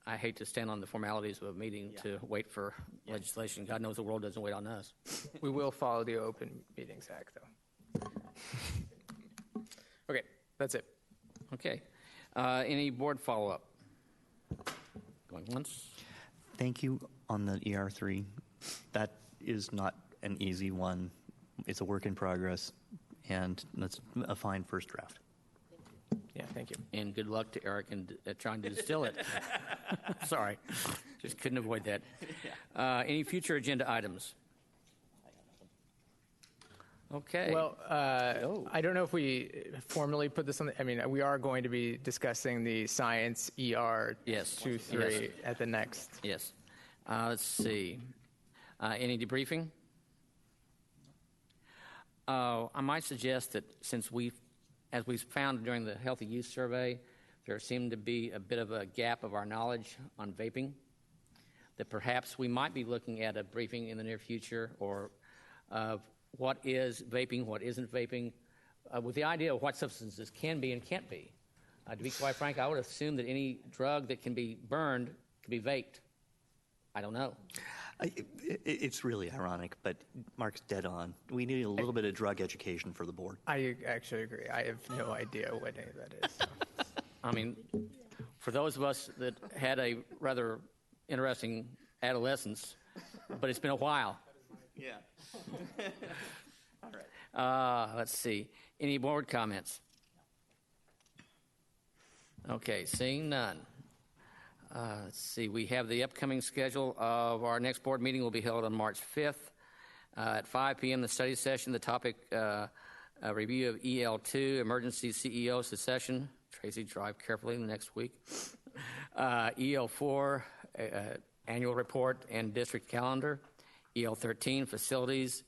I hate to stand on the formalities of a meeting to wait for legislation. God knows the world doesn't wait on us. We will follow the Open Meetings Act, though. Okay, that's it. Okay. Any board follow-up? Going once? Thank you on the ER3. That is not an easy one. It's a work in progress, and that's a fine first draft. Yeah, thank you. And good luck to Eric in trying to distill it. Sorry, just couldn't avoid that. Any future agenda items? Okay. Well, I don't know if we formally put this on I mean, we are going to be discussing the science ER 2-3 at the next. Yes. Let's see. Any debriefing? I might suggest that since as we found during the Healthy Youth Survey, there seemed to be a bit of a gap of our knowledge on vaping, that perhaps we might be looking at a briefing in the near future or what is vaping, what isn't vaping, with the idea of what substances can be and can't be. To be quite frank, I would assume that any drug that can be burned can be vaped. I don't know. It's really ironic, but Mark's dead on. We need a little bit of drug education for the board. I actually agree. I have no idea what any of that is. So. I mean, for those of us that had a rather interesting adolescence, but it's been a while. Yeah. All right. Let's see. Any board comments? Okay, seeing none. Let's see. We have the upcoming schedule of our next board meeting will be held on March 5th at 5 p.m. The study session. The topic, a review of EL2, emergency CEO succession. Tracy, drive carefully in the next week. EL4, annual report and district calendar. EL13, facilities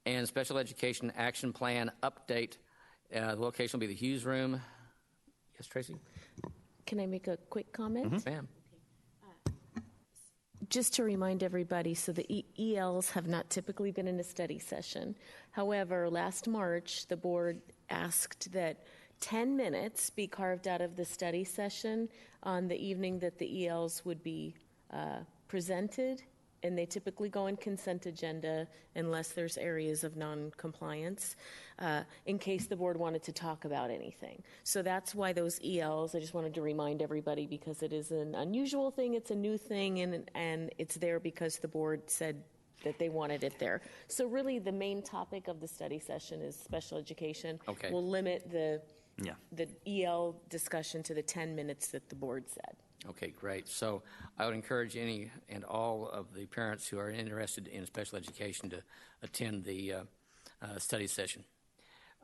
and special education action plan update. The location will be the Hughes Room. Yes, Tracy? Can I make a quick comment? Mm-hmm. Ma'am. Just to remind everybody, so the ELs have not typically been in a study session. However, last March, the board asked that 10 minutes be carved out of the study session on the evening that the ELs would be presented, and they typically go in consent agenda unless there's areas of non-compliance, in case the board wanted to talk about anything. So that's why those ELs, I just wanted to remind everybody because it is an unusual thing, it's a new thing, and it's there because the board said that they wanted it there. So really the main topic of the study session is special education. Okay. We'll limit the EL discussion to the 10 minutes that the board said. Okay, great. So I would encourage any and all of the parents who are interested in special education to attend the study session.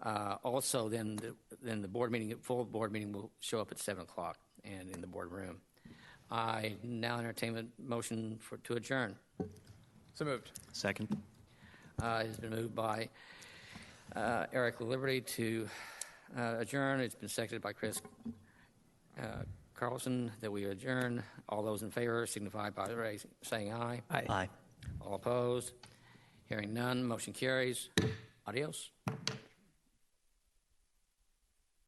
Also, then the board meeting, full board meeting, will show up at 7 o'clock and in the boardroom. I now entertain a motion to adjourn. So moved. Second. It has been moved by Eric Liberty to adjourn. It's been seconded by Chris Carlson that we adjourn. All those in favor signify by saying aye. Aye. Aye. All opposed? Hearing none, motion carries. Adios.